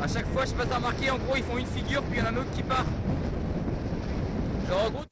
À chaque fois, je sais pas si t'as remarqué, en gros, ils font une figure, puis il y en a un autre qui part. Genre, en gros,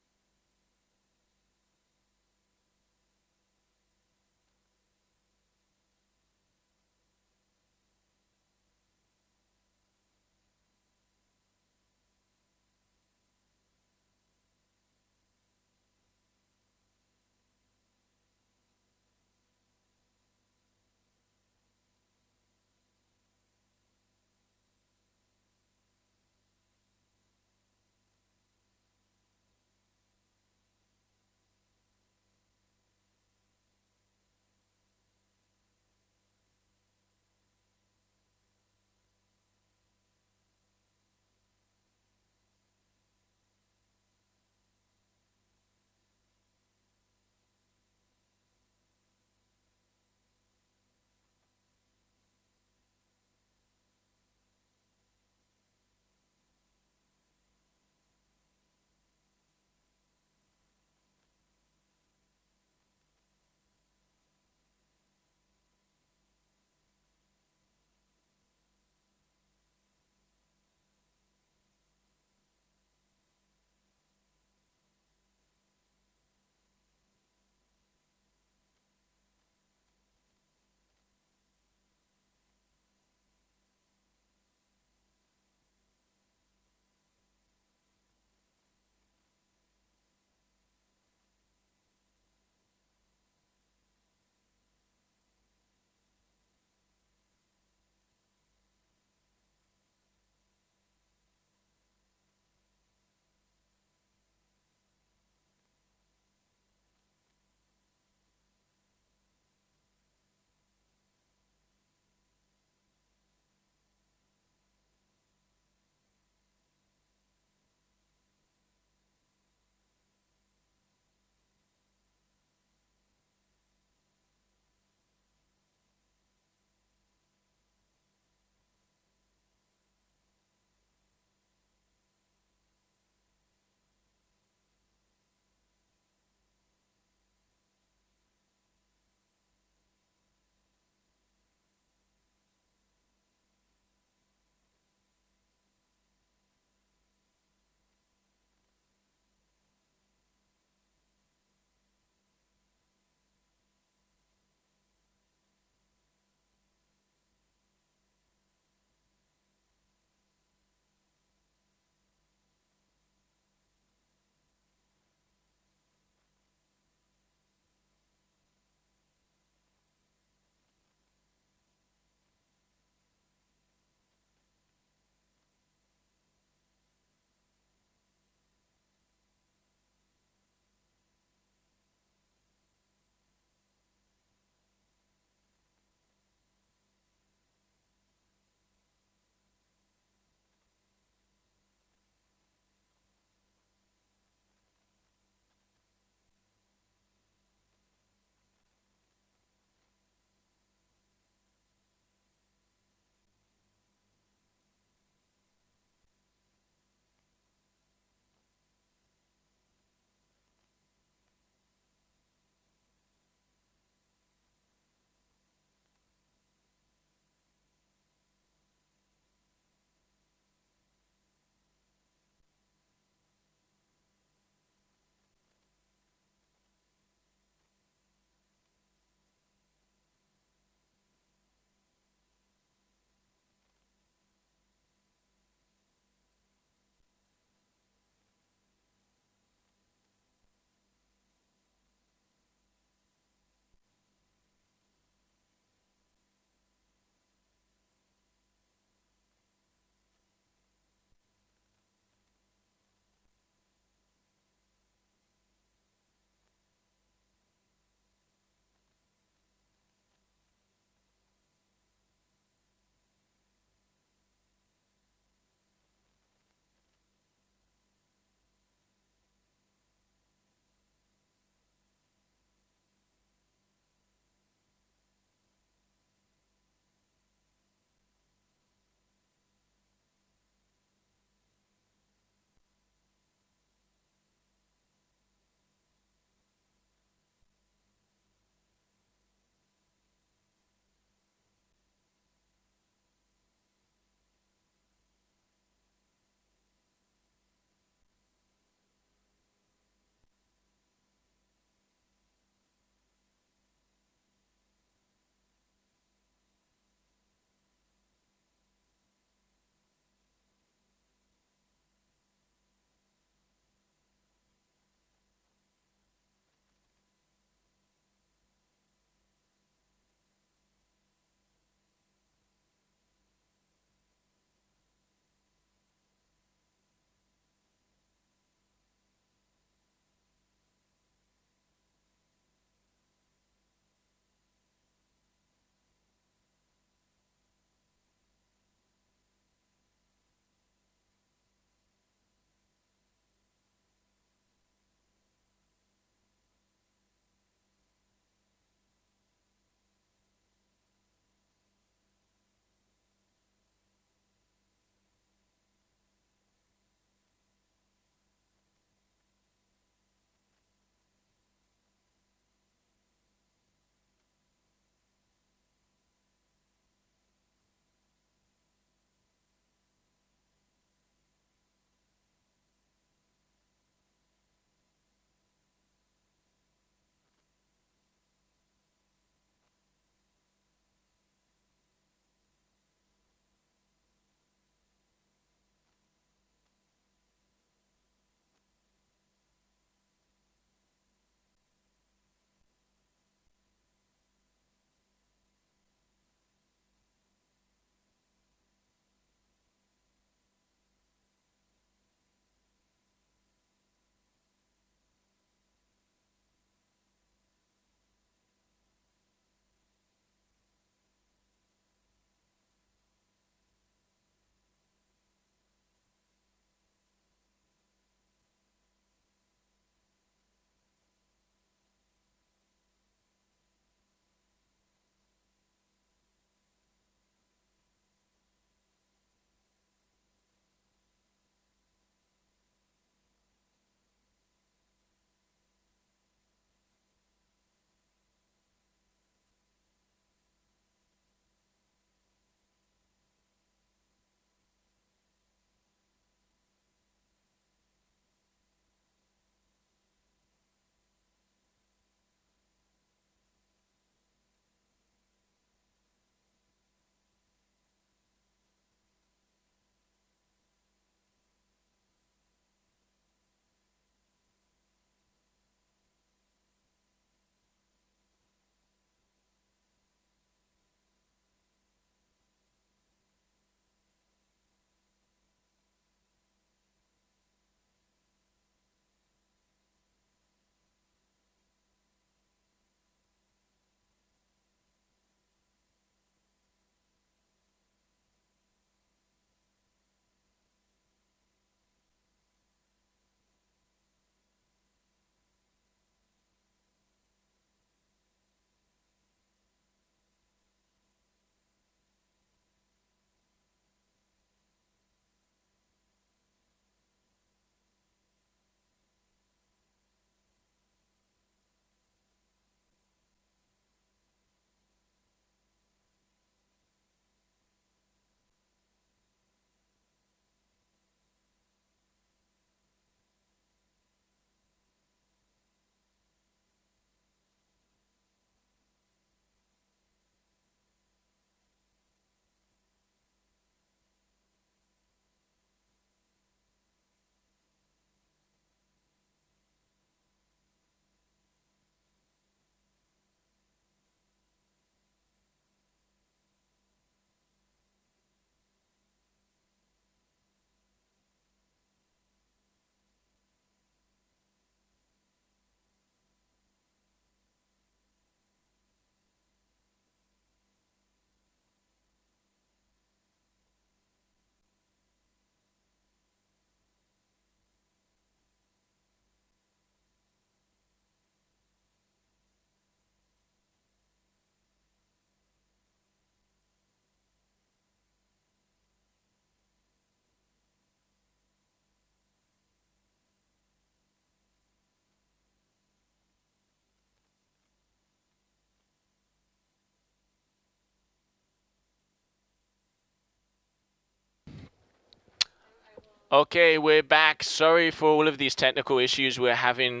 Okay, we're back. Sorry for all of these technical issues we're having,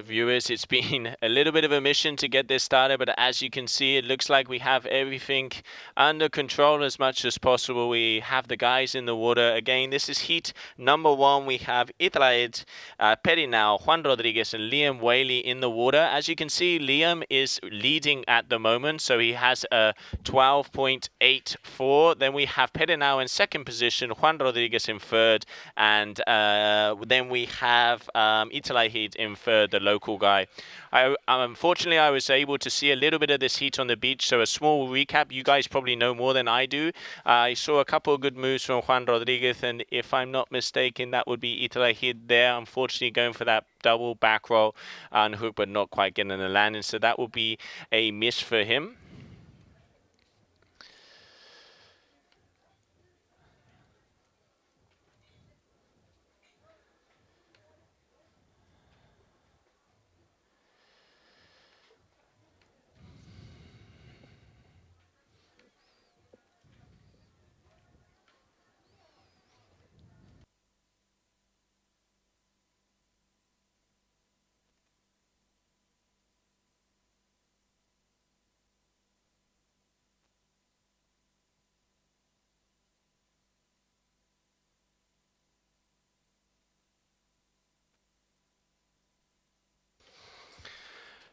viewers. It's been a little bit of a mission to get this started, but as you can see, it looks like we have everything under control as much as possible. We have the guys in the water. Again, this is heat number 1. We have Itraed, Perinao, Juan Rodriguez, and Liam Whaley in the water. As you can see, Liam is leading at the moment, so he has a 12.84. Then we have Perinao in second position, Juan Rodriguez in third, and then we have Italahid in third, the local guy. Unfortunately, I was able to see a little bit of this heat on the beach, so a small recap. You guys probably know more than I do. I saw a couple of good moves from Juan Rodriguez, and if I'm not mistaken, that would be Italahid there. Unfortunately, going for that double back roll and hook, but not quite getting the landing, so that would be a miss for him.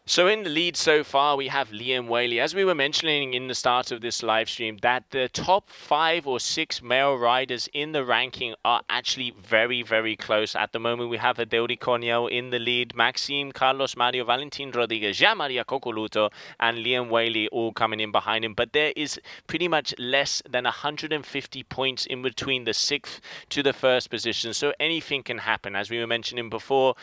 So in the lead so far, we have Liam Whaley. As we were mentioning in the start of this live stream, that the top 5 or 6 male riders in the ranking are actually very, very close. At the moment, we have Adeudi Corniel in the lead, Maxime, Carlos Mario, Valentin Rodriguez, Jean-Maria Cocoluto, and Liam Whaley all coming in behind him. But there is pretty much less than 150 points in between the 6th to the 1st position. So anything can happen. As we were mentioning before,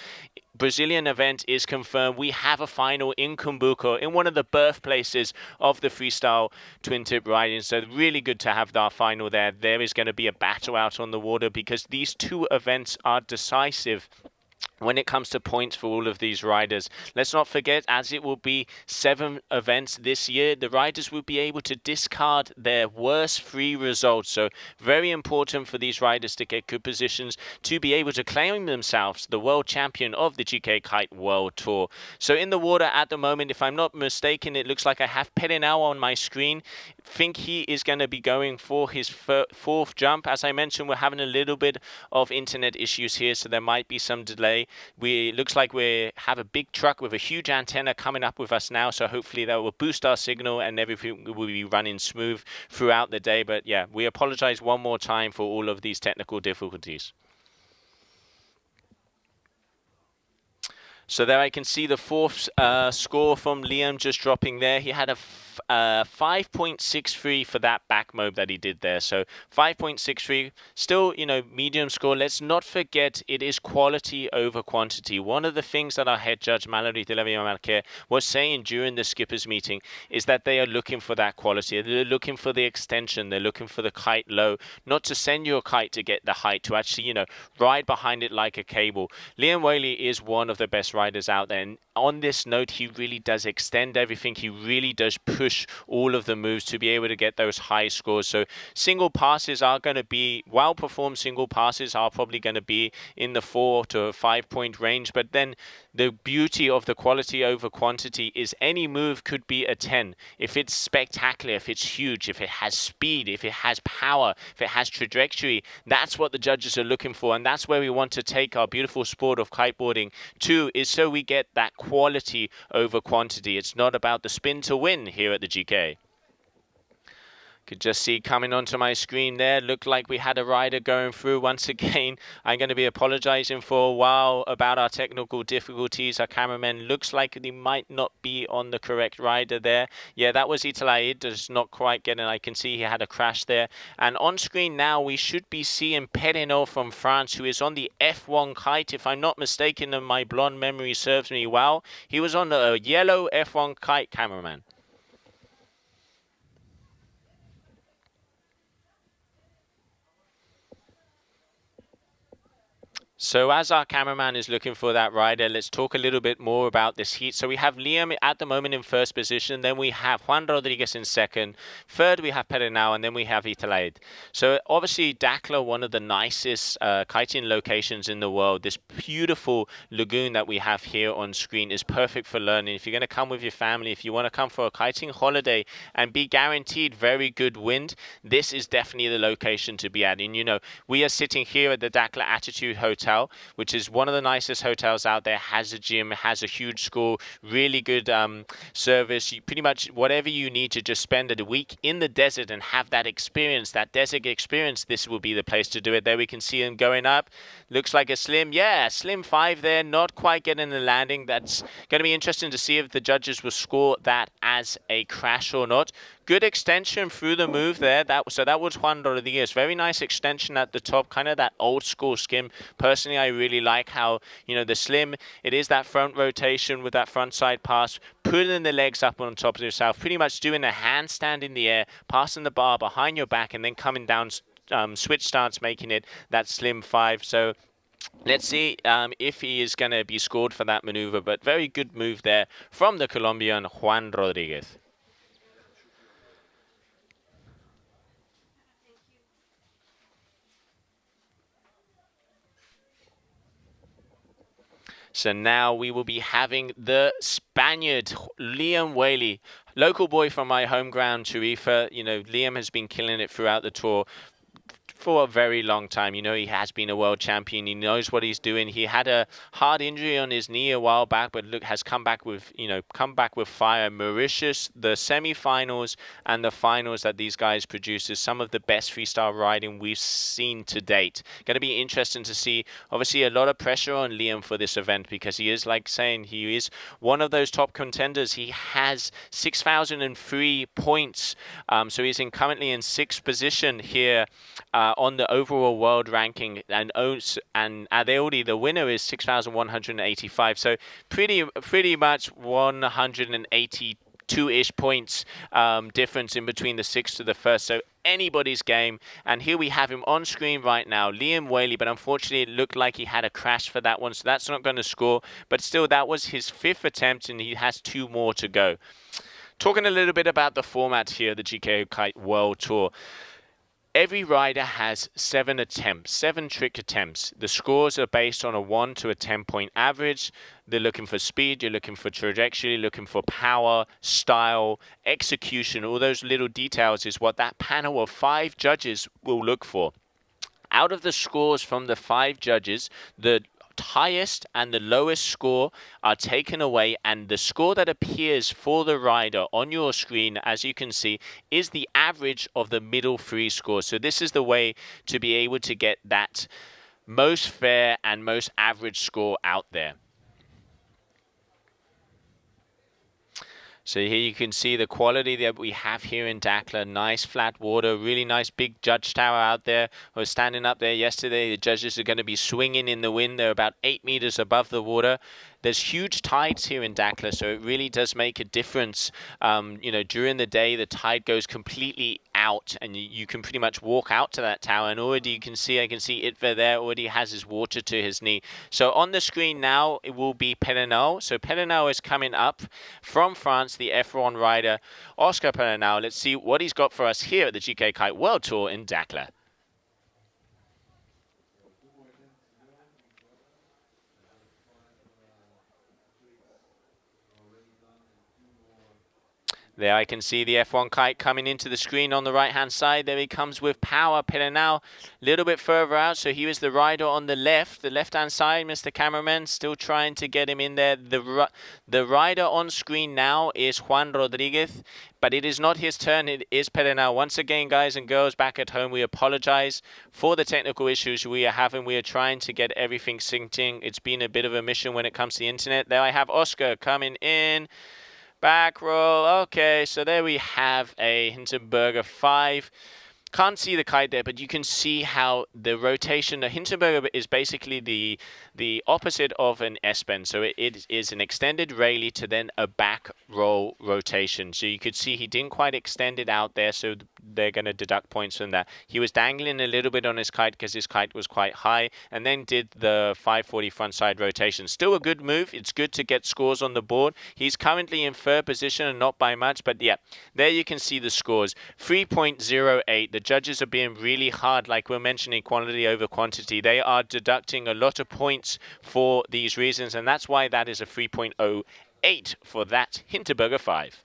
Brazilian event is confirmed. We have a final in Kumbuko, in one of the birthplaces of the freestyle twin tip riding. So really good to have our final there. There is going to be a battle out on the water because these two events are decisive when it comes to points for all of these riders. Let's not forget, as it will be 7 events this year, the riders will be able to discard their worst 3 results. So very important for these riders to get good positions to be able to claim themselves the world champion of the GKA Kite World Tour. So in the water at the moment, if I'm not mistaken, it looks like I have Perinao on my screen. Think he is going to be going for his 4th jump. As I mentioned, we're having a little bit of internet issues here, so there might be some delay. Looks like we have a big truck with a huge antenna coming up with us now, so hopefully that will boost our signal and everything will be running smooth throughout the day. But yeah, we apologize one more time for all of these technical difficulties. So there I can see the 4th score from Liam just dropping there. He had a 5.63 for that back mode that he did there. So 5.63, still, medium score. Let's not forget it is quality over quantity. One of the things that our head judge, Mallory de la Villamarque, was saying during the skippers meeting is that they are looking for that quality. They're looking for the extension. They're looking for the kite low, not to send you a kite to get the height, to actually, ride behind it like a cable. Liam Whaley is one of the best riders out there, and on this note, he really does extend everything. He really does push all of the moves to be able to get those high scores. So single passes are going to be, well performed single passes are probably going to be in the 4 to 5 point range, but then the beauty of the quality over quantity is any move could be a 10. If it's spectacular, if it's huge, if it has speed, if it has power, if it has trajectory, that's what the judges are looking for, and that's where we want to take our beautiful sport of kiteboarding to, is so we get that quality over quantity. It's not about the spin to win here at the GK. Could just see coming onto my screen there, looked like we had a rider going through. Once again, I'm going to be apologizing for a while about our technical difficulties. Our cameraman looks like he might not be on the correct rider there. Yeah, that was Italaid, just not quite getting, I can see he had a crash there. And on screen now, we should be seeing Perrenot from France, who is on the F1 Kite. If I'm not mistaken and my blonde memory serves me well, he was on the yellow F1 Kite, cameraman. So as our cameraman is looking for that rider, let's talk a little bit more about this heat. So we have Liam at the moment in first position, then we have Juan Rodriguez in second, third we have Perenau, and then we have Italaid. So obviously Dakhla, one of the nicest kiting locations in the world. This beautiful lagoon that we have here on screen is perfect for learning. If you're going to come with your family, if you want to come for a kiting holiday and be guaranteed very good wind, this is definitely the location to be at. And you know, we are sitting here at the Dakhla Attitude Hotel, which is one of the nicest hotels out there, has a gym, has a huge school, really good service. You, pretty much whatever you need to just spend a week in the desert and have that experience, that desert experience, this will be the place to do it. There we can see him going up. Looks like a slim, yeah, slim 5 there, not quite getting the landing. That's going to be interesting to see if the judges will score that as a crash or not. Good extension through the move there. So that was Juan Rodriguez. Very nice extension at the top, kind of that old school skim. Personally, I really like how, you know, the slim, it is that front rotation with that front side pass, putting the legs up on top of yourself, pretty much doing a handstand in the air, passing the bar behind your back, and then coming down, switch starts, making it that slim 5. So let's see if he is going to be scored for that maneuver, but very good move there from the Colombian Juan Rodriguez. So now we will be having the Spaniard, Liam Whaley, local boy from my home ground, Tarifa. You know, Liam has been killing it throughout the tour for a very long time. You know, he has been a world champion. He knows what he's doing. He had a hard injury on his knee a while back, but look, has come back with, you know, come back with fire. Mauritius, the semi-finals and the finals that these guys produce is some of the best freestyle riding we've seen to date. Going to be interesting to see. Obviously, a lot of pressure on Liam for this event because he is, like saying, he is one of those top contenders. He has 6,003 points. So he's currently in 6th position here on the overall world ranking, and Adeoli, the winner, is 6,185. So pretty much 182-ish points difference in between the 6th to the 1st. So anybody's game. And here we have him on screen right now, Liam Whaley, but unfortunately it looked like he had a crash for that one, so that's not going to score. But still, that was his 5th attempt, and he has 2 more to go. Talking a little bit about the format here, the GKA Kite World Tour. Every rider has 7 attempts, 7 trick attempts. The scores are based on a 1 to a 10-point average. They're looking for speed, you're looking for trajectory, looking for power, style, execution. All those little details is what that panel of 5 judges will look for. Out of the scores from the 5 judges, the highest and the lowest score are taken away, and the score that appears for the rider on your screen, as you can see, is the average of the middle 3 scores. So this is the way to be able to get that most fair and most average score out there. So here you can see the quality that we have here in Dakhla. Nice flat water, really nice big judge tower out there. I was standing up there yesterday. The judges are going to be swinging in the wind. They're about 8 meters above the water. There's huge tides here in Dakhla, so it really does make a difference. You know, during the day, the tide goes completely out, and you can pretty much walk out to that tower. And already you can see, I can see Itver there, already has his water to his knee. So on the screen now, it will be Perenau. So Perenau is coming up from France, the F1 rider, Oscar Perenau. Let's see what he's got for us here at the GKA Kite World Tour in Dakhla. There I can see the F1 kite coming into the screen on the right-hand side. There he comes with power. Perenau a little bit further out, so he was the rider on the left-hand side. Mr. Cameraman still trying to get him in there. The rider on screen now is Juan Rodriguez, but it is not his turn. It is Perenau. Once again, guys and girls back at home, we apologize for the technical issues we are having. We are trying to get everything syncing. It's been a bit of a mission when it comes to the internet. There I have Oscar coming in. Back roll. Okay, so there we have a Hindenburger 5. Can't see the kite there, but you can see how the rotation, the Hindenburger is basically the opposite of an S-bend. So it is an extended Rayleigh to then a back roll rotation. So you could see he didn't quite extend it out there, so they're going to deduct points from that. He was dangling a little bit on his kite because his kite was quite high, and then did the 540 frontside rotation. Still a good move. It's good to get scores on the board. He's currently in third position and not by much, but yeah, there you can see the scores. 3.08. The judges are being really hard, like we're mentioning, quality over quantity. They are deducting a lot of points for these reasons, and that's why that is a 3.08 for that Hindenburger 5.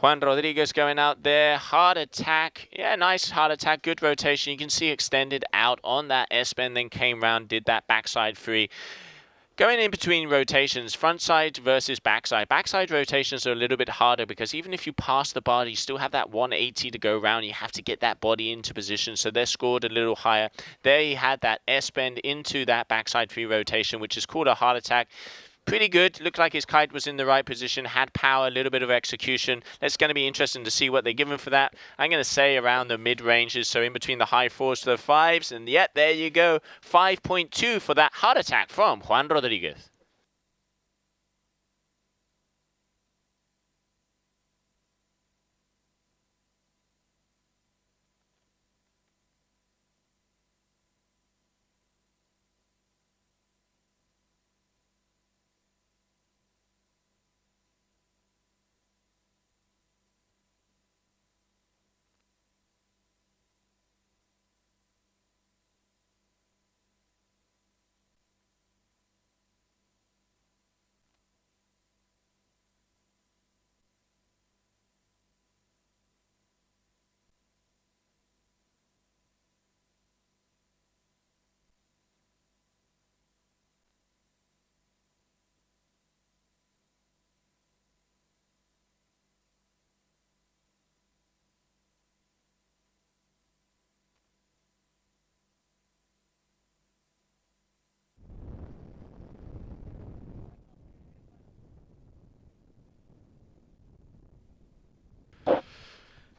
Juan Rodriguez going out there, hard attack, yeah, nice hard attack, good rotation. You can see extended out on that S-bend, then came round, did that backside free. Going in between rotations, front side versus backside. Backside rotations are a little bit harder because even if you pass the bar, you still have that 180 to go round. You have to get that body into position, so they're scored a little higher. There he had that S-bend into that backside free rotation, which is called a hard attack. Pretty good. Looked like his kite was in the right position, had power, a little bit of execution. It's going to be interesting to see what they give him for that. I'm going to say around the mid-ranges, so in between the high 4s to the 5s. And yet, there you go. 5.2 for that hard attack from Juan Rodriguez.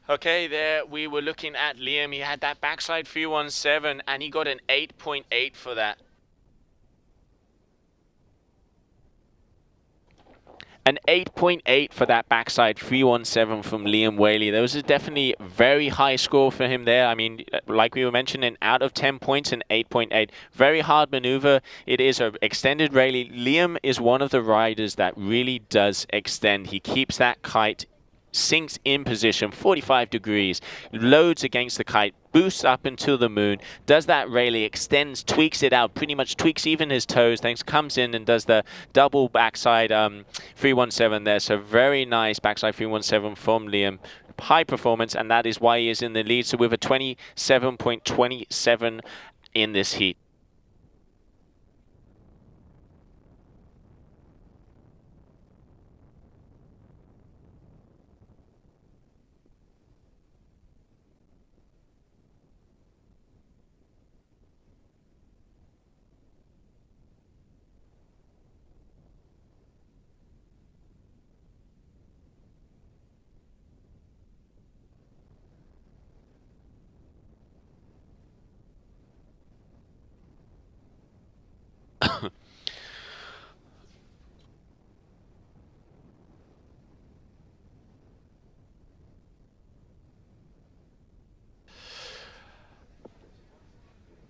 Okay, there we were looking at Liam. He had that backside 317, and he got an 8.8 for that. An 8.8 for that backside 317 from Liam Whaley. Those are definitely very high score for him there. I mean, like we were mentioning, out of 10 points, an 8.8. Very hard maneuver. It is an extended Rayleigh. Liam is one of the riders that really does extend. He keeps that kite, sinks in position 45 degrees, loads against the kite, boosts up into the moon, does that Rayleigh, extends, tweaks it out, pretty much tweaks even his toes, then comes in and does the double backside 317 there. So very nice backside 317 from Liam. High performance, and that is why he is in the lead. So with a 27.27 in this heat.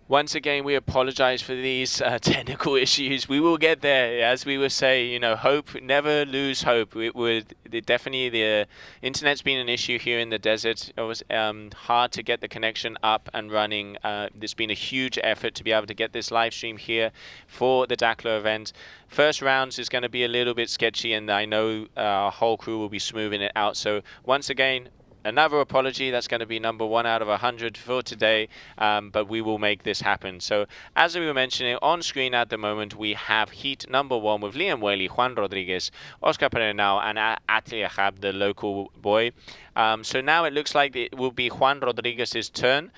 Once again, we apologize for these technical issues. We will get there, as we were saying. You know, hope, never lose hope. Definitely the internet's been an issue here in the desert. It was hard to get the connection up and running. There's been a huge effort to be able to get this live stream here for the Dakhla event. First rounds is going to be a little bit sketchy, and I know our whole crew will be smoothing it out. So once again, another apology. That's going to be number 1 out of 100 for today, but we will make this happen. So as we were mentioning, on screen at the moment we have heat number 1 with Liam Whaley, Juan Rodriguez, Oscar Perenal, and Atli Ahab, the local boy. So now it looks like it will be Juan Rodriguez's turn.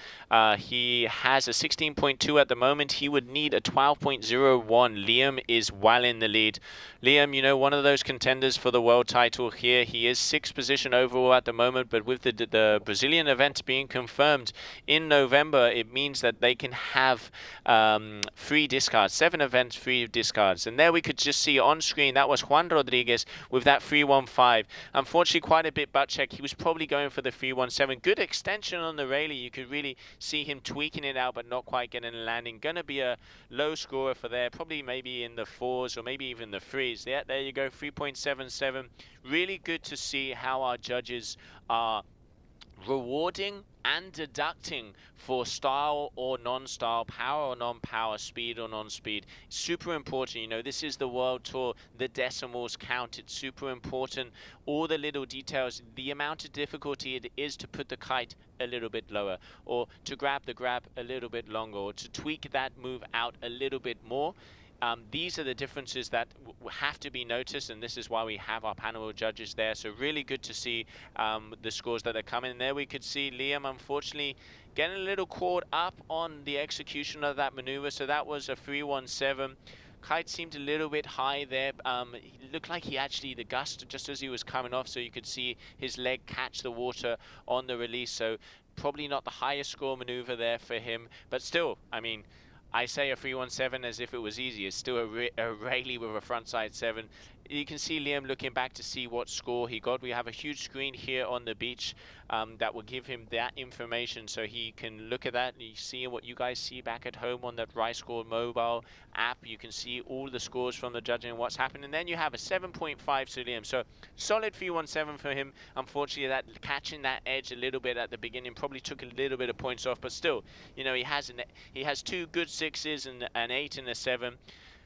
He has a 16.2 at the moment. He would need a 12.01. Liam is well in the lead. Liam, you know, one of those contenders for the world title here. He is 6th position overall at the moment, but with the Brazilian event being confirmed in November, it means that they can have free discards, 7 events, free discards. And there we could just see on screen, that was Juan Rodriguez with that 315. Unfortunately, quite a bit butt check. He was probably going for the 317. Good extension on the Rayleigh. You could really see him tweaking it out, but not quite getting a landing. Going to be a low scorer for there, probably maybe in the 4s or maybe even the 3s. Yeah, there you go, 3.77. Really good to see how our judges are rewarding and deducting for style or non-style, power or non-power, speed or non-speed. Super important. You know, this is the world tour. The decimals count. It's super important. All the little details, the amount of difficulty it is to put the kite a little bit lower, or to grab the grab a little bit longer, or to tweak that move out a little bit more. These are the differences that have to be noticed, and this is why we have our panel of judges there. So really good to see the scores that are coming. There we could see Liam, unfortunately, getting a little caught up on the execution of that maneuver. So that was a 317. Kite seemed a little bit high there. It looked like he actually, the gust just as he was coming off, so you could see his leg catch the water on the release. So probably not the highest score maneuver there for him, but still, I mean, I say a 317 as if it was easy. It's still a Rayleigh with a frontside 7. You can see Liam looking back to see what score he got. We have a huge screen here on the beach that will give him that information, so he can look at that. You see what you guys see back at home on that RiceScore mobile app. You can see all the scores from the judging and what's happened. And then you have a 7.5 to Liam. So solid 317 for him. Unfortunately, that catching that edge a little bit at the beginning probably took a little bit of points off, but still, you know, he has 2 good 6s and an 8 and a 7.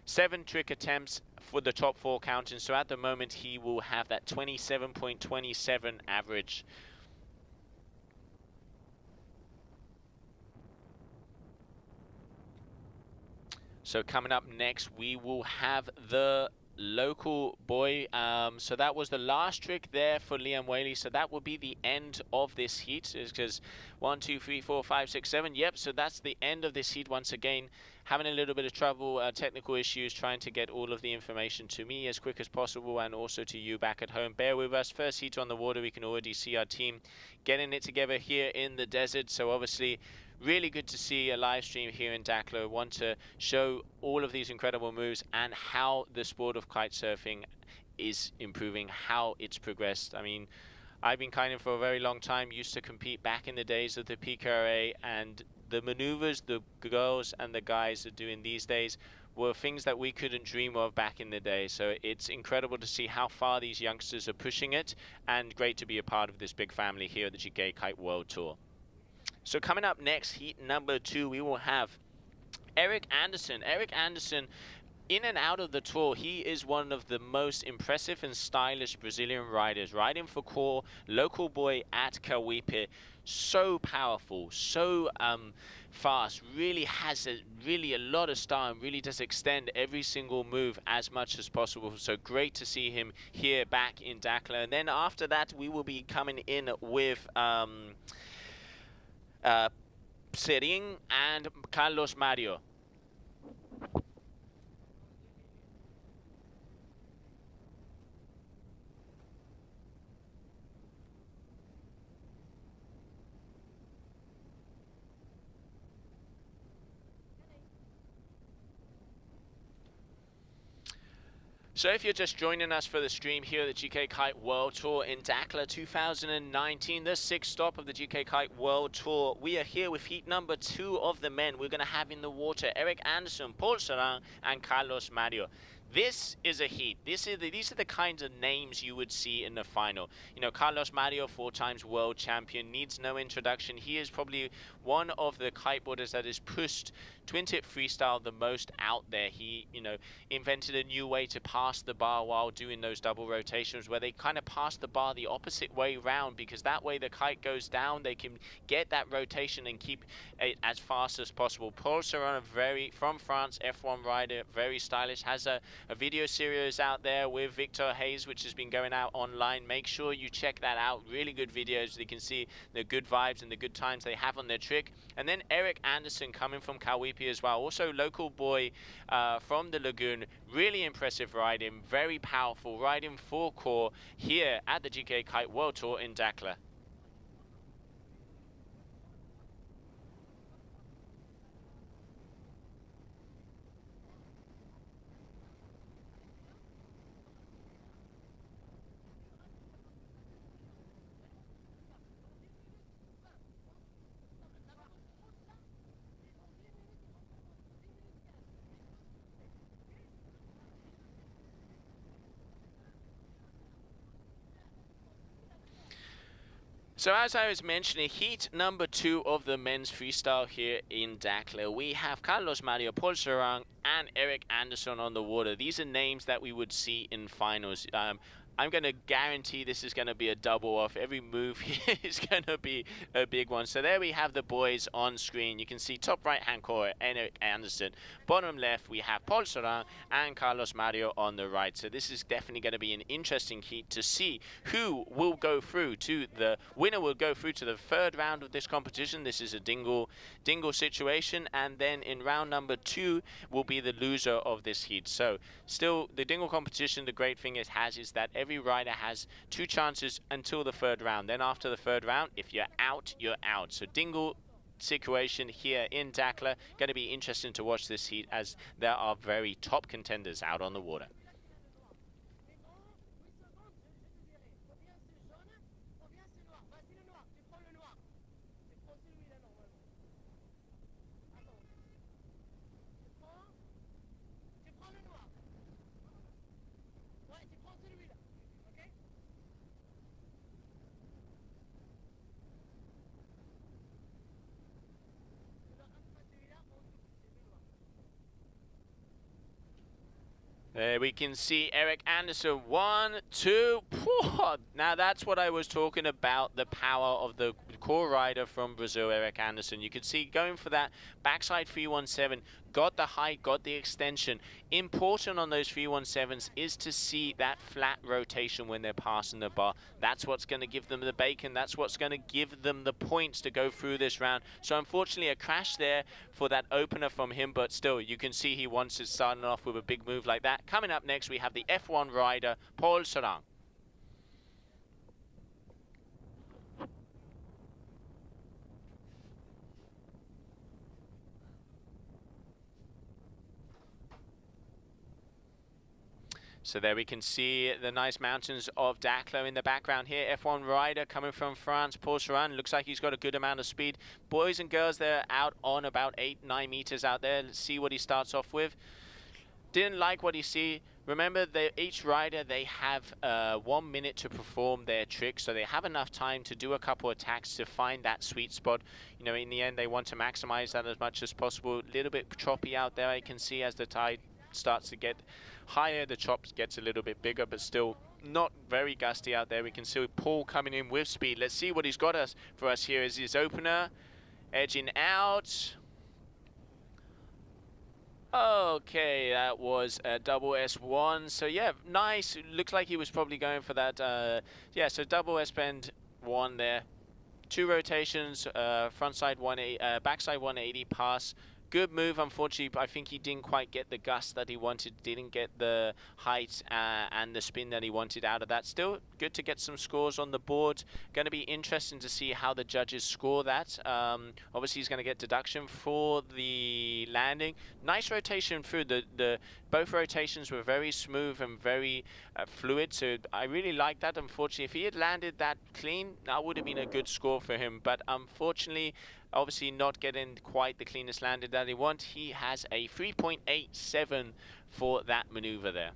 7 trick attempts for the top 4 counting. So at the moment, he will have that 27.27 average. So coming up next, we will have the local boy. So that was the last trick there for Liam Whaley. So that will be the end of this heat, because 1, 2, 3, 4, 5, 6, 7. Yep, so that's the end of this heat once again. Having a little bit of trouble, technical issues, trying to get all of the information to me as quick as possible and also to you back at home. Bear with us. First heat on the water, we can already see our team getting it together here in the desert. So obviously, really good to see a live stream here in Dakhla. Want to show all of these incredible moves and how the sport of kite surfing is improving, how it's progressed. I mean, I've been kiting for a very long time, used to compete back in the days of the PKA, and the maneuvers the girls and the guys are doing these days were things that we couldn't dream of back in the day. So it's incredible to see how far these youngsters are pushing it, and great to be a part of this big family here at the GKA Kite World Tour. So coming up next, heat number 2, we will have Eric Anderson. Eric Anderson, in and out of the tour, he is one of the most impressive and stylish Brazilian riders. Riding for core, local boy at Kauipe. So powerful, so fast, really has a lot of style, and really does extend every single move as much as possible. So great to see him here back in Dakhla. And then after that, we will be coming in with Serin and Carlos Mario. So if you're just joining us for the stream here at the GKA Kite World Tour in Dakhla 2019, the 6th stop of the GKA Kite World Tour, we are here with heat number 2 of the men. We're going to have in the water Eric Anderson, Paul Serin, and Carlos Mario. This is a heat. These are the kinds of names you would see in the final. You know, Carlos Mario, 4 times world champion, needs no introduction. He is probably one of the kiteboarders that has pushed twin tip freestyle the most out there. He, you know, invented a new way to pass the bar while doing those double rotations, where they kind of pass the bar the opposite way round, because that way the kite goes down, they can get that rotation and keep it as fast as possible. Paul Serrano, from France, F1 rider, very stylish, has a video series out there with Victor Hayes, which has been going out online. Make sure you check that out. Really good videos. You can see the good vibes and the good times they have on their trick. And then Eric Anderson coming from Kawipi as well. Also local boy from the Lagoon. Really impressive riding. Very powerful. Riding 4 core here at the GKA Kite World Tour in Dakhla. So as I was mentioning, heat number 2 of the men's freestyle here in Dakhla, we have Carlos Mario, Paul Serrang, and Eric Anderson on the water. These are names that we would see in finals. I'm going to guarantee this is going to be a double off. Every move here is going to be a big one. So there we have the boys on screen. You can see top right-hand corner, Eric Anderson. Bottom left, we have Paul Serrang and Carlos Mario on the right. So this is definitely going to be an interesting heat to see who will go through to the winner will go through to the 3rd round of this competition. This is a dingle situation. And then in round number 2 will be the loser of this heat. So still, the dingle competition, the great thing it has is that every rider has 2 chances until the 3rd round. Then after the 3rd round, if you're out, you're out. So dingle situation here in Dakhla. Going to be interesting to watch this heat, as there are very top contenders out on the water. There we can see Eric Anderson, 1, 2, now that's what I was talking about, the power of the core rider from Brazil, Eric Anderson. You can see going for that backside 317, got the height, got the extension. Important on those 317s is to see that flat rotation when they're passing the bar. That's what's going to give them the bacon. That's what's going to give them the points to go through this round. So unfortunately a crash there for that opener from him, but still you can see he wants it starting off with a big move like that. Coming up next we have the F1 rider, Paul Serrang. So there we can see the nice mountains of Dakhla in the background here. F1 rider coming from France, Paul Serrang. Looks like he's got a good amount of speed. Boys and girls, they're out on about 8-9 meters out there. Let's see what he starts off with. Didn't like what you see. Remember, each rider, they have 1 minute to perform their trick, so they have enough time to do a couple of attacks to find that sweet spot. You know, in the end, they want to maximize that as much as possible. A little bit choppy out there, I can see, as the tide starts to get higher, the chop gets a little bit bigger, but still not very gusty out there. We can see Paul coming in with speed. Let's see what he's got for us here as his opener, edging out. Okay, that was a double S1. So yeah, nice. Looks like he was probably going for that. Yeah, so double S bend 1 there. 2 rotations, front side 180, backside 180 pass. Good move. Unfortunately, I think he didn't quite get the gust that he wanted, didn't get the height and the spin that he wanted out of that. Still good to get some scores on the board. Going to be interesting to see how the judges score that. Obviously, he's going to get deduction for the landing. Nice rotation through. Both rotations were very smooth and very fluid, so I really like that. Unfortunately, if he had landed that clean, that would have been a good score for him. But unfortunately, obviously not getting quite the cleanest landing that he want. He has a 3.87 for that maneuver there.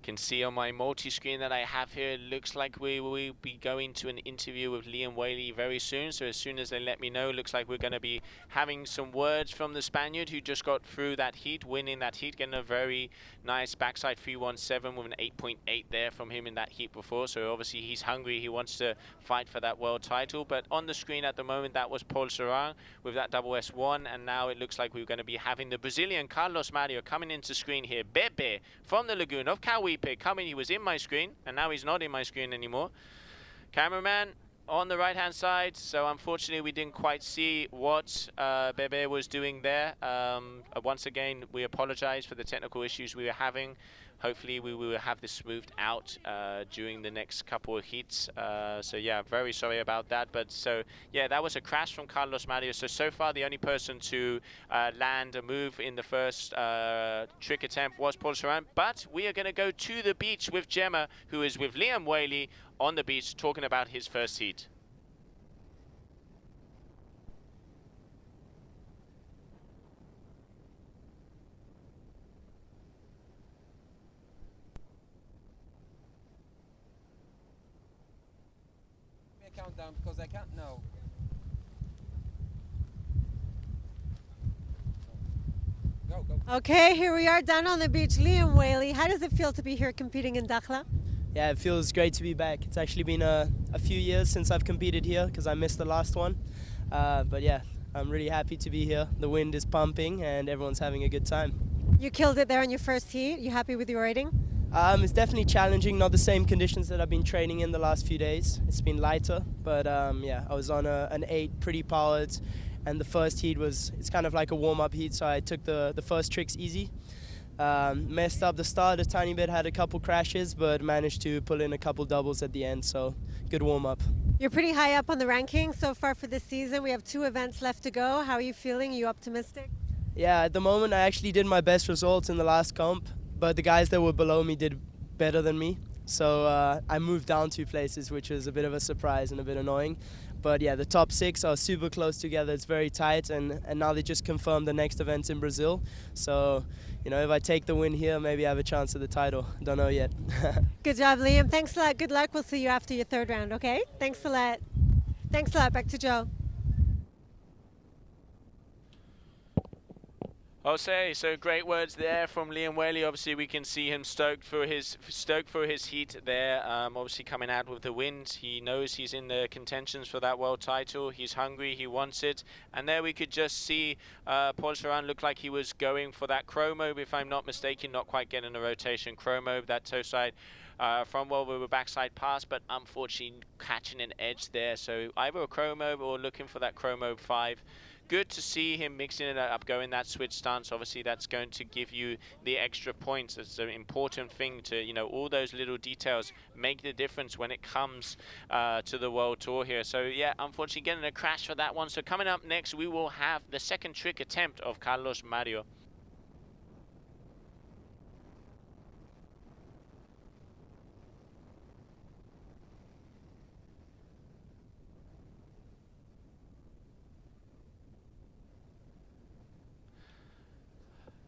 Can see on my multi-screen that I have here, it looks like we will be going to an interview with Liam Whaley very soon. So as soon as they let me know, looks like we're going to be having some words from the Spaniard who just got through that heat, winning that heat, getting a very nice backside 317 with an 8.8 there from him in that heat before. So obviously he's hungry, he wants to fight for that world title. But on the screen at the moment, that was Paul Serran with that double S1, and now it looks like we're going to be having the Brazilian Carlos Mario coming into screen here. Bebe from the Lagoon of Kauai coming. He was in my screen and now he's not in my screen anymore. Cameraman on the right hand side, so unfortunately we didn't quite see what Bebe was doing there. Once again, we apologize for the technical issues we were having. Hopefully we will have this smoothed out during the next couple of heats. So yeah, very sorry about that. But so yeah, that was a crash from Carlos Mario. So far the only person to land a move in the first trick attempt was Paul Serran. But we are going to go to the beach with Gemma, who is with Liam Whaley on the beach talking about his first heat. Countdown because I can't know. Go. Okay, here we are down on the beach. Liam Whaley, how does it feel to be here competing in Dakhla? Yeah, it feels great to be back. It's actually been a few years since I've competed here because I missed the last one. But yeah, I'm really happy to be here. The wind is pumping and everyone's having a good time. You killed it there on your first heat. You happy with your rating? It's definitely challenging, not the same conditions that I've been training in the last few days. It's been lighter, but yeah, I was on an 8, pretty powered, and the first heat it's kind of like a warm-up heat, so I took the first tricks easy. Messed up the start a tiny bit, had a couple crashes, but managed to pull in a couple doubles at the end, so good warm-up. You're pretty high up on the ranking so far for this season. We have 2 events left to go. How are you feeling? Are you optimistic? Yeah, at the moment I actually did my best results in the last comp, but the guys that were below me did better than me. So I moved down 2 places, which was a bit of a surprise and a bit annoying. But yeah, the top 6 are super close together. It's very tight, and now they just confirmed the next event in Brazil. So, you know, if I take the win here, maybe I have a chance at the title. Don't know yet. Good job, Liam. Thanks a lot. Good luck. We'll see you after your 3rd round, okay? Thanks a lot. Thanks a lot. Back to Joe. I'll say, so great words there from Liam Whaley. Obviously, we can see him stoked for his heat there. Obviously, coming out with the wind, he knows he's in the contentions for that world title. He's hungry, he wants it. And there we could just see Paul Serran look like he was going for that chromo, if I'm not mistaken, not quite getting a rotation chromo, that toe side. From where we were backside pass, but unfortunately catching an edge there. So either a chromo or looking for that chromo 5. Good to see him mixing it up, going that switch stance. Obviously, that's going to give you the extra points. It's an important thing to, you know, all those little details make the difference when it comes to the World Tour here. So, yeah, unfortunately, getting a crash for that one. So, coming up next, we will have the 2nd trick attempt of Carlos Mario.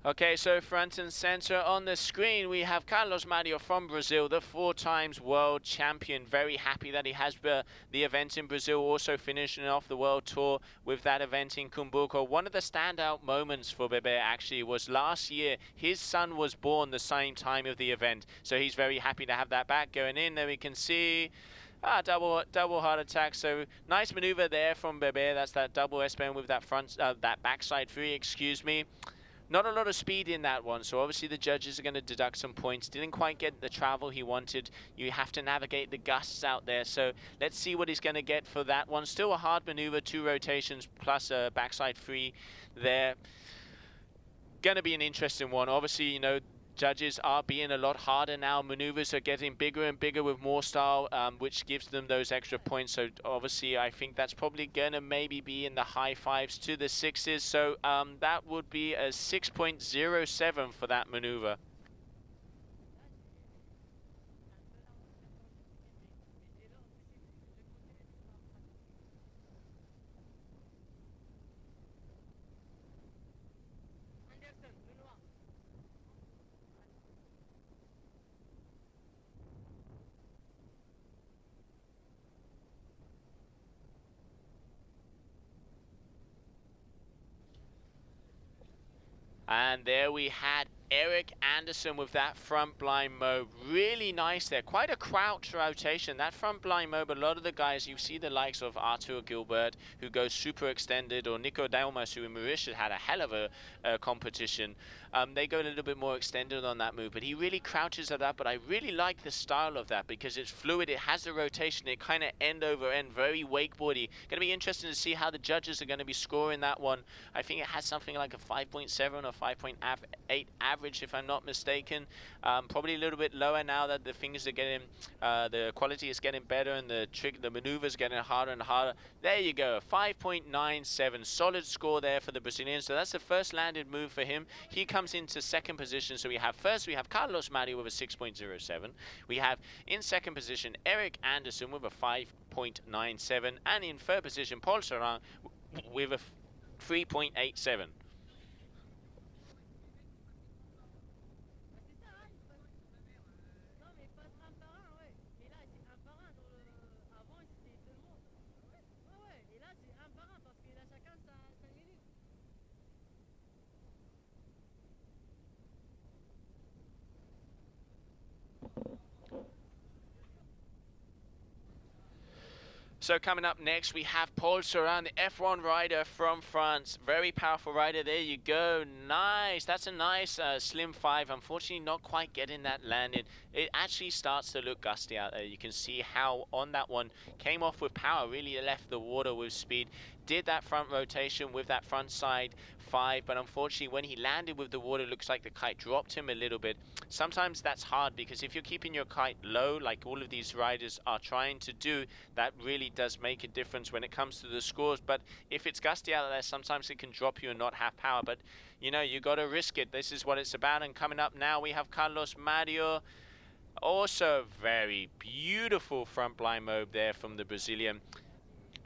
Okay, so front and center on the screen, we have Carlos Mario from Brazil, the 4-times world champion. Very happy that he has the event in Brazil, also finishing off the world tour with that event in Cumbuco. One of the standout moments for Bebe actually was last year. His son was born the same time of the event, so he's very happy to have that back going in. There we can see double heart attack. So nice maneuver there from Bebe. That's that double S-bend with that that backside 3, excuse me. Not a lot of speed in that one, so obviously the judges are going to deduct some points. Didn't quite get the travel he wanted. You have to navigate the gusts out there, so let's see what he's going to get for that one. Still a hard maneuver, 2 rotations plus a backside 3 there. Going to be an interesting one. Obviously, you know, Judges are being a lot harder now. Maneuvers are getting bigger and bigger with more style, which gives them those extra points. So obviously, I think that's probably going to maybe be in the high 5s to the 6s. So that would be a 6.07 for that maneuver. And there we had Eric Anderson with that front blind mobe. Really nice there. Quite a crouch rotation. That front blind mobe, a lot of the guys, you see the likes of Arthur Gilbert, who goes super extended, or Nico Delmas, who in Mauritius had a hell of a competition. They go a little bit more extended on that move, but he really crouches at that. But I really like the style of that because it's fluid. It has the rotation. It kind of end over end, very wakeboardy. Going to be interesting to see how the judges are going to be scoring that one. I think it has something like a 5.7 or 5.8 average, if I'm not mistaken. Probably a little bit lower now that the things are getting, the quality is getting better and the maneuvers getting harder and harder. There you go, 5.97, solid score there for the Brazilian. So that's the first landed move for him. He comes into second position. So we have Carlos Mario with a 6.07. We have in second position Eric Anderson with a 5.97, and in third position Paul Serran with a 3.87. So coming up next, we have Paul Serran, the F1 rider from France. Very powerful rider. There you go. Nice. That's a nice slim 5. Unfortunately, not quite getting that landed. It actually starts to look gusty out there. You can see how on that one came off with power. Really left the water with speed. Did that front rotation with that front side 5, but unfortunately when he landed with the water, it looks like the kite dropped him a little bit. Sometimes that's hard because if you're keeping your kite low, like all of these riders are trying to do, that really does make a difference when it comes to the scores. But if it's gusty out there, sometimes it can drop you and not have power. But you know, you got to risk it. This is what it's about. And coming up now, we have Carlos Mario. Also very beautiful front blind mobe there from the Brazilian.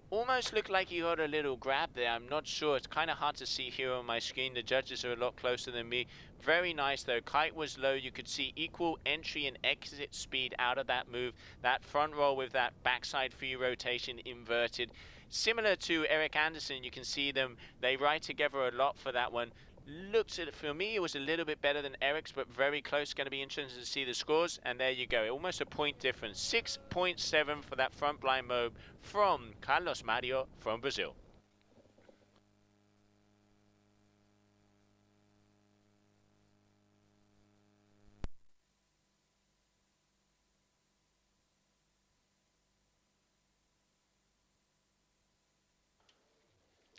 Almost looked like he got a little grab there. I'm not sure. It's kind of hard to see here on my screen. The judges are a lot closer than me. Very nice though. Kite was low. You could see equal entry and exit speed out of that move. That front roll with that backside free rotation inverted. Similar to Eric Anderson, you can see them. They ride together a lot for that one. Looks at it, for me, it was a little bit better than Eric's, but very close. Going to be interesting to see the scores. And there you go, almost a point difference. 6.7 for that front blind mobe from Carlos Mario from Brazil.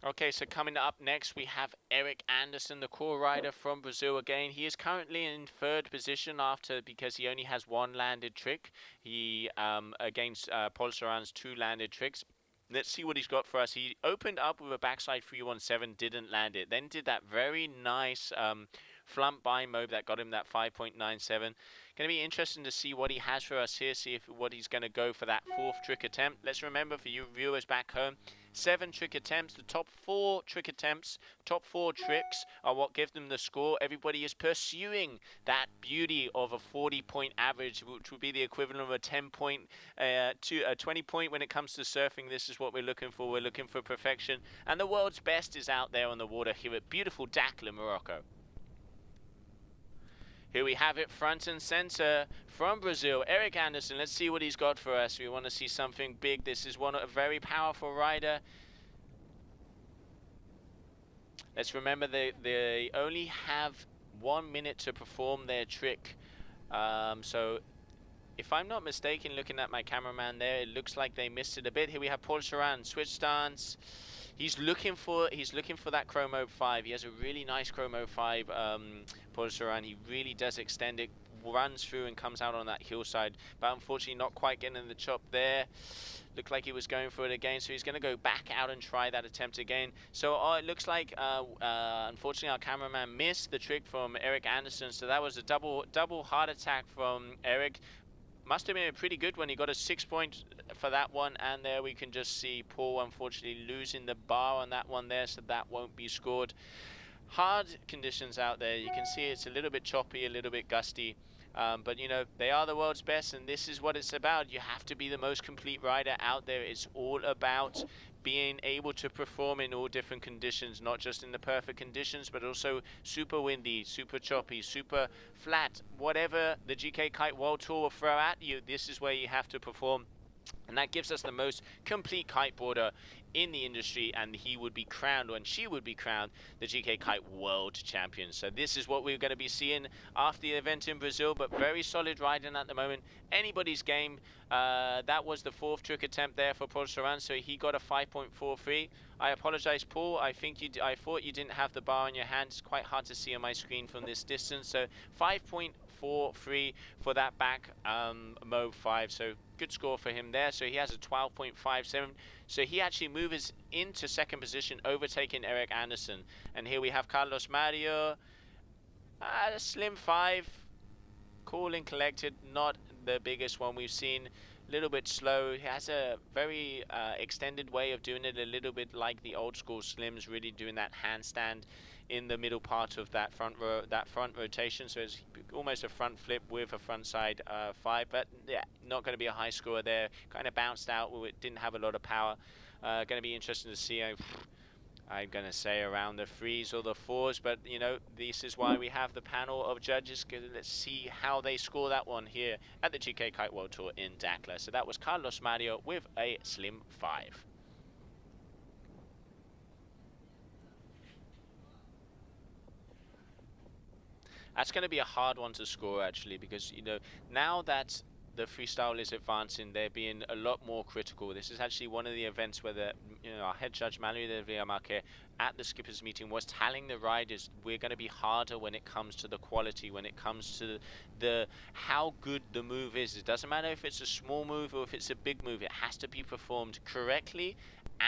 Okay, so coming up next, we have Eric Anderson, the core rider from Brazil again. He is currently in third position because he only has one landed trick. He against Paul Serran's 2 landed tricks. Let's see what he's got for us. He opened up with a backside 317, didn't land it. Then did that very nice flump by mobe that got him that 5.97. Going to be interesting to see what he has for us here, see what he's going to go for that 4th trick attempt. Let's remember, for you viewers back home, 7 trick attempts. The top 4 trick attempts, top 4 tricks are what give them the score. Everybody is pursuing that beauty of a 40-point average, which would be the equivalent of a 10-point to a 20-point when it comes to surfing. This is what we're looking for. We're looking for perfection. And the world's best is out there on the water here at beautiful Dakhla, Morocco. Here we have it front and center from Brazil, Eric Anderson. Let's see what he's got for us. We want to see something big. This is a very powerful rider. Let's remember they only have 1 minute to perform their trick. So if I'm not mistaken, looking at my cameraman there, it looks like they missed it a bit. Here we have Paul Serran, switch stance. he's looking for that Chromo 5. He has a really nice Chromo 5 Porceran. He really does extend it, runs through and comes out on that hillside, but unfortunately not quite getting the chop there. Looked like he was going for it again, so he's going to go back out and try that attempt again. So it looks like unfortunately our cameraman missed the trick from Eric Anderson, so that was a double heart attack from Eric. Must have been a pretty good one. He got a 6 point for that one, and there we can just see Paul unfortunately losing the bar on that one there, so that won't be scored. Hard conditions out there. You can see it's a little bit choppy, a little bit gusty, but you know, they are the world's best, and this is what it's about. You have to be the most complete rider out there. It's all about being able to perform in all different conditions, not just in the perfect conditions, but also super windy, super choppy, super flat, whatever the GK Kite World Tour will throw at you, this is where you have to perform. And that gives us the most complete kiteboarder in the industry, and he would be crowned, and she would be crowned, the GK Kite World Champion. So this is what we're going to be seeing after the event in Brazil, but very solid riding at the moment. Anybody's game. That was the 4th trick attempt there for Paul Saran, so he got a 5.43. I apologize, Paul. I thought you didn't have the bar in your hand. It's quite hard to see on my screen from this distance. So 5.43 for that back Mo 5. So good score for him there. So he has a 12.57. So he actually moves into 2nd position, overtaking Eric Anderson. And here we have Carlos Mario, a slim 5, cool and collected, not the biggest one we've seen. A little bit slow. He has a very extended way of doing it, a little bit like the old school slims, really doing that handstand in the middle part of that front rotation. So it's almost a front flip with a front side 5, but yeah, not going to be a high score there. Kind of bounced out. It didn't have a lot of power. Going to be interesting to see. I'm going to say around the 3s or the 4s, but you know, this is why we have the panel of judges. Let's see how they score that one here at the GK Kite World Tour in Dakhla. So that was Carlos Mario with a slim 5. That's going to be a hard one to score, actually, because you know, now that the freestyle is advancing, they're being a lot more critical. This is actually one of the events where our head judge Mallory de Villamarque at the skippers meeting was telling the riders we're going to be harder when it comes to the quality, when it comes to the how good the move is. It doesn't matter if it's a small move or if it's a big move. It has to be performed correctly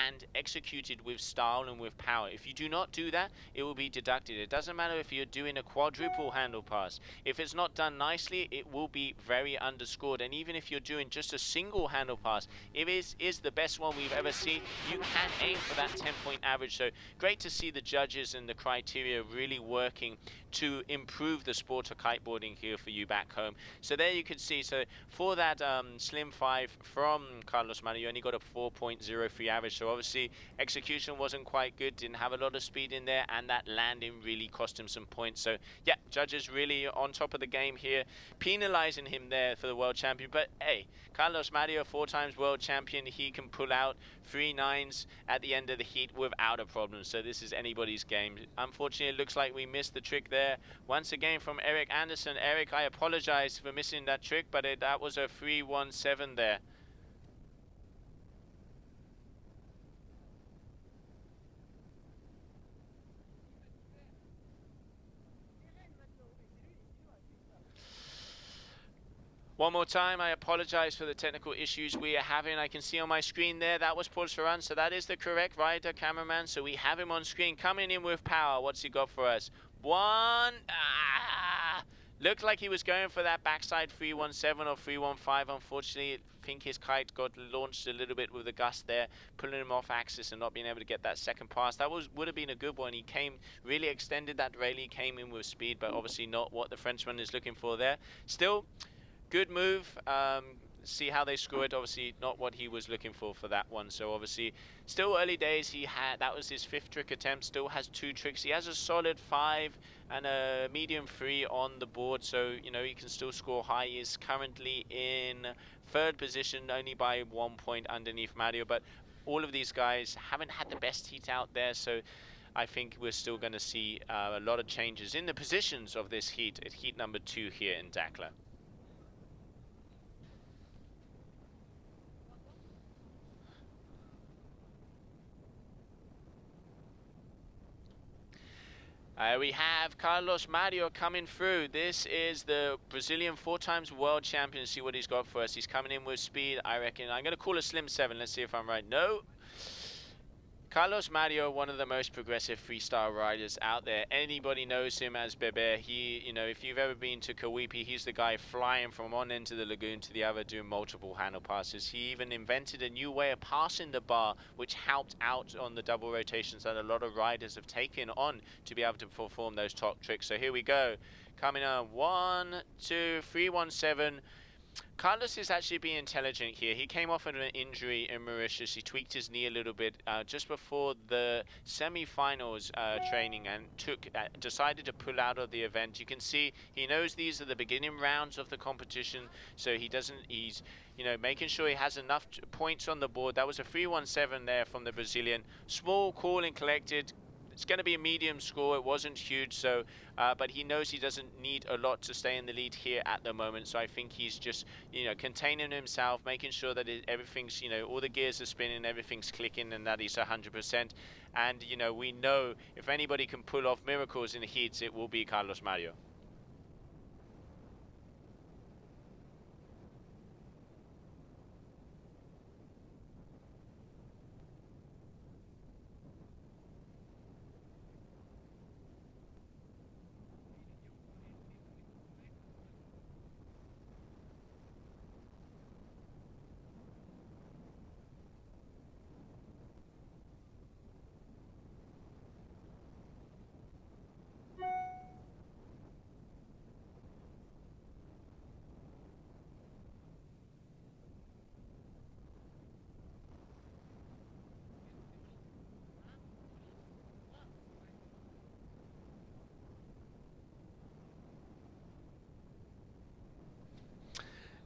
and executed with style and with power. If you do not do that, it will be deducted. It doesn't matter if you're doing a quadruple handle pass. If it's not done nicely, it will be very underscored. And even if you're doing just a single handle pass, if it is the best one we've ever seen, you can aim for that 10-point average. So great to see the judges and the criteria really working to improve the sport of kiteboarding here for you back home. So there you can see, so for that slim 5 from Carlos Mario, you only got a 4.03 average. So obviously execution wasn't quite good, didn't have a lot of speed in there, and that landing really cost him some points. So yeah, judges really on top of the game here, penalizing him there for the world champion. But hey, Carlos Mario, 4 times world champion, he can pull out 3 9s at the end of the heat without a problem. So this is anybody's game. Unfortunately, it looks like we missed the trick there once again from Eric Anderson. Eric, I apologize for missing that trick, but that was a 3-1-7 there. One more time, I apologize for the technical issues we are having. I can see on my screen there, that was Paul Saran, so that is the correct rider, cameraman. So we have him on screen, coming in with power. What's he got for us? Looked like he was going for that backside 317 or 315. Unfortunately, I think his kite got launched a little bit with the gust there, pulling him off axis and not being able to get that second pass. That would have been a good one. He came, really extended that rally, came in with speed, but obviously not what the Frenchman is looking for there. Still, good move. See how they scored. Obviously not what he was looking for that one. So obviously still early days. That was his 5th trick attempt. Still has 2 tricks. He has a solid 5 and a medium 3 on the board. So you know, he can still score high. He is currently in 3rd position, only by 1 point underneath Mario. But all of these guys haven't had the best heat out there. So I think we're still going to see a lot of changes in the positions of this heat at heat number 2 here in Dakhla. We have Carlos Mario coming through. This is the Brazilian 4-time world champion. See what he's got for us. He's coming in with speed, I reckon. I'm going to call a slim 7. Let's see if I'm right. No. Carlos Mario, one of the most progressive freestyle riders out there. Anybody knows him as Bebe. He, you know, if you've ever been to Kawipi, he's the guy flying from one end of the lagoon to the other, doing multiple handle passes. He even invented a new way of passing the bar, which helped out on the double rotations that a lot of riders have taken on to be able to perform those top tricks. So here we go. Coming on, 1, 2, 3, 1, 7. Carlos is actually being intelligent here. He came off of an injury in Mauritius. He tweaked his knee a little bit just before the semi-finals training and decided to pull out of the event. You can see he knows these are the beginning rounds of the competition, so he's you know, making sure he has enough points on the board. That was a 3-1-7 there from the Brazilian. Small, cool and collected. It's going to be a medium score. It wasn't huge, so but he knows he doesn't need a lot to stay in the lead here at the moment. So I think he's just, you know, containing himself, making sure that everything's, you know, all the gears are spinning, everything's clicking, and that he's 100%. And you know, we know if anybody can pull off miracles in the heats, it will be Carlos Mario.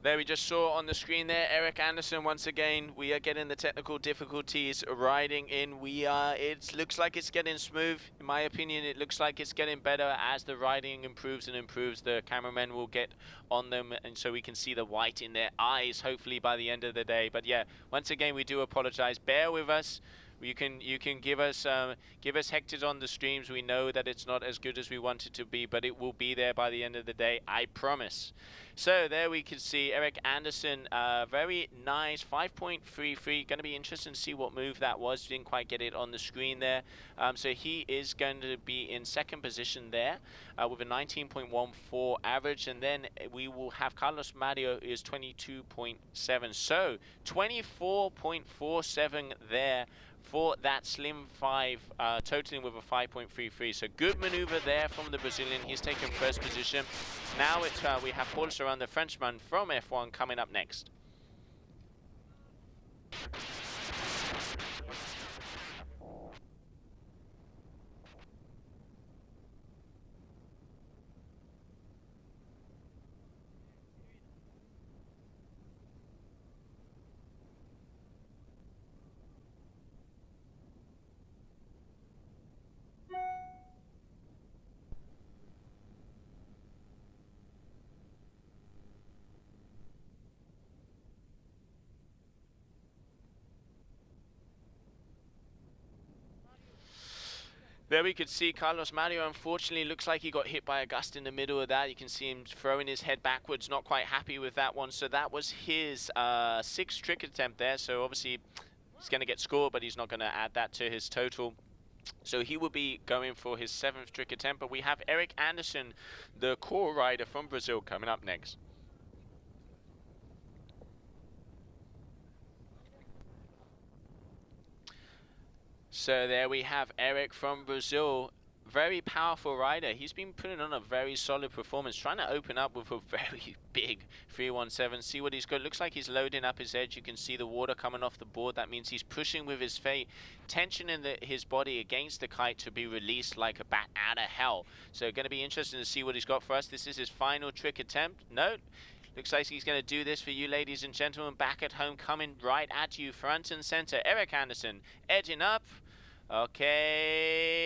There we just saw on the screen there, Eric Anderson once again. We are getting the technical difficulties riding in. It looks like it's getting smooth. In my opinion, it looks like it's getting better as the riding improves and improves. The cameramen will get on them, and so we can see the white in their eyes, hopefully by the end of the day. But yeah, once again, we do apologize. Bear with us. You can give us hectares on the streams. We know that it's not as good as we want it to be, but it will be there by the end of the day, I promise. So there we can see Eric Anderson, very nice, 5.33. Going to be interesting to see what move that was. Didn't quite get it on the screen there. So he is going to be in second position there with a 19.14 average, and then we will have Carlos Mario is 22.7. So 24.47 there for that slim 5, totaling with a 5.33. So good maneuver there from the Brazilian. He's taken first position. Now it's we have Paul Saran, the Frenchman from F1, coming up next. There we could see Carlos Mario, unfortunately, looks like he got hit by a gust in the middle of that. You can see him throwing his head backwards, not quite happy with that one. So that was his 6th trick attempt there. So obviously he's going to get scored, but he's not going to add that to his total. So he will be going for his 7th trick attempt. But we have Eric Anderson, the core rider from Brazil, coming up next. So there we have Eric from Brazil, very powerful rider. He's been putting on a very solid performance, trying to open up with a very big 317. See what he's got. Looks like he's loading up his edge. You can see the water coming off the board. That means he's pushing with his feet, tension in his body against the kite to be released like a bat out of hell. So going to be interesting to see what he's got for us. This is his final trick attempt. No. Looks like he's going to do this for you, ladies and gentlemen, back at home, coming right at you, front and center. Eric Anderson edging up. Okay,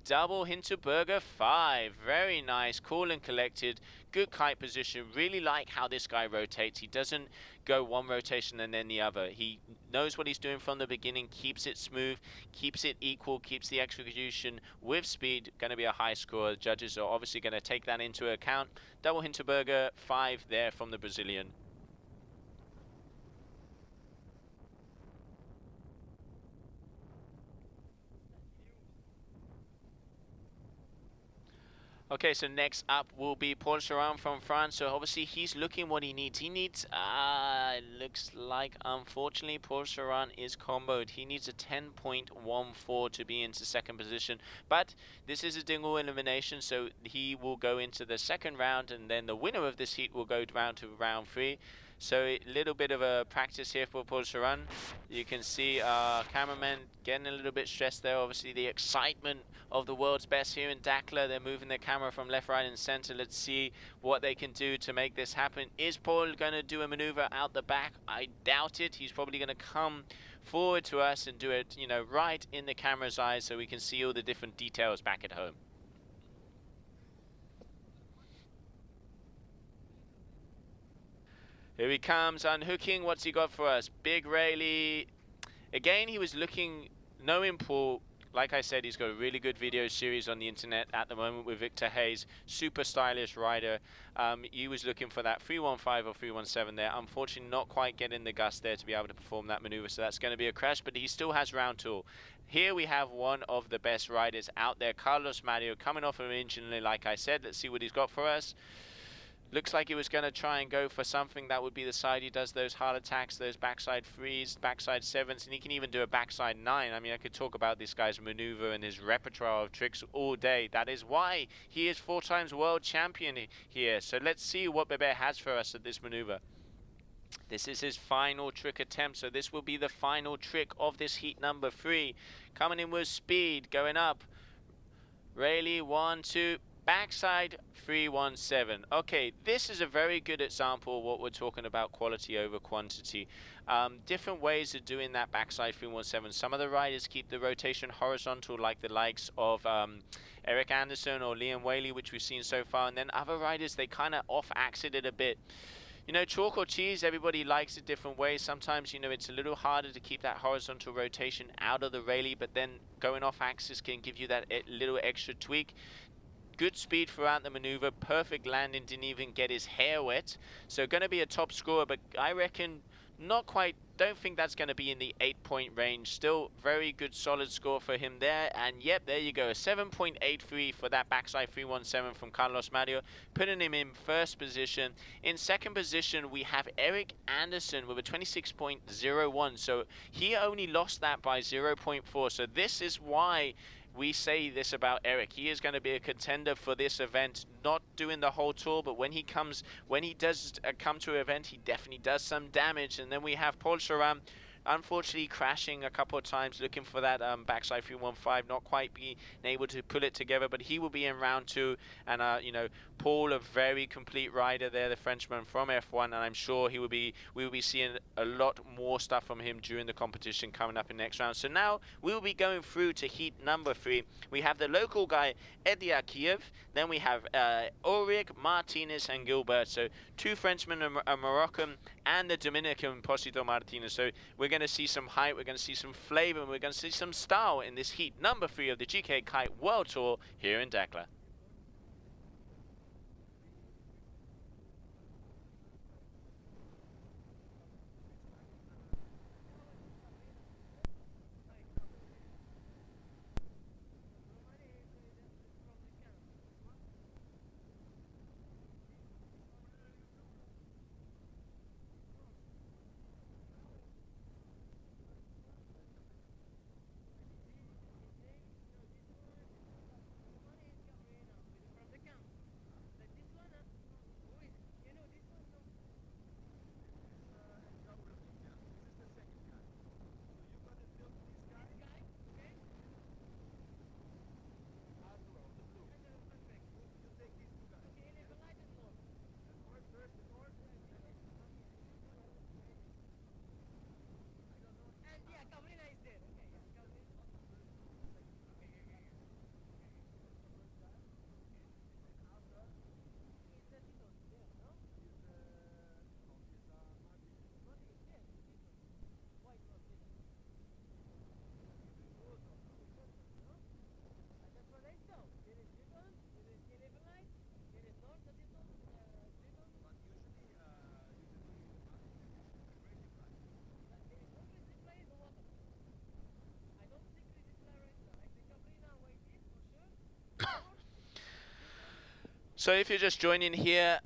double Hinterberger 5. Very nice, cool and collected. Good kite position. Really like how this guy rotates. He doesn't go one rotation and then the other. He knows what he's doing from the beginning, keeps it smooth, keeps it equal, keeps the execution with speed. Going to be a high score. The judges are obviously going to take that into account. Double Hinterberger 5 there from the Brazilian. Okay, so next up will be Paul Charan from France. So obviously he's looking what he needs. He needs, it looks like unfortunately Paul Charan is comboed. He needs a 10.14 to be into second position. But this is a dingle elimination, so he will go into the second round, and then the winner of this heat will go down to round 3. So a little bit of a practice here for Paul Charan. You can see our cameraman getting a little bit stressed there. Obviously the excitement of the world's best here in Dakhla. They're moving their camera from left, right and center. Let's see what they can do to make this happen. Is Paul going to do a maneuver out the back? I doubt it. He's probably going to come forward to us and do it, you know, right in the camera's eyes so we can see all the different details back at home. Here he comes, unhooking. What's he got for us? Big Rayleigh. Again, he was looking, knowing Paul, like I said, he's got a really good video series on the internet at the moment with Victor Hayes. Super stylish rider. He was looking for that 315 or 317 there. Unfortunately, not quite getting the gust there to be able to perform that maneuver. So that's going to be a crash, but he still has round tool. Here we have one of the best riders out there, Carlos Mario, coming off originally, like I said. Let's see what he's got for us. Looks like he was going to try and go for something that would be the side he does those hard attacks, those backside 3s, backside 7s, and he can even do a backside 9. I mean, I could talk about this guy's maneuver and his repertoire of tricks all day. That is why he is 4 times world champion here. So let's see what Bebe has for us at this maneuver. This is his final trick attempt, so this will be the final trick of this heat number 3. Coming in with speed, going up. Rayleigh, 1, 2... backside 317. Okay, this is a very good example of what we're talking about, quality over quantity. Different ways of doing that backside 317. Some of the riders keep the rotation horizontal, like the likes of Eric Anderson or Liam Whaley, which we've seen so far, and then other riders, they kind of off-axed it a bit. You know, chalk or cheese, everybody likes it different ways. Sometimes, you know, it's a little harder to keep that horizontal rotation out of the Rayleigh, but then going off axis can give you that little extra tweak. Good speed throughout the maneuver, perfect landing, didn't even get his hair wet. So going to be a top scorer, but I reckon not quite, don't think that's going to be in the 8-point range. Still very good solid score for him there. And yep, there you go, a 7.83 for that backside 317 from Carlos Mario, putting him in first position. In second position, we have Eric Anderson with a 26.01. So he only lost that by 0.4. So this is why we say this about Eric. He is going to be a contender for this event, not doing the whole tour, but when he does come to an event, he definitely does some damage. And then we have Paul Charan, unfortunately crashing a couple of times, looking for that backside 315, not quite being able to pull it together, but he will be in round 2. And you know, Paul, a very complete rider there, the Frenchman from F1, and I'm sure we will be seeing a lot more stuff from him during the competition coming up in next round. So now we will be going through to heat number 3. We have the local guy Edia Kiev, then we have Ulrich, Martinez and Gilbert. So 2 Frenchmen, a Moroccan, and the Dominican Posito Martinez. So we're going to see some height, we're going to see some flavor, and we're going to see some style in this heat number 3 of the GKA Kite World Tour here in Dakhla. So if you're just joining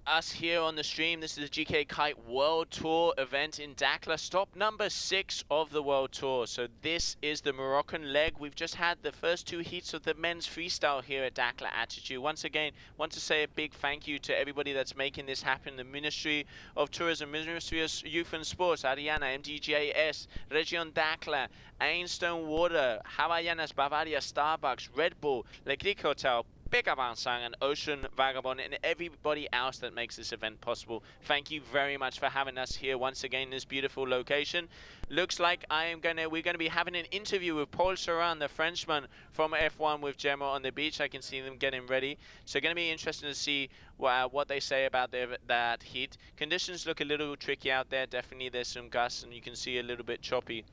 us here on the stream, this is the GKA Kite World Tour event in Dakhla, stop number 6 of the World Tour. So this is the Moroccan leg. We've just had the first 2 heats of the men's freestyle here at Dakhla Attitude. Once again, want to say a big thank you to everybody that's making this happen. The Ministry of Tourism, Ministry of Youth and Sports, Ariana, MDJS, Region Dakhla, Einstone Water, Havaianas, Bavaria, Starbucks, Red Bull, Le Click Hotel, Big Avansang and Ocean Vagabond and everybody else that makes this event possible. Thank you very much for having us here once again in this beautiful location. Looks like we're gonna be having an interview with Paul Saran, the Frenchman from F1 with Gemma on the beach. I can see them getting ready. So gonna be interesting to see what they say about that heat. Conditions look a little tricky out there. Definitely there's some gusts and you can see a little bit choppy.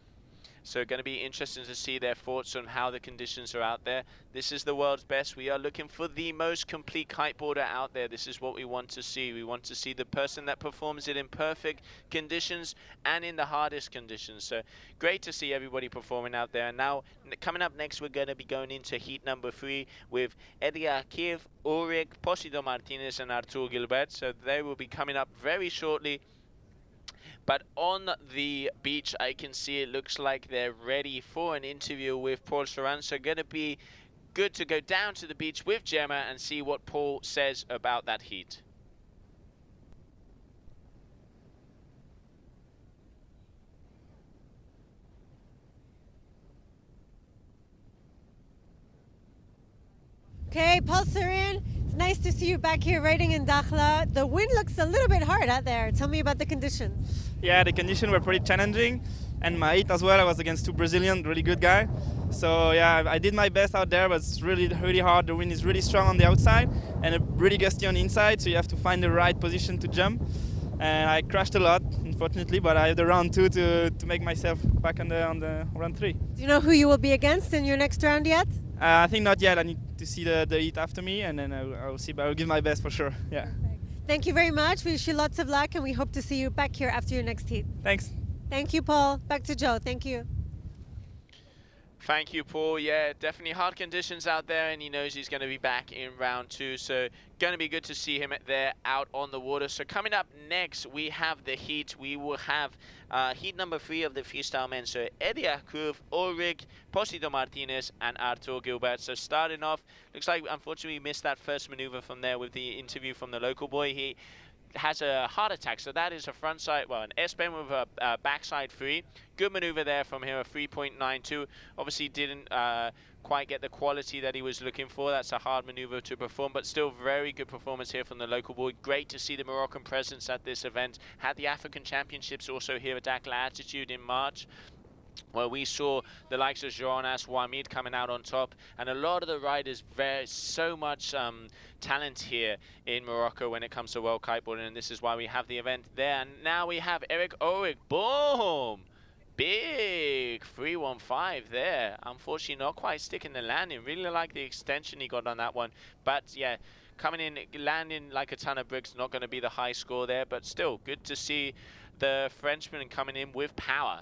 So going to be interesting to see their thoughts on how the conditions are out there. This is the world's best. We are looking for the most complete kiteboarder out there. This is what we want to see. We want to see the person that performs it in perfect conditions and in the hardest conditions. So great to see everybody performing out there. And now coming up next, we're going to be going into heat number 3 with Edia Kiev, Ulrich, Posido Martinez and Artur Gilbert. So they will be coming up very shortly. But on the beach, I can see it looks like they're ready for an interview with Paul Saran. So going to be good to go down to the beach with Gemma and see what Paul says about that heat. Okay, Paul Saran, it's nice to see you back here riding in Dakhla. The wind looks a little bit hard out there. Tell me about the conditions. Yeah, the conditions were pretty challenging, and my heat as well. I was against 2 Brazilians, really good guy. So yeah, I did my best out there, but it's really, really hard. The wind is really strong on the outside and really gusty on the inside, so you have to find the right position to jump. And I crashed a lot, unfortunately, but I have the round 2 to make myself back on the round 3. Do you know who you will be against in your next round yet? I think not yet. I need to see the heat after me, and then I'll see. But I'll give my best for sure. Yeah. Thank you very much. We wish you lots of luck, and we hope to see you back here after your next heat. Thanks. Thank you, Paul. Back to Joe. Thank you. Thank you, Paul. Yeah, definitely hard conditions out there, and he knows he's going to be back in round 2. So going to be good to see him there out on the water. So coming up next, we have the heat. We will have heat number 3 of the freestyle men. So Edia Kurv, Ulrich, Posido Martinez, and Artur Gilbert. So starting off, looks like unfortunately we missed that first maneuver from there with the interview from the local boy. He has a heart attack, so that is a front side, well, an S-bend with a backside 3. Good maneuver there from him, a 3.92. Obviously didn't quite get the quality that he was looking for. That's a hard maneuver to perform, but still very good performance here from the local boy. Great to see the Moroccan presence at this event. Had the African Championships also here at Dakhla Attitude in March, where we saw the likes of Jonas Wamid coming out on top, and a lot of the riders, so much talent here in Morocco when it comes to world kiteboarding, and this is why we have the event there. And now we have Eric Ulrich, boom! Big 315 there. Unfortunately not quite sticking the landing. Really like the extension he got on that one, but yeah, coming in, landing like a ton of bricks, not going to be the high score there, but still good to see the Frenchman coming in with power.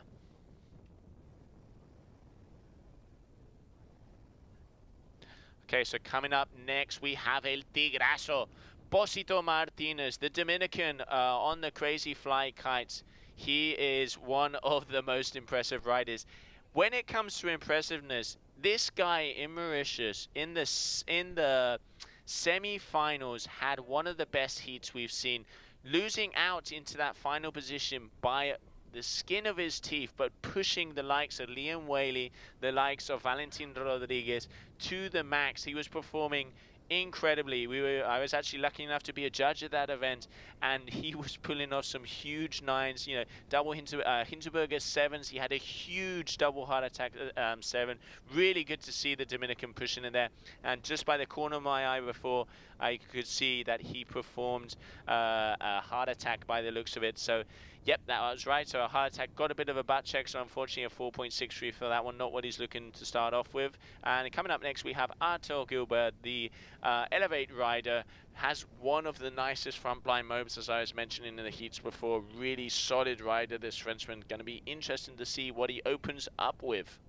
Okay, so coming up next, we have El Tigrazo, Posito Martinez, the Dominican on the Crazy Fly Kites. He is one of the most impressive riders. When it comes to impressiveness, this guy in Mauritius, in the semi-finals, had one of the best heats we've seen, losing out into that final position by the skin of his teeth, but pushing the likes of Liam Whaley, the likes of Valentin Rodriguez to the max. He was performing incredibly. I was actually lucky enough to be a judge at that event, and he was pulling off some huge 9s, you know, double Hinterberger 7s. He had a huge double heart attack 7. Really good to see the Dominican pushing in there, and just by the corner of my eye before, I could see that he performed a heart attack by the looks of it. So yep, that was right. So a heart attack, got a bit of a butt check, so unfortunately a 4.63 for that one. Not what he's looking to start off with. And coming up next, we have Artur Gilbert, the Elevate rider. Has one of the nicest frontline moments, as I was mentioning in the heats before. Really solid rider, this Frenchman. Going to be interesting to see what he opens up with.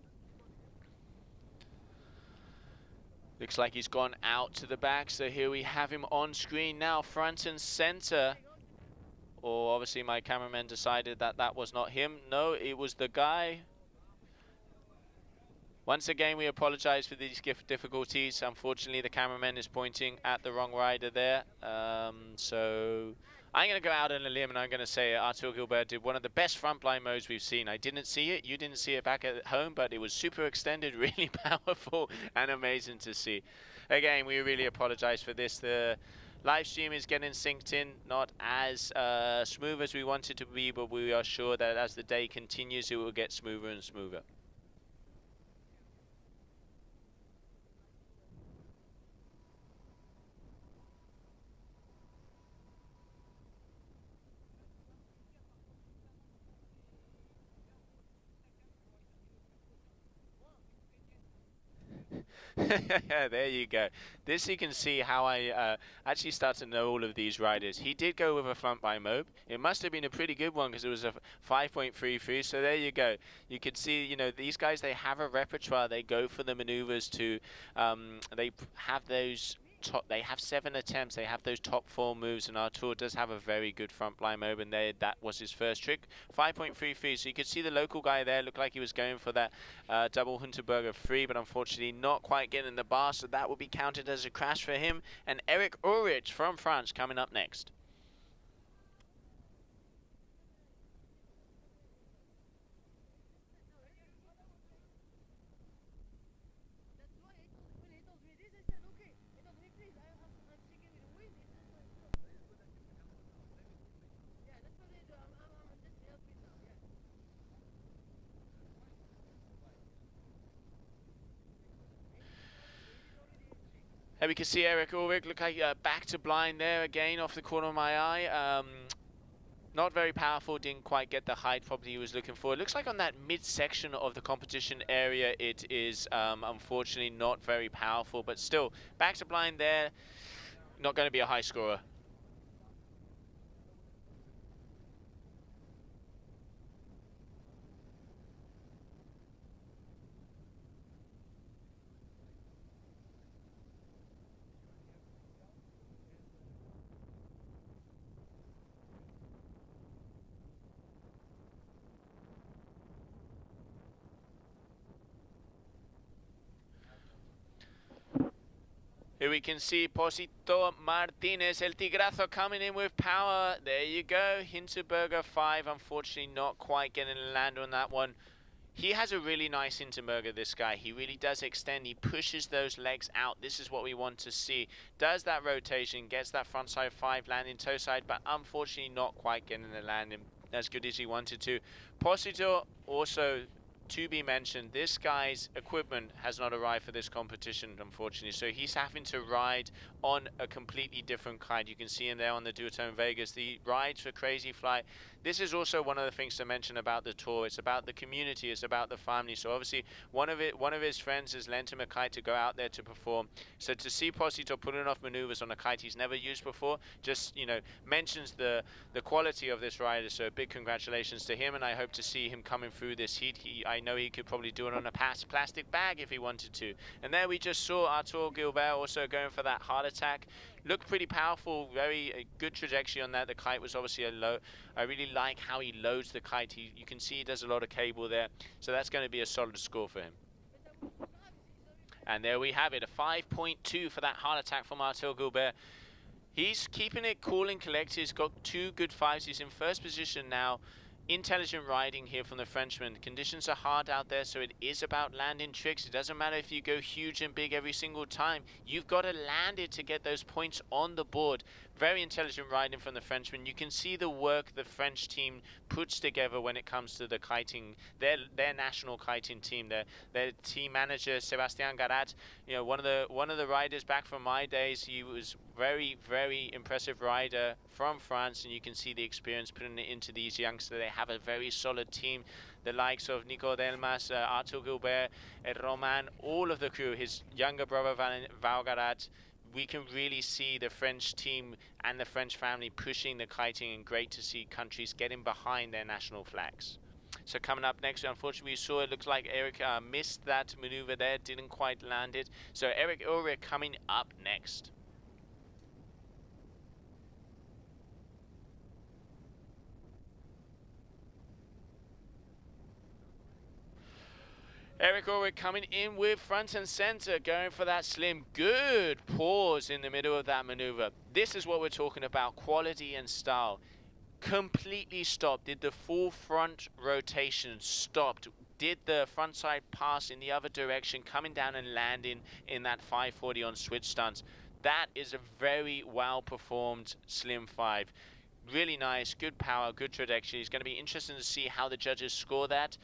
Looks like he's gone out to the back, so here we have him on screen now, front and center. Or obviously my cameraman decided that that was not him. No, it was the guy. Once again, we apologize for these difficulties. Unfortunately, the cameraman is pointing at the wrong rider there. So I'm going to go out on a limb and I'm going to say Arthur Gilbert did one of the best front blind modes we've seen. I didn't see it. You didn't see it back at home, but it was super extended, really powerful and amazing to see. Again, we really apologize for this. The live stream is getting synced in, not as smooth as we want it to be, but we are sure that as the day continues, it will get smoother and smoother. There you go. This you can see how I actually start to know all of these riders. He did go with a front by mobe. It must have been a pretty good one because it was a 5.33. So there you go. You could see, you know, these guys, they have a repertoire. They go for the maneuvers to, they have those they have 7 attempts. They have those top 4 moves, and Artur does have a very good front blind mobe, and that was his first trick. 5.33. So you could see the local guy there looked like he was going for that double Hunterberger 3, but unfortunately not quite getting the bar, so that will be counted as a crash for him. And Eric Ulrich from France coming up next. Here we can see Eric Ulrich look like back to blind there again off the corner of my eye. Not very powerful, didn't quite get the height probably he was looking for. It looks like on that mid-section of the competition area it is unfortunately not very powerful, but still back to blind there, not going to be a high scorer. Here we can see Posito Martinez, El Tigrazo coming in with power. There you go, Hinterberger 5, unfortunately not quite getting a land on that one. He has a really nice Hinterberger, this guy. He really does extend, he pushes those legs out. This is what we want to see. Does that rotation, gets that front side 5 landing toe side, but unfortunately not quite getting the landing as good as he wanted to. Posito also, to be mentioned, this guy's equipment has not arrived for this competition, unfortunately, so he's having to ride on a completely different kite. You can see him there on the Duotone Vegas. The rides for Crazy Fly. This is also one of the things to mention about the tour. It's about the community, it's about the family. So obviously one of his friends has lent him a kite to go out there to perform. So to see Posito pulling off maneuvers on a kite he's never used before, just, you know, mentions the quality of this rider. So big congratulations to him, and I hope to see him coming through this heat. I know he could probably do it on a plastic bag if he wanted to. And there we just saw Artur Gilbert also going for that heart attack. Looked pretty powerful, very good trajectory on that. The kite was obviously a low. I really like how he loads the kite. You can see he does a lot of cable there. So that's going to be a solid score for him. And there we have it, a 5.2 for that heart attack from Artur Gilbert. He's keeping it cool and collected. He's got 2 good 5s. He's in first position now. Intelligent riding here from the Frenchman. Conditions are hard out there, so it is about landing tricks. It doesn't matter if you go huge and big every single time. You've got to land it to get those points on the board. Very intelligent riding from the Frenchman. You can see the work the French team puts together when it comes to the kiting, their national kiting team. Their team manager Sébastien Garat, you know, one of the riders back from my days. He was very impressive rider from France, and you can see the experience putting it into these youngsters. They have a very solid team. The likes of Nico Delmas, Artur Gilbert, Roman, all of the crew, his younger brother Val Garat. We can really see the French team and the French family pushing the kiting, and great to see countries getting behind their national flags. So coming up next, unfortunately, we saw it looks like Eric missed that maneuver there, didn't quite land it. So Eric Ulrich coming up next. Eric Ulrich coming in with front and center, going for that slim. Good pause in the middle of that maneuver. This is what we're talking about, quality and style. Completely stopped, did the full front rotation, stopped, did the front side pass in the other direction, coming down and landing in that 540 on switch stunts. That is a very well performed slim 5. Really nice, good power, good trajectory. It's going to be interesting to see how the judges score that.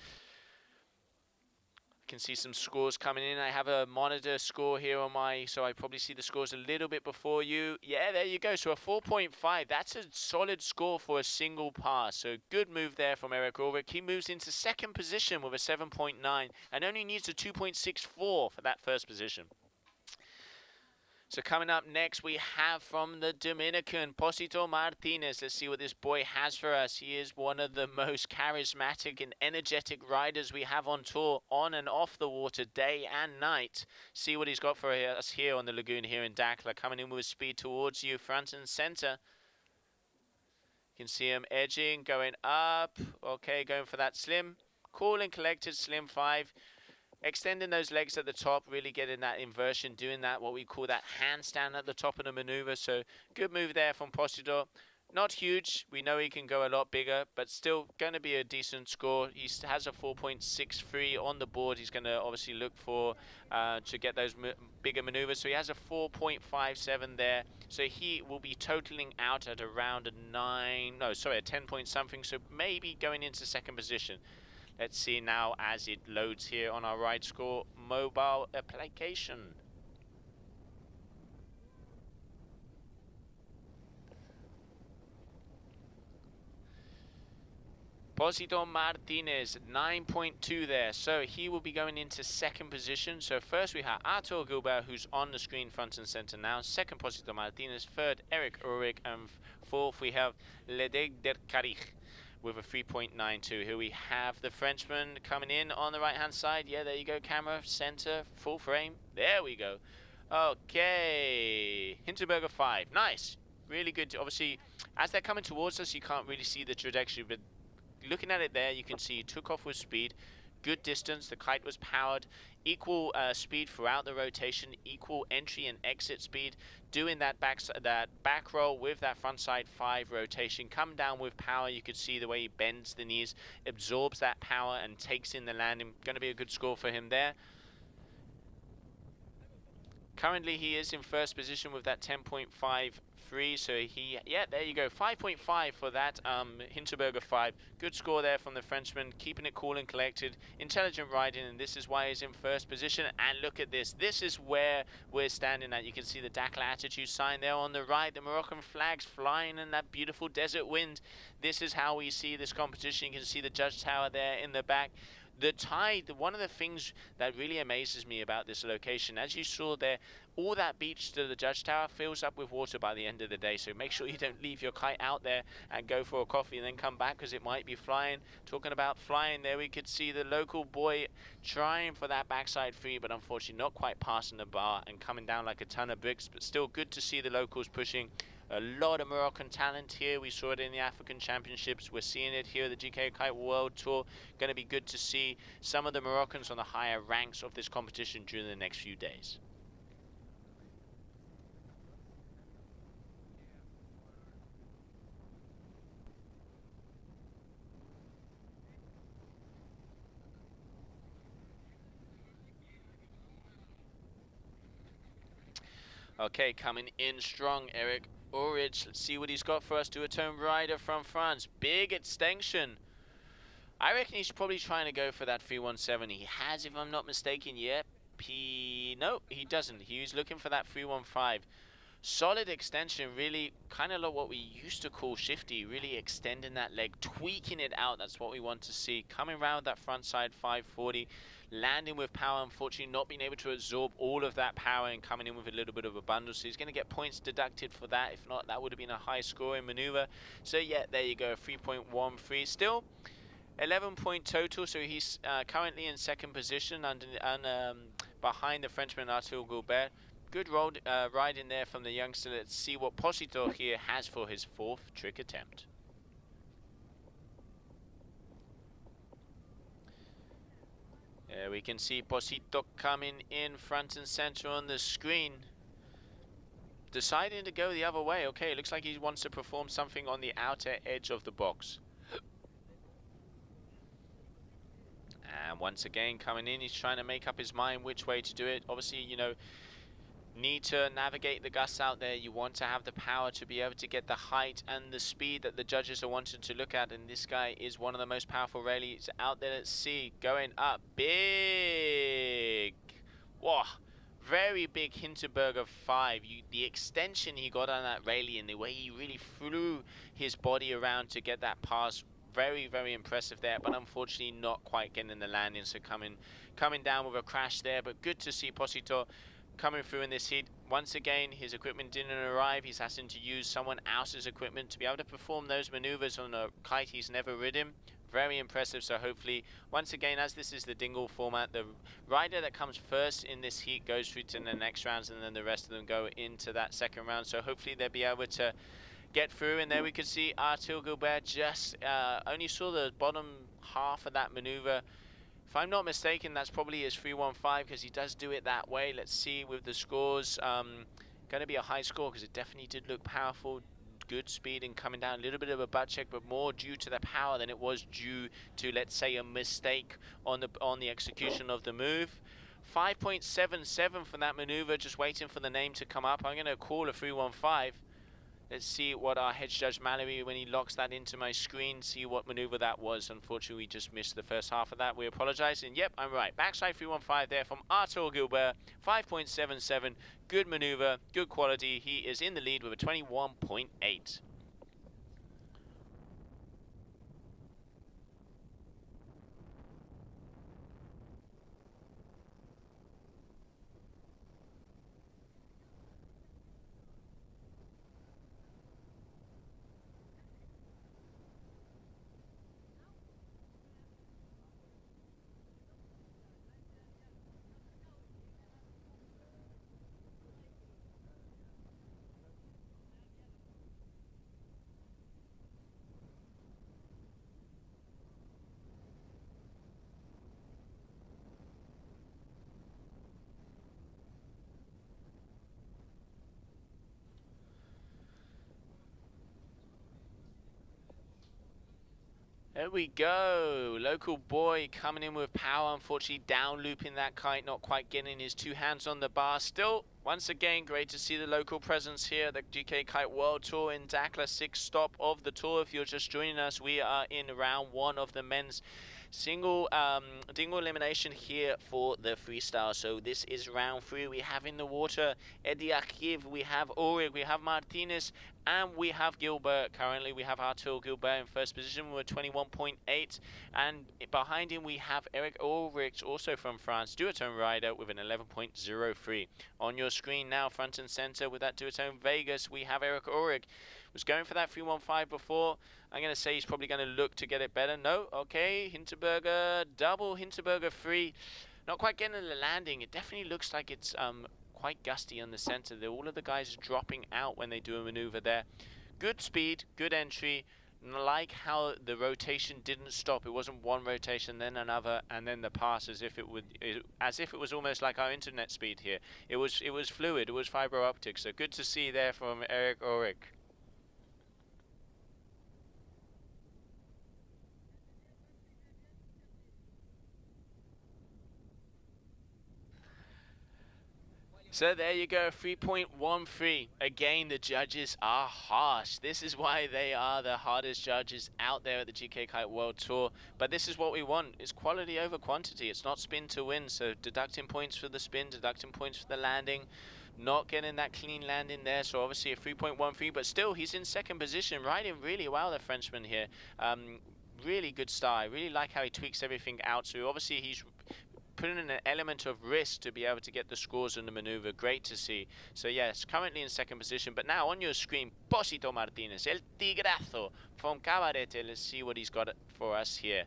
Can see some scores coming in. I have a monitor score here on my, so I probably see the scores a little bit before you. Yeah, there you go. So a 4.5. That's a solid score for a single pass. So good move there from Eric Ulrich. He moves into second position with a 7.9 and only needs a 2.64 for that first position. So coming up next, we have from the Dominican, Posito Martinez. Let's see what this boy has for us. He is one of the most charismatic and energetic riders we have on tour, on and off the water, day and night. See what he's got for us here on the lagoon here in Dakhla. Coming in with speed towards you, front and center. You can see him edging, going up. Okay, going for that slim. Cool and collected slim 5. Extending those legs at the top, really getting that inversion, doing that, what we call that handstand at the top of the maneuver. So good move there from Posito. Not huge. We know he can go a lot bigger, but still going to be a decent score. He has a 4.63 on the board. He's going to obviously look for to get those bigger maneuvers. So he has a 4.57 there. So he will be totaling out at around a 10 point something. So maybe going into second position. Let's see now as it loads here on our Ride Score mobile application. Posito Martinez, 9.2 there. So he will be going into second position. So first we have Artur Gilbert, who's on the screen front and center now. Second, Posito Martinez. Third, Eric Ulrich. And fourth, we have Ledeg der Karich with a 3.92. Here we have the Frenchman coming in on the right hand side. Yeah, there you go, camera, center, full frame. There we go. Okay, Hinterberger 5, nice. Really good. Obviously, as they're coming towards us, you can't really see the trajectory, but looking at it there, you can see he took off with speed. Good distance, the kite was powered, equal speed throughout the rotation, equal entry and exit speed, doing that back roll with that front side 5 rotation, come down with power. You could see the way he bends the knees, absorbs that power and takes in the landing. Going to be a good score for him there. Currently he is in first position with that 10.53, so yeah, there you go, 5.5 for that Hinterberger 5. Good score there from the Frenchman, keeping it cool and collected, intelligent riding, and this is why he's in first position. And look at this, this is where we're standing at. You can see the Dakhla attitude sign there on the right, the Moroccan flags flying in that beautiful desert wind. This is how we see this competition. You can see the judge tower there in the back. The tide, one of the things that really amazes me about this location, as you saw there, all that beach to the judge tower fills up with water by the end of the day. So make sure you don't leave your kite out there and go for a coffee and then come back, because it might be flying. Talking about flying, there we could see the local boy trying for that backside free, but unfortunately not quite passing the bar and coming down like a ton of bricks. But still good to see the locals pushing. A lot of Moroccan talent here. We saw it in the African Championships. We're seeing it here at the GKA Kite World Tour. Going to be good to see some of the Moroccans on the higher ranks of this competition during the next few days. Okay, coming in strong, Eric Ulrich. Let's see what he's got for us. Duotone rider from France. Big extension. I reckon he's probably trying to go for that 317. He has, if I'm not mistaken, yet. No, he doesn't. He's looking for that 315. Solid extension, really kind of like what we used to call shifty, really extending that leg, tweaking it out. That's what we want to see. Coming around that front side 540, landing with power, unfortunately not being able to absorb all of that power and coming in with a little bit of a bundle. So he's going to get points deducted for that. If not, that would have been a high scoring maneuver. So yeah, there you go, 3.13. Still 11-point total, so he's currently in second position behind the Frenchman Arthur Gilbert. Good ride in there from the youngster. Let's see what Posito here has for his fourth trick attempt. We can see Posito coming in front and center on the screen. Deciding to go the other way. Okay, looks like he wants to perform something on the outer edge of the box. And once again coming in, he's trying to make up his mind which way to do it. Obviously, you know, need to navigate the gusts out there. You want to have the power to be able to get the height and the speed that the judges are wanting to look at, and this guy is one of the most powerful rallies out there at sea. Going up big. Whoa, very big Hinterberger 5. The extension he got on that rally and the way he really flew his body around to get that pass, very, very impressive there, but unfortunately not quite getting the landing, so coming down with a crash there. But good to see Posito coming through in this heat. Once again, his equipment didn't arrive. He's having to use someone else's equipment to be able to perform those maneuvers on a kite he's never ridden. Very impressive. So hopefully, once again, as this is the dingle format, the rider that comes first in this heat goes through to the next rounds, and then the rest of them go into that second round. So hopefully they'll be able to get through. And there we could see Arthur Gilbert just only saw the bottom half of that maneuver. If I'm not mistaken, that's probably his 315, because he does do it that way. Let's see with the scores. Going to be a high score because it definitely did look powerful. Good speed and coming down. A little bit of a butt check, but more due to the power than it was due to, let's say, a mistake on the execution of the move. 5.77 from that maneuver. Just waiting for the name to come up. I'm going to call a 315. Let's see what our head judge Mallory, when he locks that into my screen, see what maneuver that was. Unfortunately, we just missed the first half of that. We apologize. And yep, I'm right. Backside 315 there from Arthur Gilbert. 5.77. Good maneuver, good quality. He is in the lead with a 21.8. There we go. Local boy coming in with power. Unfortunately, down looping that kite, not quite getting his two hands on the bar. Still, once again, great to see the local presence here. The GKA Kite World Tour in Dakhla, 6th stop of the tour. If you're just joining us, we are in round 1 of the men's single dingle elimination here for the freestyle. So this is round 3. We have in the water Eddie Akiv, we have Ulrich, we have Martinez, and we have Gilbert. Currently we have Arthur Gilbert in first position with 21.8, and behind him we have Eric Ulrich, also from France, duotone rider with an 11.03. On your screen now, front and center with that duotone Vegas, we have Eric Ulrich. Was going for that 315 before. I'm going to say he's probably going to look to get it better. No, okay, Hinterberger, double Hinterberger 3. Not quite getting the landing. It definitely looks like it's quite gusty on the center. All of the guys are dropping out when they do a maneuver there. Good speed, good entry. Like how the rotation didn't stop. It wasn't one rotation, then another, and then the pass, as if it was almost like our internet speed here. It was fluid. It was fiber optic. So good to see there from Eric Ulrich. So there you go, 3.13. Again, the judges are harsh. This is why they are the hardest judges out there at the GKA Kite World Tour. But this is what we want. It's quality over quantity. It's not spin to win. So deducting points for the spin, deducting points for the landing. Not getting that clean landing there. So obviously a 3.13. But still, he's in second position. Riding really well, the Frenchman here. Really good style. I really like how he tweaks everything out. So obviously he's putting in an element of risk to be able to get the scores in the maneuver. Great to see. So yes, currently in second position. But now on your screen, Posito Martinez, El Tigrazo from Cabarete. Let's see what he's got for us here.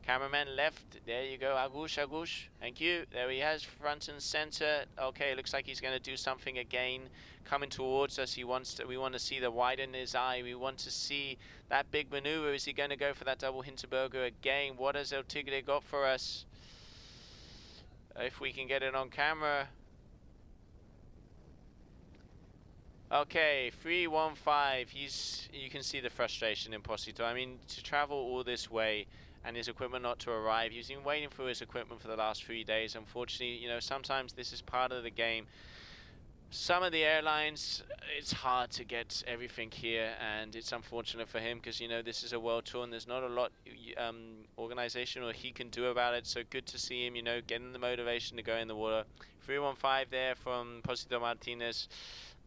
Cameraman left. There you go. Agush, Agush. Thank you. There he has, front and center. Okay, looks like he's going to do something again. Coming towards us. We want to see the white in his eye. We want to see that big maneuver. Is he going to go for that double Hinterberger again? What has El Tigre got for us? If we can get it on camera. Okay, 315. You can see the frustration in Posito. I mean, to travel all this way and his equipment not to arrive. He's been waiting for his equipment for the last 3 days. Unfortunately, you know, sometimes this is part of the game. Some of the airlines, it's hard to get everything here, and it's unfortunate for him because, you know, this is a world tour and there's not a lot organization or he can do about it. So good to see him, you know, getting the motivation to go in the water. 315 there from Posito Martinez.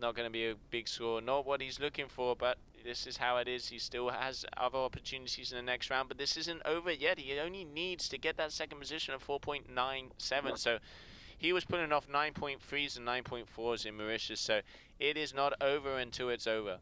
Not going to be a big score, not what he's looking for, but this is how it is. He still has other opportunities in the next round, but this isn't over yet. He only needs to get that second position of 4.97. So he was putting off 9.3s and 9.4s in Mauritius, so it is not over until it's over.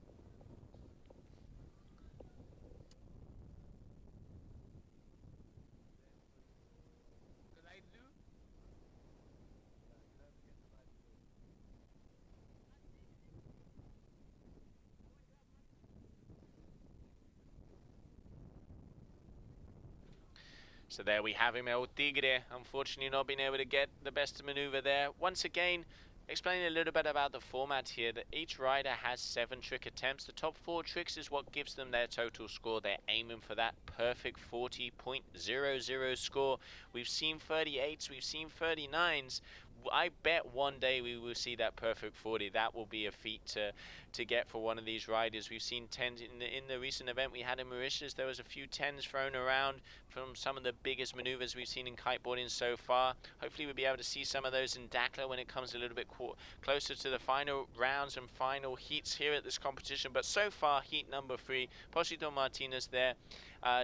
So there we have him, El Tigre, unfortunately not being able to get the best maneuver there. Once again, explaining a little bit about the format here, that each rider has 7 trick attempts. The top 4 tricks is what gives them their total score. They're aiming for that perfect 40.00 score. We've seen 38s, we've seen 39s. I bet one day we will see that perfect 40. That will be a feat to get for one of these riders. We've seen 10s in the recent event we had in Mauritius. There was a few 10s thrown around from some of the biggest maneuvers we've seen in kiteboarding so far. Hopefully we'll be able to see some of those in Dakhla when it comes a little bit closer to the final rounds and final heats here at this competition. But so far, heat number 3, Posito Martinez there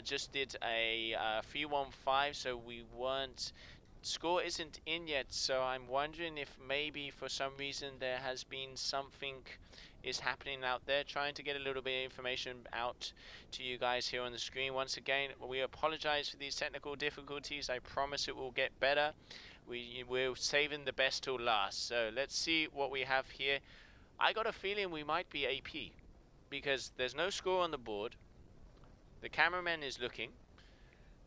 just did a 315, so we weren't. Score isn't in yet, so I'm wondering if maybe for some reason there has been something is happening out there, trying to get a little bit of information out to you guys here on the screen. Once again, we apologize for these technical difficulties. I promise it will get better. We're saving the best till last. So let's see what we have here. I got a feeling we might be AP because there's no score on the board. The cameraman is looking,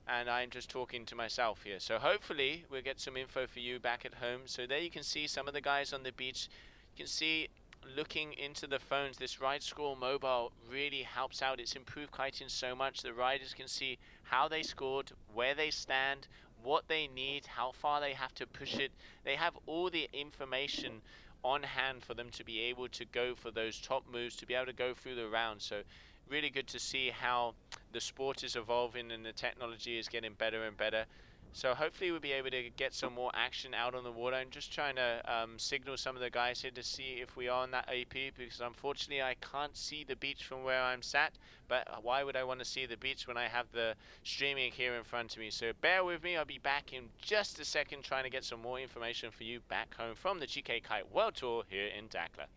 and I'm just talking to myself here. So hopefully we'll get some info for you back at home. So there you can see some of the guys on the beach. You can see looking into the phones, this Ride Score mobile really helps out. It's improved kiting so much. The riders can see how they scored, where they stand, what they need, how far they have to push it. They have all the information on hand for them to be able to go for those top moves, to be able to go through the round. So really good to see how the sport is evolving and the technology is getting better and better. So hopefully we'll be able to get some more action out on the water. I'm just trying to signal some of the guys here to see if we are on that AP, because unfortunately I can't see the beach from where I'm sat. But why would I want to see the beach when I have the streaming here in front of me? So bear with me, I'll be back in just a second trying to get some more information for you back home from the GKA Kite World Tour here in Dakhla.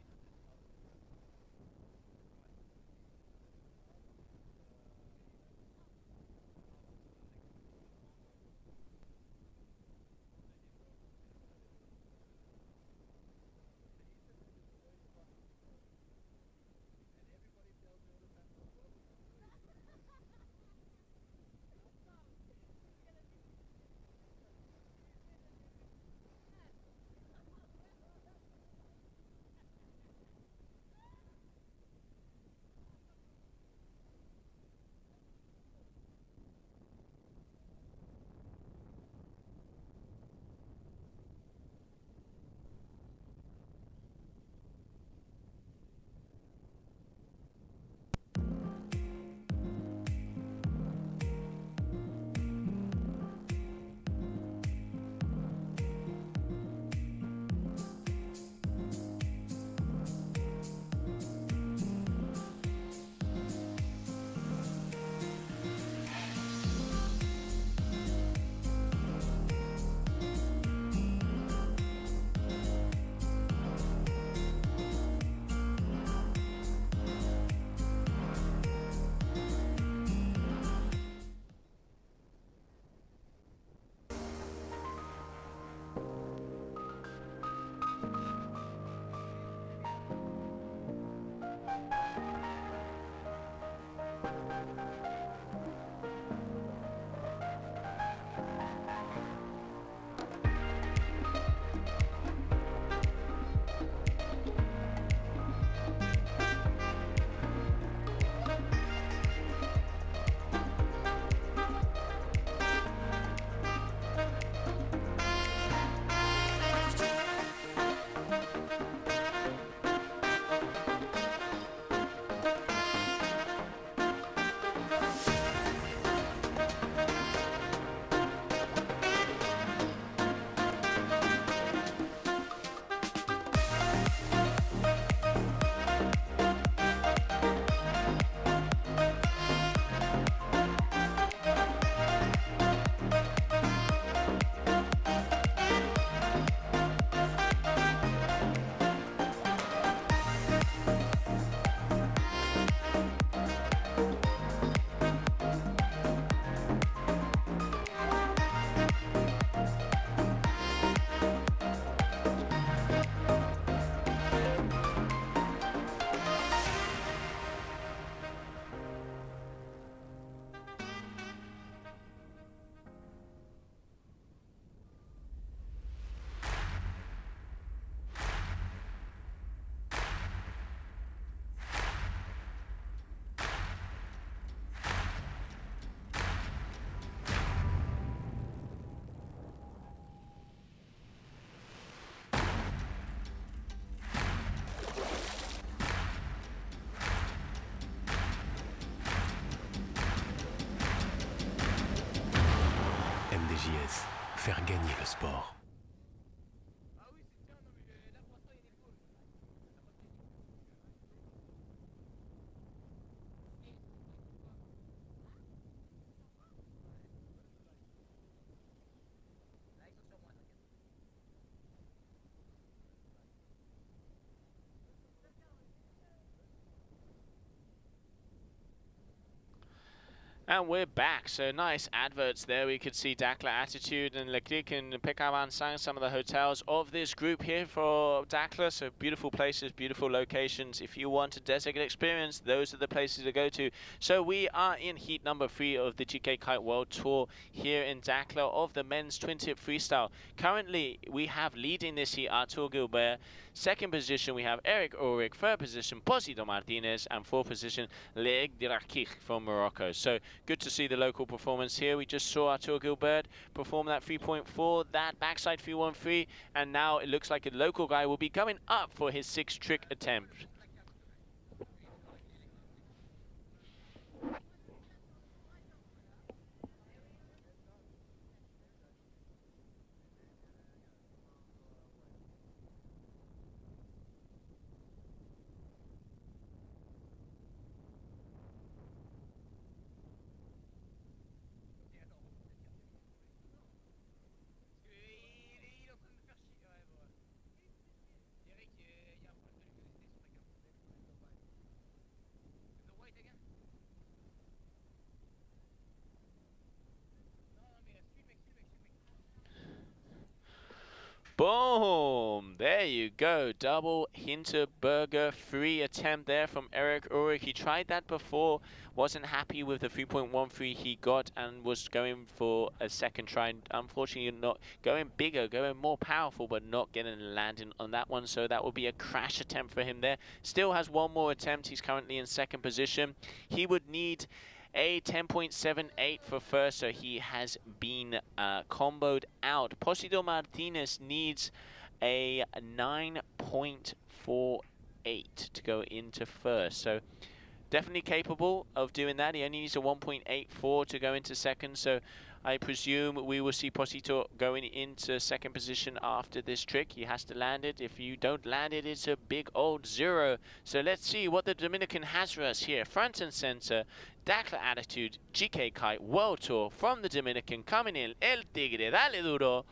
faire gagner le sport. And we're back, so nice adverts there. We could see Dakhla Attitude and Leclerc and Pekavan Sang, some of the hotels of this group here for Dakhla. So beautiful places, beautiful locations. If you want a desert experience, those are the places to go to. So we are in heat number 3 of the GKA Kite World Tour here in Dakhla of the men's twin tip freestyle. Currently, we have leading this heat Artur Gilbert. Second position, we have Eric Ulrich. Third position, Posito Martinez. And fourth position, Leeg Dirakich from Morocco. So good to see the local performance here. We just saw Artur Gilbert perform that 3.4, that backside 313, and now it looks like a local guy will be coming up for his 6th trick attempt. Boom! There you go. Double Hinterberger free attempt there from Eric Ulrich. He tried that before, wasn't happy with the 3.13 he got and was going for a second try. Unfortunately, not going bigger, going more powerful, but not getting a landing on that one. So that will be a crash attempt for him there. Still has one more attempt. He's currently in second position. He would need a 10.78 for first, so he has been comboed out. Posito Martinez needs a 9.48 to go into first, so definitely capable of doing that. He only needs a 1.84 to go into second, so I presume we will see Posito going into second position after this trick. He has to land it. If you don't land it, it's a big old 0. So let's see what the Dominican has for us here. Front and center, Dakhla Attitude, GKA Kite World Tour from the Dominican coming in. El Tigre, dale duro.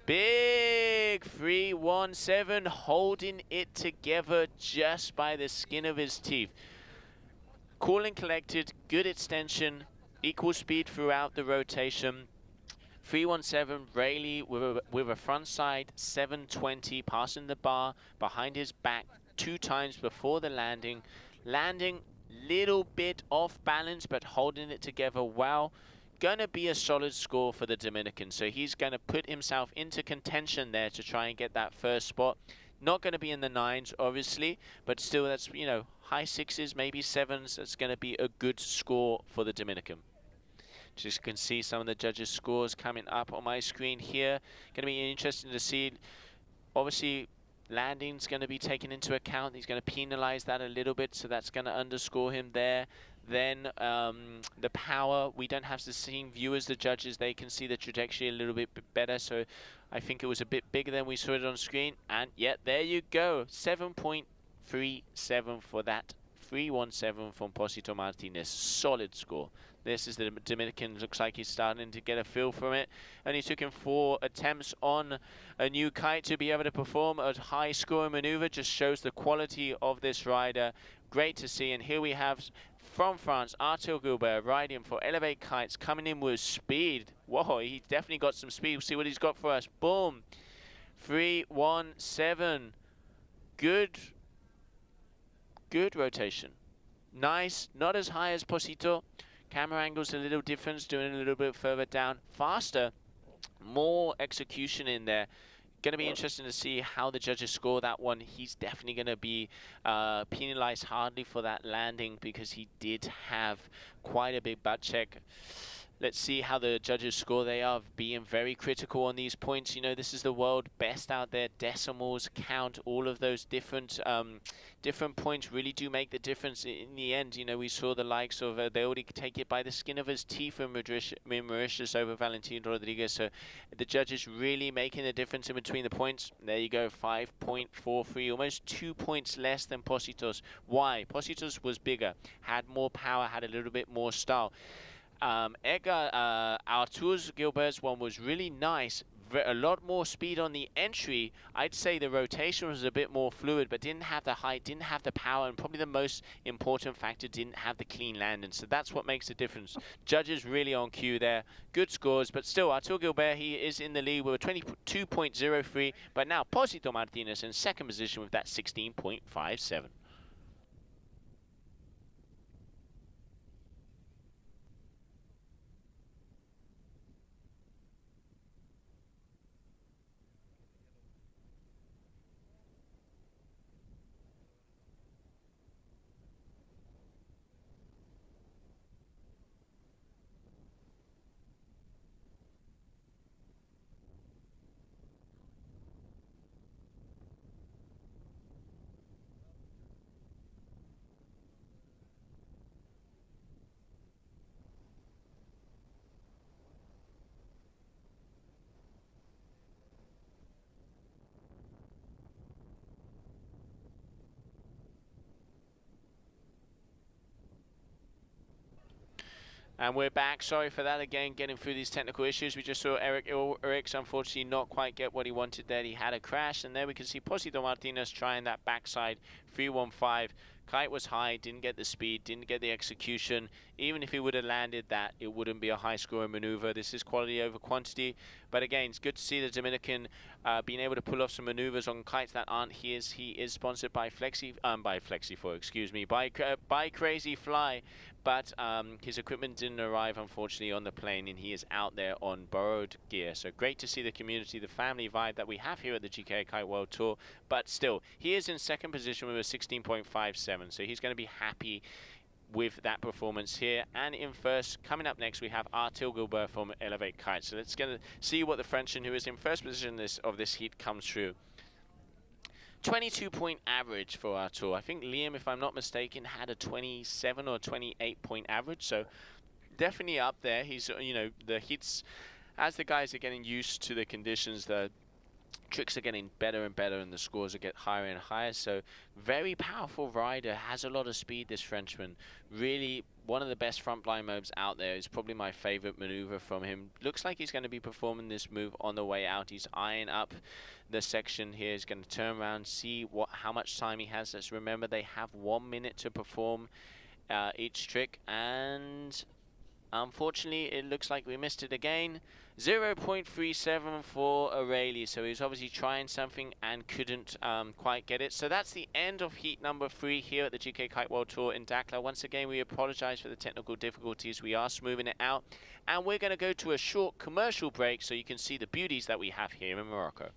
Big 317, holding it together just by the skin of his teeth. Cool and collected, good extension, equal speed throughout the rotation. 317 Rayleigh with a front side 720, passing the bar behind his back 2 times before the landing. Landing little bit off balance, but holding it together well. Gonna be a solid score for the Dominican, so he's gonna put himself into contention there to try and get that first spot. Not going to be in the 9s, obviously, but still, that's, you know, high 6s, maybe 7s. That's going to be a good score for the Dominican. Just can see some of the judges' scores coming up on my screen here. Going to be interesting to see. Obviously, landing's going to be taken into account. He's going to penalize that a little bit, so that's going to underscore him there. Then the power, we don't have the same view as the judges. They can see the trajectory a little bit better, so I think it was a bit bigger than we saw it on screen. And yet, there you go, 7.37 for that 317 from Posito Martinez. Solid score. This is the Dominican. Looks like he's starting to get a feel from it. Only took him 4 attempts on a new kite to be able to perform a high scoring maneuver. Just shows the quality of this rider. Great to see. And here we have from France, Artur Gilbert riding for Elevate Kites, coming in with speed. Whoa, he definitely got some speed. We'll see what he's got for us. Boom. 317. Good rotation. Nice. Not as high as Posito. Camera angle's a little different, doing a little bit further down. Faster. More execution in there. Going to be interesting to see how the judges score that one. He's definitely going to be penalized hardly for that landing because he did have quite a big butt check. Let's see how the judges score. They are being very critical on these points. You know, this is the world best out there. Decimals count. All of those different different points really do make the difference in the end. You know, we saw the likes of they already take it by the skin of his teeth in Mauritius over Valentino Rodriguez. So the judges really making the difference in between the points. There you go, 5.43, almost 2 points less than Positos. Why? Positos was bigger, had more power, had a little bit more style. Arthur Gilbert's one was really nice, a lot more speed on the entry. I'd say the rotation was a bit more fluid, but didn't have the height, didn't have the power, and probably the most important factor, didn't have the clean landing. So that's what makes the difference. Judges really on cue there. Good scores, but still, Arthur Gilbert, he is in the lead with a 22.03, but now Posito Martinez in second position with that 16.57. And we're back. Sorry for that again, getting through these technical issues. We just saw Eric Ulrichs unfortunately not quite get what he wanted there. He had a crash, and there we can see Posito Martinez trying that backside 315. Kite was high, didn't get the speed, didn't get the execution. Even if he would have landed that, it wouldn't be a high-scoring maneuver. This is quality over quantity. But again, it's good to see the Dominican being able to pull off some maneuvers on kites that aren't his. He is sponsored by by Crazy Fly. But his equipment didn't arrive, unfortunately, on the plane, and he is out there on borrowed gear. So great to see the community, the family vibe that we have here at the GKA Kite World Tour. But still, he is in second position with a 16.57, so he's going to be happy with that performance here. And in first, coming up next, we have Arthur Gilbert from Elevate Kite. So let's get see what the Frenchman, who is in first position of this heat, comes through. 22-point average for Arthur. I think Liam, if I'm not mistaken, had a 27 or 28-point average, so definitely up there. He's, you know, the hits, as the guys are getting used to the conditions, the tricks are getting better and better, and the scores are getting higher and higher. So very powerful rider, has a lot of speed, this Frenchman. Really one of the best front blind moves out there. Is probably my favorite maneuver from him. Looks like he's going to be performing this move on the way out. He's eyeing up the section here. He's going to turn around, see how much time he has. Let's remember they have 1 minute to perform each trick, and unfortunately, it looks like we missed it again. 0.37 for O'Reilly. So he was obviously trying something and couldn't quite get it. So that's the end of heat number 3 here at the GKA Kite World Tour in Dakhla. Once again, we apologize for the technical difficulties. We are smoothing it out. And we're going to go to a short commercial break so you can see the beauties that we have here in Morocco.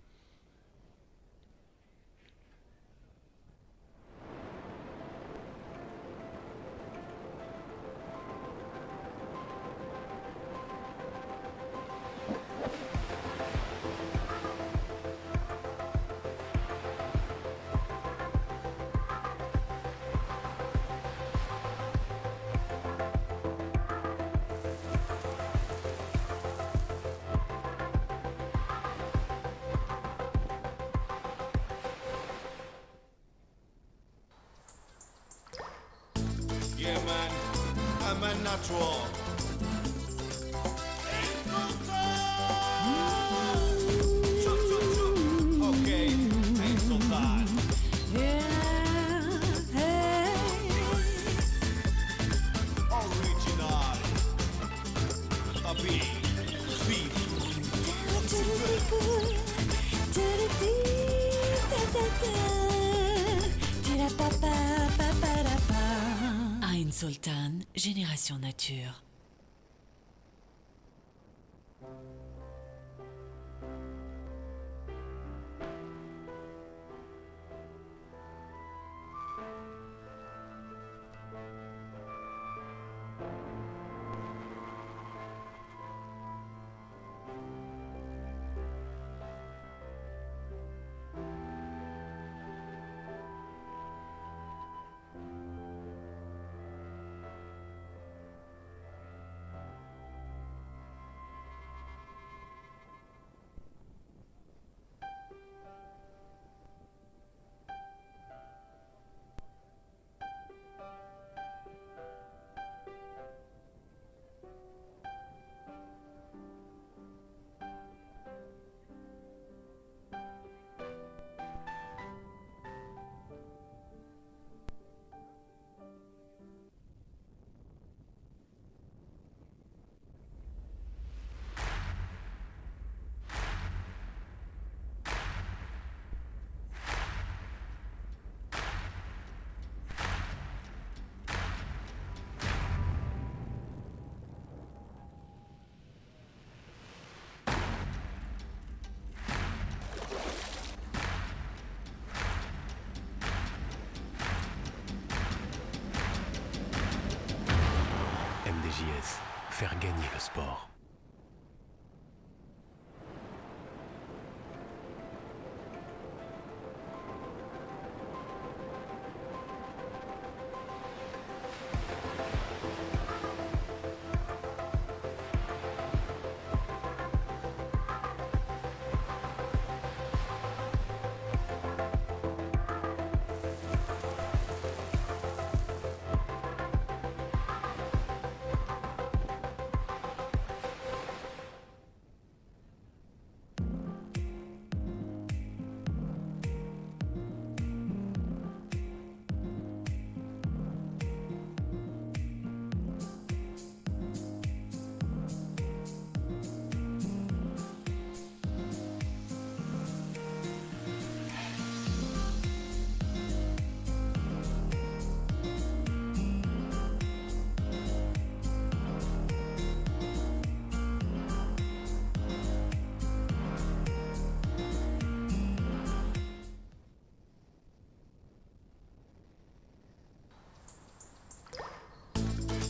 Yeah, man, I'm a natural. Okay, I'm Sultan. Original. Tapi, beef. Ain Sultan, Génération Nature. CJS, faire gagner le sport.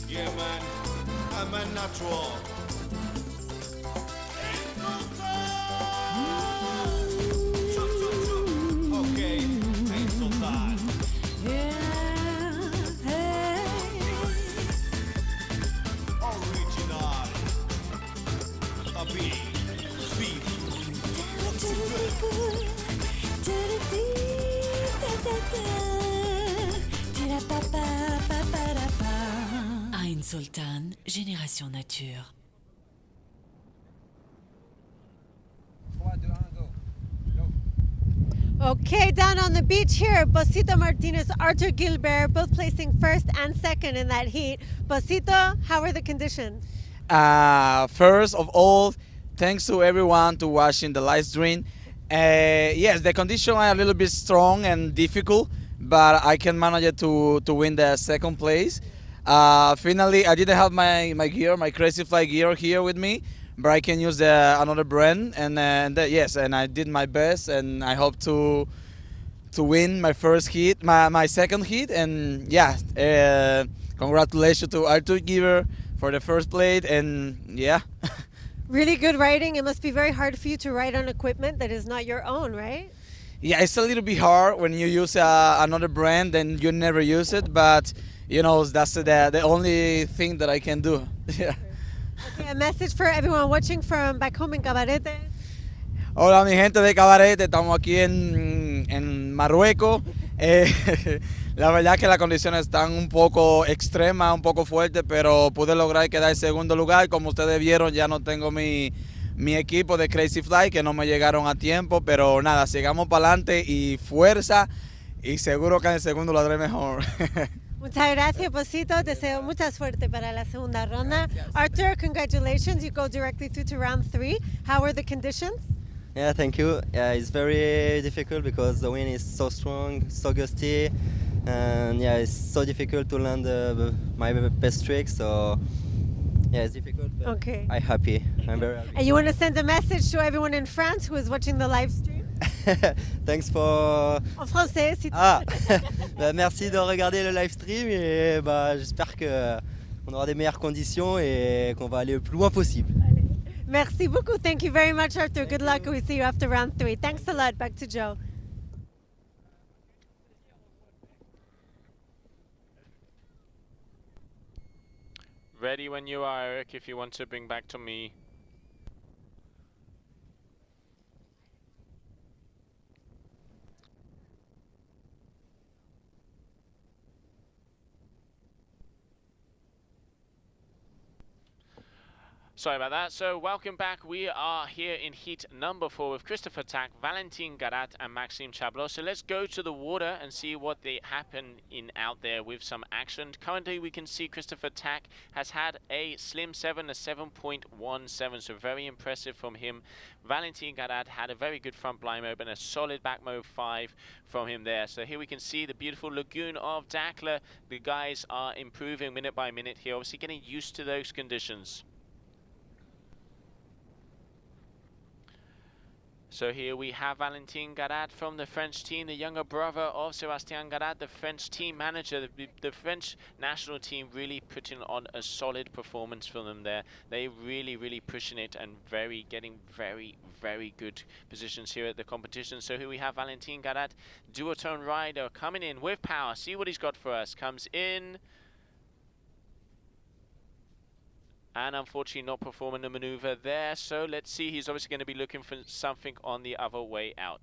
Yeah, man, I'm a natural. Okay, ain't so bad. Original. A big beef. Ain Sultan, Génération Nature. 3, 2, 1, go. Okay, down on the beach here, Bosito Martinez, Arthur Gilbert, both placing first and second in that heat. Bosito, how are the conditions? First of all, thanks to everyone to watching the live stream. Yes, the conditions are a little bit strong and difficult, but I can manage it to win the second place. Finally, I didn't have my gear, my Crazy Fly gear here with me, but I can use another brand, and yes, and I did my best, and I hope to win my first heat, my second heat, and yeah, congratulations to Arthur Giver for the first place, and yeah. Really good riding. It must be very hard for you to ride on equipment that is not your own, right? Yeah, it's a little bit hard when you use another brand and you never use it, but you know that's the only thing that I can do. Yeah. Okay, a message for everyone watching from back home in Cabarete. Hola mi gente de Cabarete, estamos aquí en Marruecos. La verdad que las condiciones están un poco extremas, un poco fuertes, pero pude lograr quedar en segundo lugar. Como ustedes vieron, ya no tengo mi equipo de Crazy Fly, que no me llegaron a tiempo, pero nada, sigamos para adelante y fuerza, y seguro que en el segundo lo haré mejor. Muchas gracias, Bosito. Deseo mucha suerte para la segunda ronda. Arthur, congratulations. You go directly through to round 3. How are the conditions? Yeah, thank you. Yeah, it's very difficult because the wind is so strong, so gusty, and yeah, it's so difficult to land my best trick. So yeah, it's difficult. But Okay. I'm happy. I'm very happy. And you want to send a message to everyone in France who is watching the live stream? Thanks for. En français, si tu Bah, merci de regarder le live stream et bah, j'espère que on aura des meilleures conditions et qu'on va aller le plus loin possible. Merci beaucoup. Thank you very much, Arthur. Good luck. We see you after round 3. Thanks a lot. Back to Joe. Ready when you are, Eric, if you want to bring back to me. Sorry about that. So welcome back. We are here in heat number 4 with Christopher Tack, Valentin Garat and Maxime Chablot. So let's go to the water and see what they happen in out there with some action. Currently we can see Christopher Tack has had a slim 7, a 7.17, so very impressive from him. Valentin Garat had a very good front blind mode and a solid back mode 5 from him there. So here we can see the beautiful lagoon of Dakhla. The guys are improving minute by minute here, obviously getting used to those conditions. So here we have Valentin Garat from the French team, the younger brother of Sébastien Garat, the French team manager. The French national team really putting on a solid performance for them there. They really pushing it and getting very good positions here at the competition. So here we have Valentin Garat, duotone rider, coming in with power. See what he's got for us. Comes in. And unfortunately not performing the maneuver there. So let's see, he's obviously going to be looking for something on the other way out.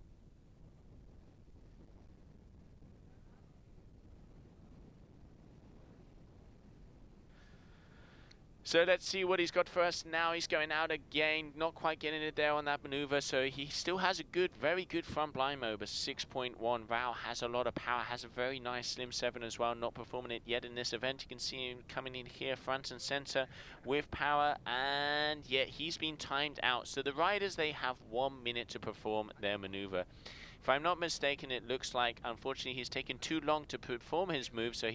So let's see what he's got for us now. He's going out again, not quite getting it there on that maneuver. So he still has a very good front blind move, a 6.1. Val has a lot of power, has a very nice slim 7 as well, not performing it yet in this event. You can see him coming in here front and center with power, and yet he's been timed out. So the riders, they have 1 minute to perform their maneuver. If I'm not mistaken, it looks like, unfortunately, he's taken too long to perform his move, so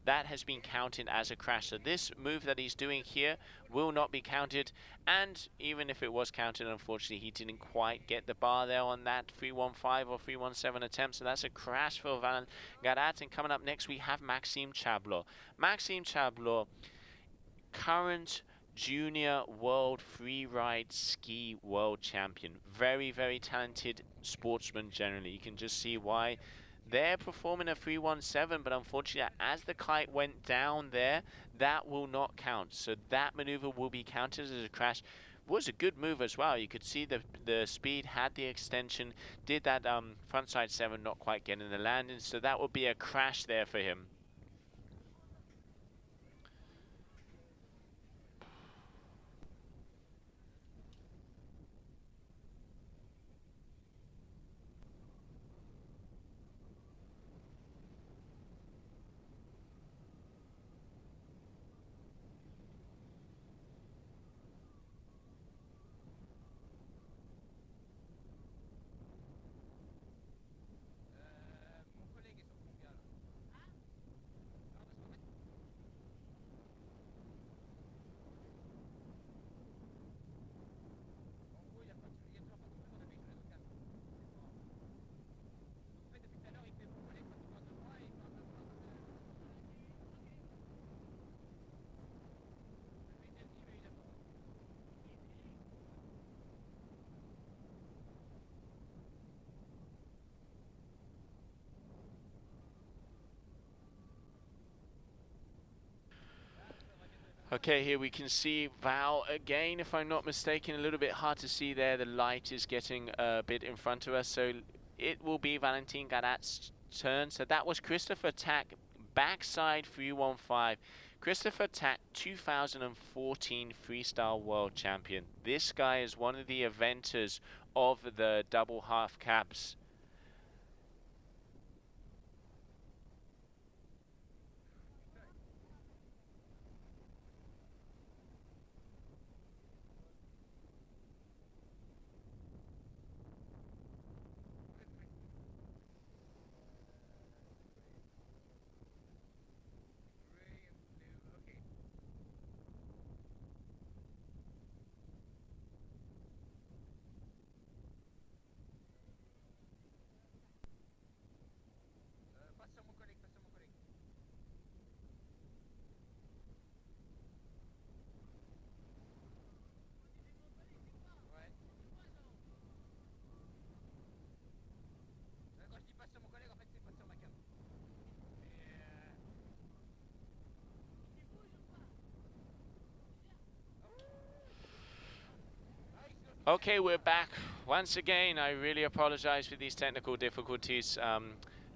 that has been counted as a crash. So this move that he's doing here will not be counted, and even if it was counted, unfortunately, he didn't quite get the bar there on that 315 or 317 attempt, so that's a crash for Van Garat. And coming up next, we have Maxime Chablot. Maxime Chablot, current junior world freeride ski world champion. Very talented sportsman generally. You can just see why they're performing a 317, but unfortunately as the kite went down there, that will not count. So that maneuver will be counted as a crash. Was a good move as well. You could see the speed, had the extension, did that frontside 7, not quite getting the landing, so that would be a crash there for him. Okay, here we can see Val again, if I'm not mistaken. A little bit hard to see there. The light is getting a bit in front of us. So it will be Valentin Garat's turn. So that was Christopher Tack, backside 315. Christopher Tack, 2014 freestyle world champion. This guy is one of the eventers of the double half caps. Okay, we're back once again. I really apologize for these technical difficulties.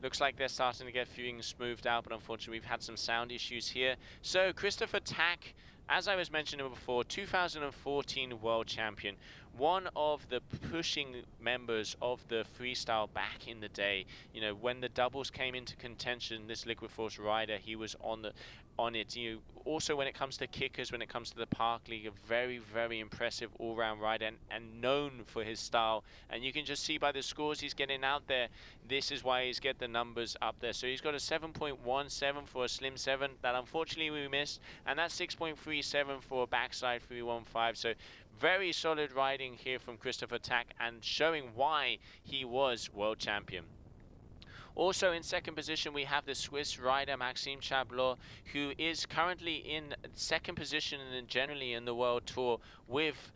Looks like they're starting to get things smoothed out, but unfortunately we've had some sound issues here. So Christopher Tack, as I was mentioning before, 2014 world champion, one of the pushing members of the freestyle back in the day. You know, when the doubles came into contention, this Liquid Force rider, he was on it. You also, when it comes to kickers, when it comes to the Park League, a very impressive all-round rider and known for his style. And you can just see by the scores he's getting out there, this is why he's get the numbers up there. So he's got a 7.17 for a slim 7 that unfortunately we missed, and that's 6.37 for a backside 315. So Very solid riding here from Christopher Tack and showing why he was world champion. Also in second position we have the Swiss rider Maxime Chablot, who is currently in second position and generally in the World Tour with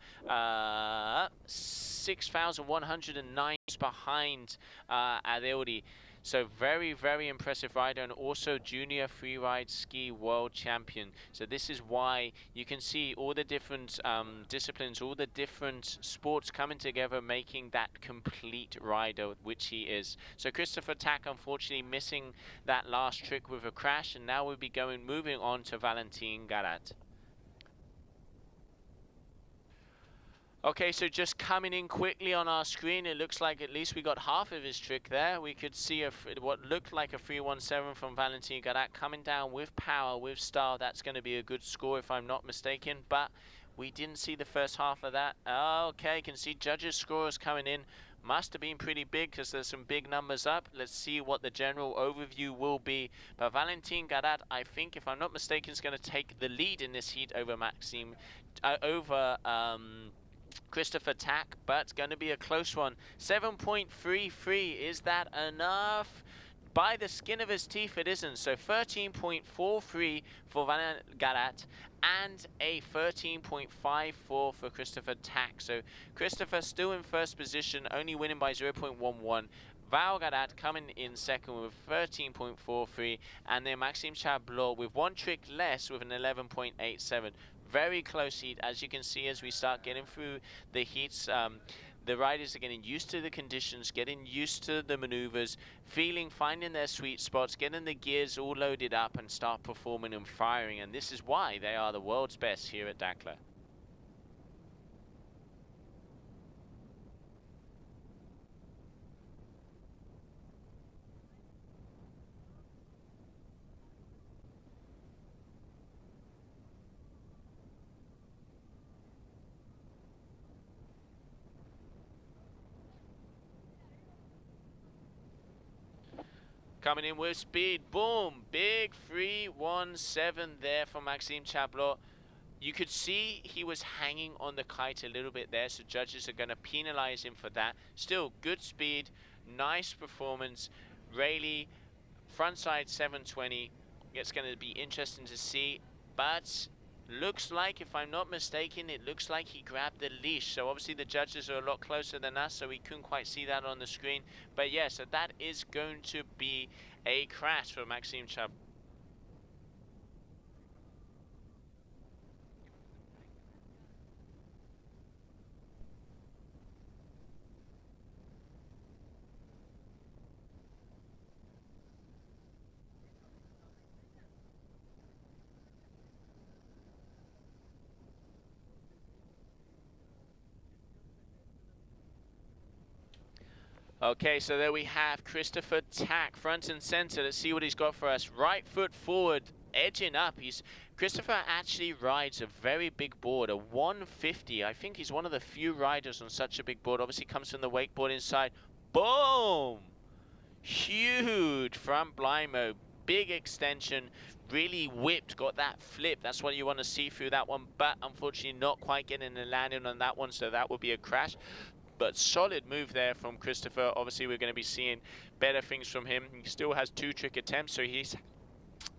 6,109 behind Adeori. So very, very impressive rider, and also junior freeride ski world champion. So this is why you can see all the different disciplines, all the different sports coming together, making that complete rider, which he is. So Christopher Tack unfortunately missing that last trick with a crash, and now we'll be moving on to Valentin Garat. Okay, so just coming in quickly on our screen, it looks like at least we got half of his trick there. We could see what looked like a 317 from Valentin Garat coming down with power, with style. That's going to be a good score if I'm not mistaken, but we didn't see the first half of that. Okay, you can see judges' scores coming in. Must have been pretty big because there's some big numbers up. Let's see what the general overview will be. But Valentin Garat, I think, if I'm not mistaken, is going to take the lead in this heat over Christopher Tack, but it's going to be a close one. 7.33, is that enough? By the skin of his teeth it isn't. So 13.43 for Valentin Garat and a 13.54 for Christopher Tack. So Christopher still in first position, only winning by 0.11. Val Garat coming in second with 13.43, and then Maxime Chablot with one trick less with an 11.87. Very close heat, as you can see as we start getting through the heats. The riders are getting used to the conditions, getting used to the maneuvers, finding their sweet spots, getting the gears all loaded up and start performing and firing, and this is why they are the world's best here at Dakhla. Coming in with speed, boom, big 317 there from Maxime Chablot. You could see he was hanging on the kite a little bit there, so judges are going to penalize him for that. Still, good speed, nice performance. Rayleigh, frontside 720. It's going to be interesting to see, but looks like, if I'm not mistaken, it looks like he grabbed the leash. So obviously the judges are a lot closer than us, so we couldn't quite see that on the screen. But yeah, so that is going to be a crash for Maxime Chablot. Okay, so there we have Christopher Tack, front and center. Let's see what he's got for us. Right foot forward, edging up. Christopher actually rides a very big board, a 150. I think he's one of the few riders on such a big board. Obviously comes from the wakeboarding side. Boom! Huge front blimbo, big extension, really whipped, got that flip. That's what you want to see through that one, but unfortunately not quite getting the landing on that one, so that would be a crash. But solid move there from Christopher. Obviously, we're going to be seeing better things from him. He still has 2 trick attempts, so he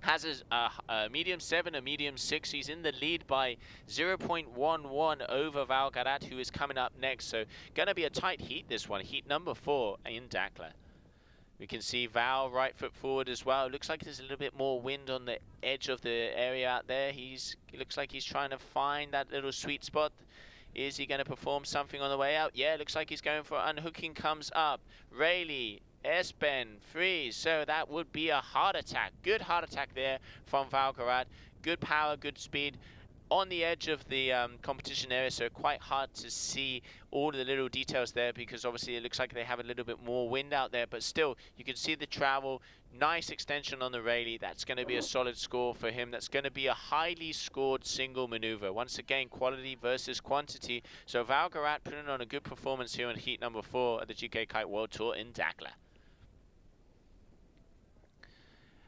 has a medium 7, a medium 6. He's in the lead by 0.11 over Val Garat, who is coming up next. So going to be a tight heat, this one. Heat number 4 in Dakhla. We can see Val right foot forward as well. Looks like there's a little bit more wind on the edge of the area out there. It looks like he's trying to find that little sweet spot. Is he going to perform something on the way out? Yeah, looks like he's going for unhooking, comes up. Rayleigh, S-Ben, freeze. So that would be a heart attack. Good heart attack there from Val Garat. Good power, good speed. On the edge of the competition area, so quite hard to see all the little details there because obviously it looks like they have a little bit more wind out there, but still you can see the travel. Nice extension on the Rayleigh. That's going to be a solid score for him. That's going to be a highly scored single maneuver. Once again, quality versus quantity. So Val Garat putting on a good performance here in heat number 4 at the GKA Kite World Tour in Dakhla.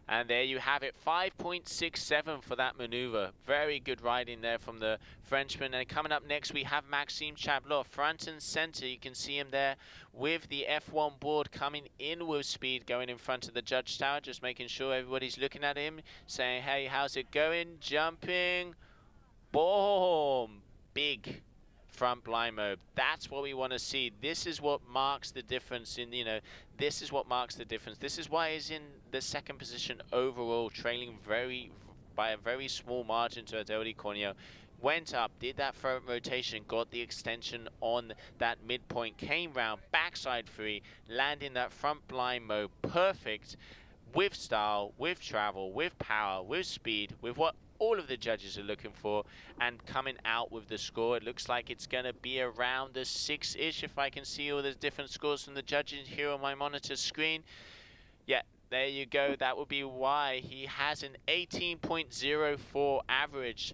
And there you have it, 5.67 for that maneuver. Very good riding there from the Frenchman. And coming up next, we have Maxime Chablot, front and center. You can see him there with the F1 board coming in with speed, going in front of the judge tower, just making sure everybody's looking at him, saying, hey, how's it going? Jumping. Boom. Big front blind mode. That's what we want to see. This is what marks the difference in, this is what marks the difference. This is why he's in the second position overall, trailing by a very small margin to Adele Di Corneo. Went up, did that front rotation, got the extension on that midpoint, came round, backside free, landing that front blind mode perfect, with style, with travel, with power, with speed, with what all of the judges are looking for, and coming out with the score. It looks like it's going to be around the 6-ish, if I can see all the different scores from the judges here on my monitor screen. Yeah, there you go. That would be why he has an 18.04 average.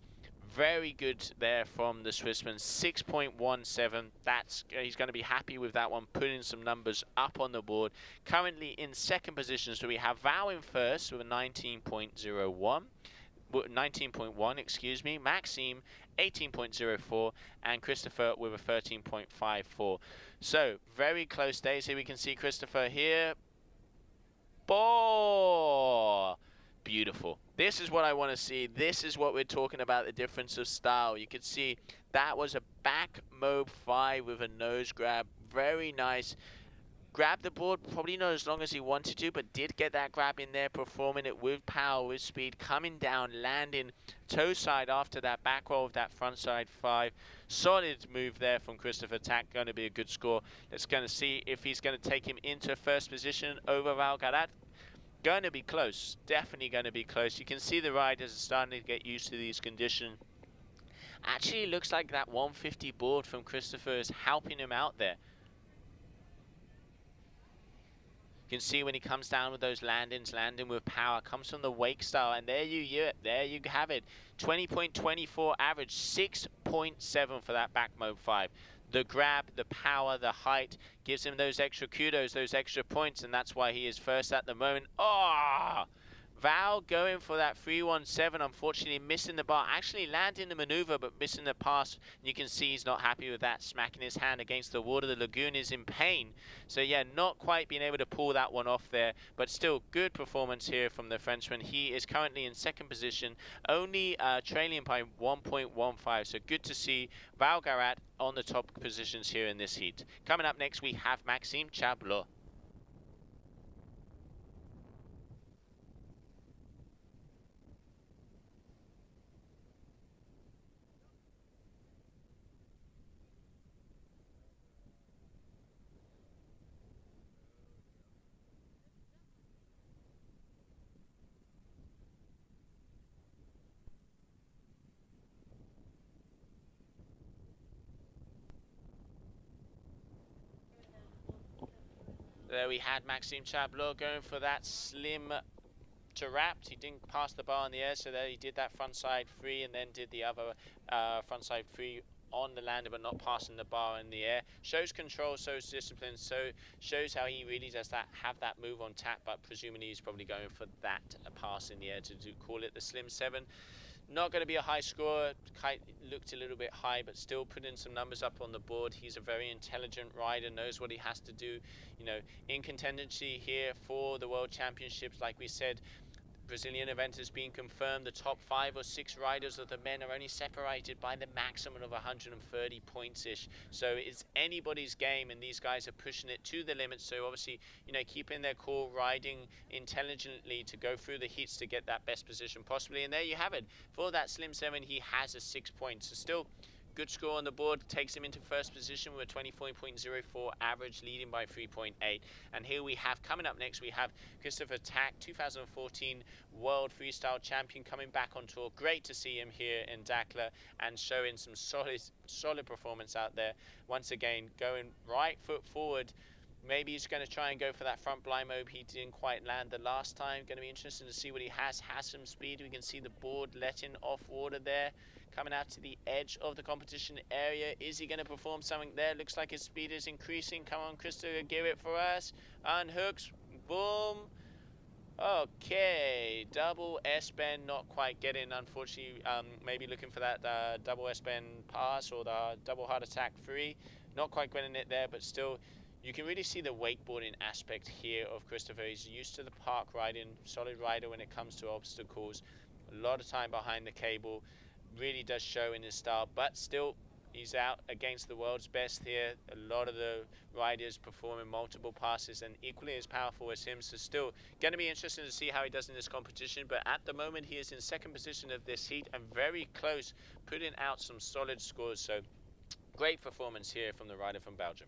Very good there from the Swissman, 6.17. He's going to be happy with that one, putting some numbers up on the board. Currently in second position, so we have Val in first with a 19.1, excuse me, Maxime 18.04, and Christopher with a 13.54. So very close days here. We can see Christopher here. Beautiful. This is what I want to see. This is what we're talking about, the difference of style. You can see that was a back mob 5 with a nose grab. Very nice. Grabbed the board, probably not as long as he wanted to, but did get that grab in there, performing it with power, with speed, coming down, landing toe side after that back roll of that front side 5. Solid move there from Christopher Tack, going to be a good score. Let's going to see if he's going to take him into first position over Valgarat. Going to be close, definitely going to be close. You can see the riders are starting to get used to these conditions. Actually, it looks like that 150 board from Christopher is helping him out there. You can see when he comes down with those landings, landing with power, comes from the wake style, and there you have it. 20.24 average, 6.7 for that back mode 5. The grab, the power, the height gives him those extra kudos, those extra points, and that's why he is first at the moment. Val going for that 317, unfortunately missing the bar, actually landing the maneuver but missing the pass. You can see he's not happy with that, smacking his hand against the water. The lagoon is in pain. So yeah, not quite being able to pull that one off there, but still good performance here from the Frenchman. He is currently in second position, only trailing by 1.15. So good to see Valgarat on the top positions here in this heat. Coming up next, we have Maxime Chablot. There we had Maxime Chablot going for that slim to wrapped. He didn't pass the bar in the air, so there he did that front side free and then did the other front side free on the lander, but not passing the bar in the air. Shows control, shows discipline, so shows how he really does have that move on tap, but presumably he's probably going for that pass in the air to call it the slim 7. Not going to be a high score. Kite looked a little bit high, but still putting some numbers up on the board. He's a very intelligent rider, knows what he has to do. In contingency here for the World Championships, like we said, Brazilian event has been confirmed. The top 5 or 6 riders of the men are only separated by the maximum of 130 points-ish. So it's anybody's game, and these guys are pushing it to the limit. So obviously, keeping their cool, riding intelligently to go through the heats to get that best position possibly. And there you have it. For that Slim 7, he has a 6 points. So still good score on the board, takes him into first position with a 24.04 average, leading by 3.8. And here we have, coming up next, we have Christopher Tack, 2014 World Freestyle Champion, coming back on tour. Great to see him here in Dakhla and showing some solid performance out there. Once again, going right foot forward. Maybe he's going to try and go for that front blind mob. He didn't quite land the last time. Going to be interesting to see what he has. Has some speed. We can see the board letting off water there. Coming out to the edge of the competition area. Is he going to perform something there? Looks like his speed is increasing. Come on, Christopher, give it for us. Unhooks. Boom. Okay, double S-bend, not quite getting, unfortunately, maybe looking for that double S-bend pass or the double hard attack free. Not quite getting it there, but still, you can really see the wakeboarding aspect here of Christopher. He's used to the park riding, solid rider when it comes to obstacles. A lot of time behind the cable, really does show in his style, but still, he's out against the world's best here. A lot of the riders performing multiple passes and equally as powerful as him. So still going to be interesting to see how he does in this competition. But at the moment, he is in second position of this heat and very close, putting out some solid scores. So great performance here from the rider from Belgium.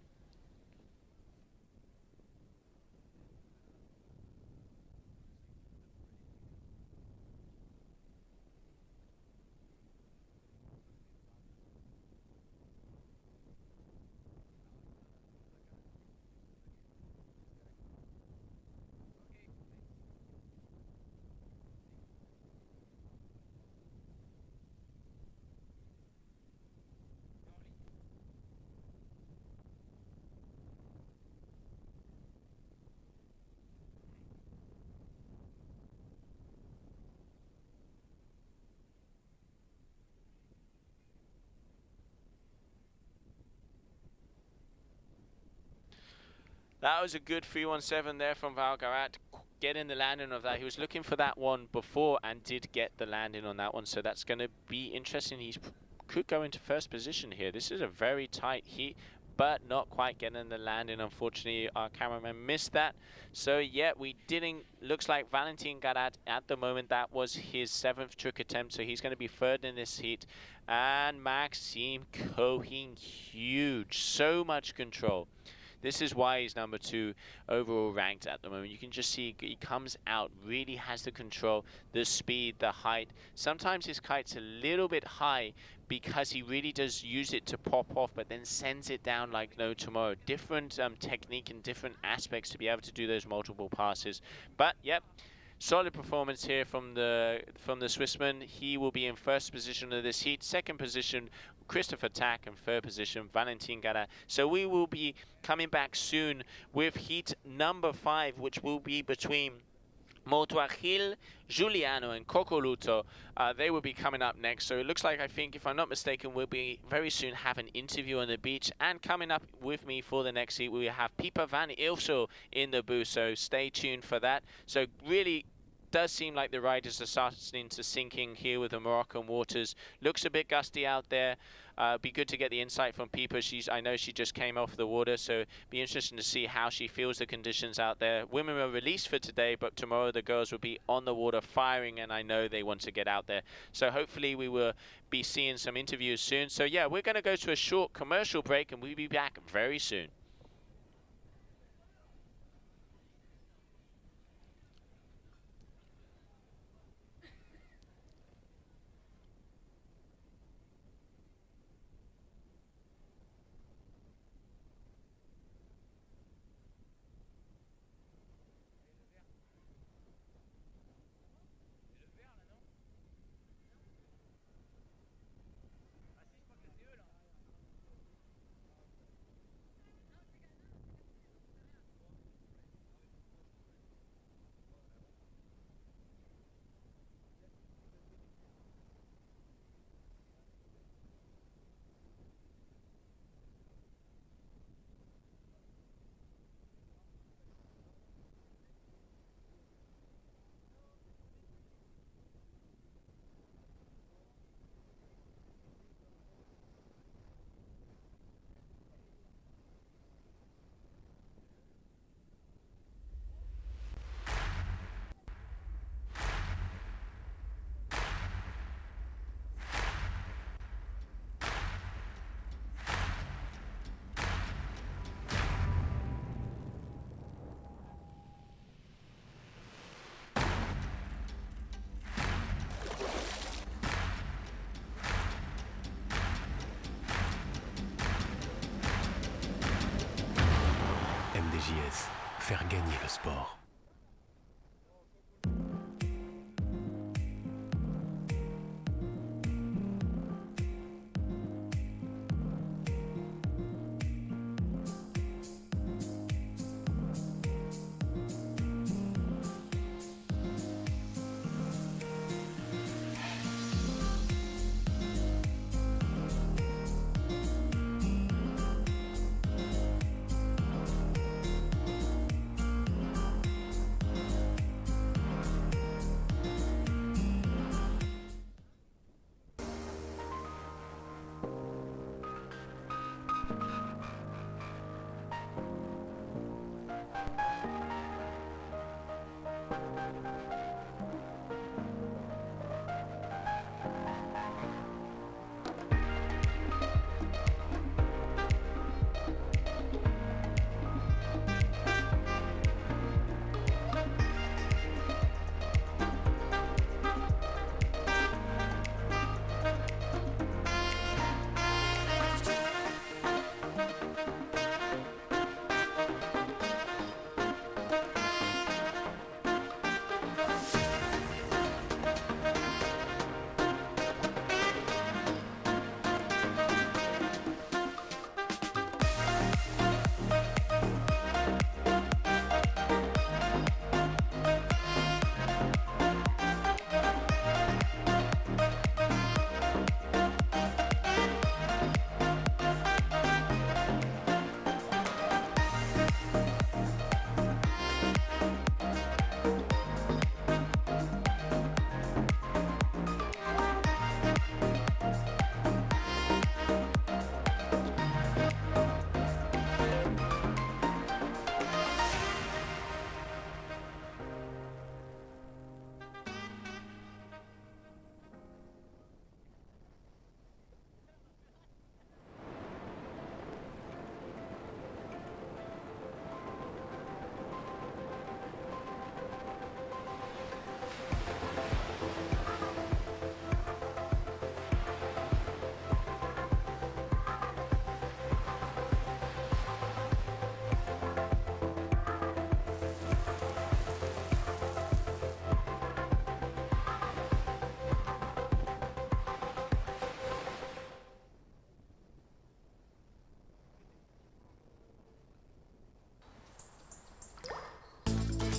That was a good 317 there from Valgarat, getting the landing of that. He was looking for that one before and did get the landing on that one, so that's going to be interesting. He could go into first position here. This is a very tight heat, but not quite getting the landing. Unfortunately, our cameraman missed that. So yeah, we didn't, looks like Valentin Garat at the moment, that was his 7th trick attempt, so he's going to be third in this heat. And Maxime Cohen, huge, so much control. This is why he's number 2 overall ranked at the moment. You can just see he comes out, really has the control, the speed, the height. Sometimes his kite's a little bit high because he really does use it to pop off, but then sends it down like no tomorrow. Different technique and different aspects to be able to do those multiple passes. But yep, solid performance here from the Swissman. He will be in first position of this heat. Second position, Christopher Tack, and third position, Valentin Gara. So we will be coming back soon with heat number 5, which will be between Motuagil, Giuliano and Cocoluto. They will be coming up next. So it looks like, I think, if I'm not mistaken, we'll be very soon have an interview on the beach. And coming up with me for the next heat, we will have Pipa van Ilso in the booth. So stay tuned for that. So really does seem like the riders are starting to sink in here with the Moroccan waters. Looks a bit gusty out there. Be good to get the insight from Pipa. I know she just came off the water, so be interesting to see how she feels the conditions out there. Women were released for today, but tomorrow the girls will be on the water firing, and I know they want to get out there. So hopefully we will be seeing some interviews soon. So yeah, we're going to go to a short commercial break, and we'll be back very soon. MDJS, faire gagner le sport.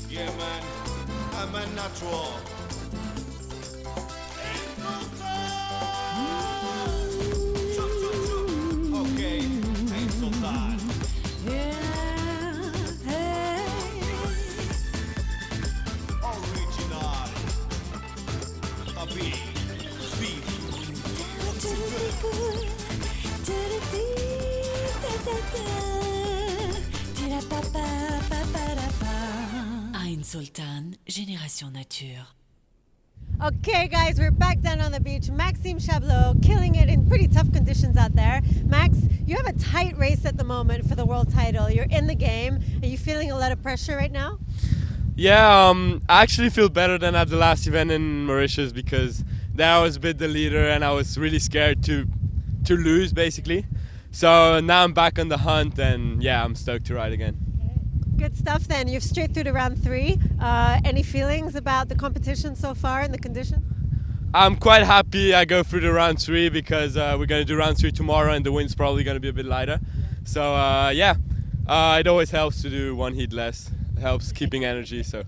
Yeah, man, I'm a natural. Okay, I'm Sultan. Original. Papi. Beef. Ain Sultan, Génération Nature. Okay, guys, we're back down on the beach. Maxime Chablot killing it in pretty tough conditions out there. Max, you have a tight race at the moment for the world title. You're in the game. Are you feeling a lot of pressure right now? Yeah, I actually feel better than at the last event in Mauritius because there I was a bit the leader and I was really scared to lose, basically. So now I'm back on the hunt and yeah, I'm stoked to ride again. Good stuff then. You're straight through to round 3. Any feelings about the competition so far and the conditions? I'm quite happy I go through the round 3 because we're going to do round 3 tomorrow and the wind's probably going to be a bit lighter. So yeah, it always helps to do one heat less. It helps keeping energy, so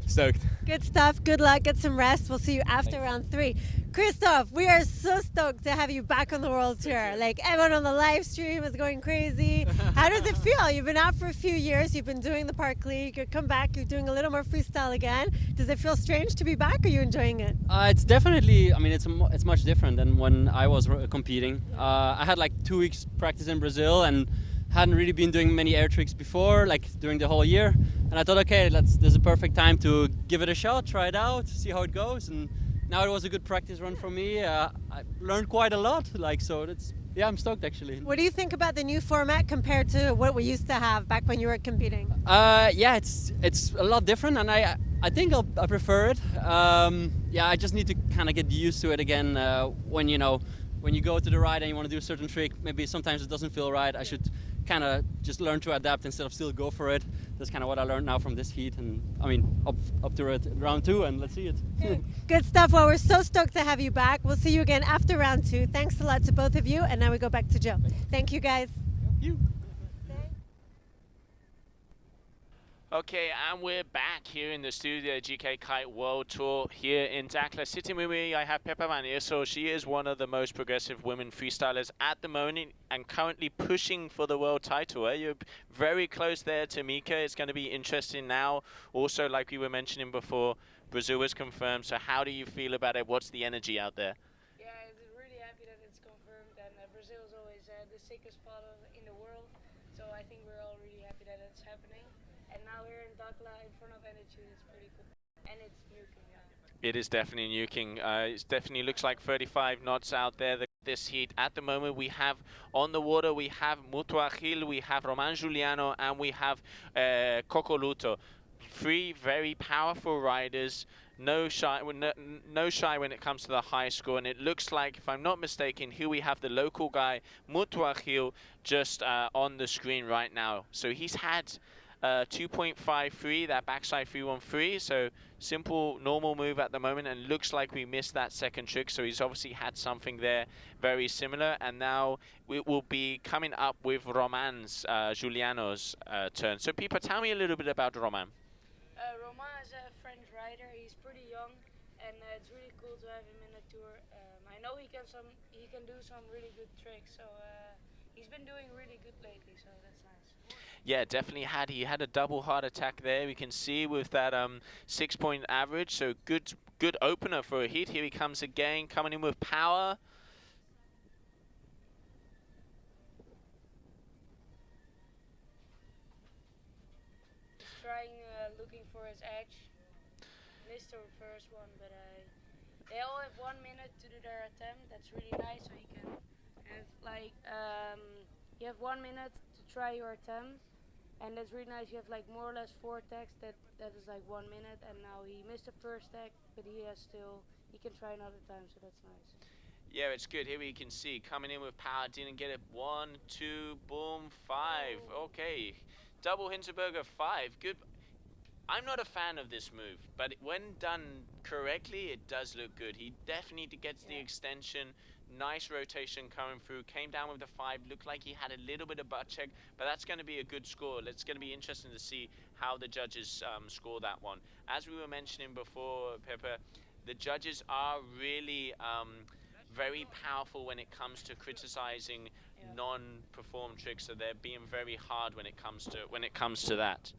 stoked. Good stuff. Good luck. Get some rest. We'll see you after round 3. Christophe, we are so stoked to have you back on the World Tour. Like, everyone on the live stream is going crazy. How does it feel? You've been out for a few years. You've been doing the Park League. You come back. You're doing a little more freestyle again. Does it feel strange to be back? Or are you enjoying it? It's definitely. I mean, it's much different than when I was competing. I had like 2 weeks practice in Brazil and hadn't really been doing many air tricks before, like during the whole year. And I thought, okay, this is a perfect time to give it a shot, try it out, see how it goes. And now it was a good practice run for me. I learned quite a lot, yeah, I'm stoked actually. What do you think about the new format compared to what we used to have back when you were competing? Yeah, it's a lot different, and I think I prefer it. Yeah, I just need to kind of get used to it again. When you go to the ride and you want to do a certain trick, maybe sometimes it doesn't feel right. I should kind of just learn to adapt instead of still go for it. That's kind of what I learned now from this heat, and I mean up to round 2, and let's see it. Good stuff. Well, we're so stoked to have you back. We'll see you again after round 2. Thanks a lot to both of you, and now we go back to Joe. Thank you, guys. Okay, and we're back here in the studio, GKA Kite World Tour here in Dakhla. Sitting with me, I have Peppa Van Iersel. She is one of the most progressive women freestylers at the moment and currently pushing for the world title. You're very close there to Mika. It's going to be interesting now. Also, like we were mentioning before, Brazil is confirmed. So how do you feel about it? What's the energy out there? Yeah, I'm really happy that it's confirmed, and Brazil is always the sickest spot in the world. So I think we're all really happy that it's happening. And now here in Dakhla, in front of energy, it's pretty cool. And it's nuking, yeah. It is definitely nuking. It definitely looks like 35 knots out there. This heat at the moment, we have on the water, we have Mutuagil, we have Roman Giuliano, and we have Cocoluto. Three very powerful riders. No shy when it comes to the high score, and it looks like, if I'm not mistaken, here we have the local guy Mutuagil just on the screen right now. So he's had 2.53, that backside 313, so simple normal move at the moment, and looks like we missed that second trick, so he's obviously had something there very similar. And now it will be coming up with Roman's Giuliano's turn. So Pipa, tell me a little bit about Roman. Roman is a French rider. He's pretty young, and it's really cool to have him in the tour. I know he can do some really good tricks, so he's been doing really good lately, so that's nice. Yeah, definitely he had a double heart attack there. We can see with that 6-point average, so good opener for a heat. Here he comes again, coming in with power. Trying, looking for his edge. Missed the first one, but they all have 1 minute to do their attempt. That's really nice, so you can have like you have 1 minute to try your attempt, and that's really nice. You have like more or less 4 tags. That is like 1 minute, and now he missed the first tag, but he can try another time, so that's nice. Yeah, it's good. Here we can see coming in with power, didn't get it. 1, 2, boom, 5. Okay, double Hinterberger 5. Good. I'm not a fan of this move, but when done correctly, it does look good. He definitely gets the extension. Nice rotation coming through. Came down with the 5. Looked like he had a little bit of butt check, but that's going to be a good score. It's going to be interesting to see how the judges score that one. As we were mentioning before, Pepper, the judges are really very powerful when it comes to criticizing non-performed tricks. So they're being very hard when it comes to that.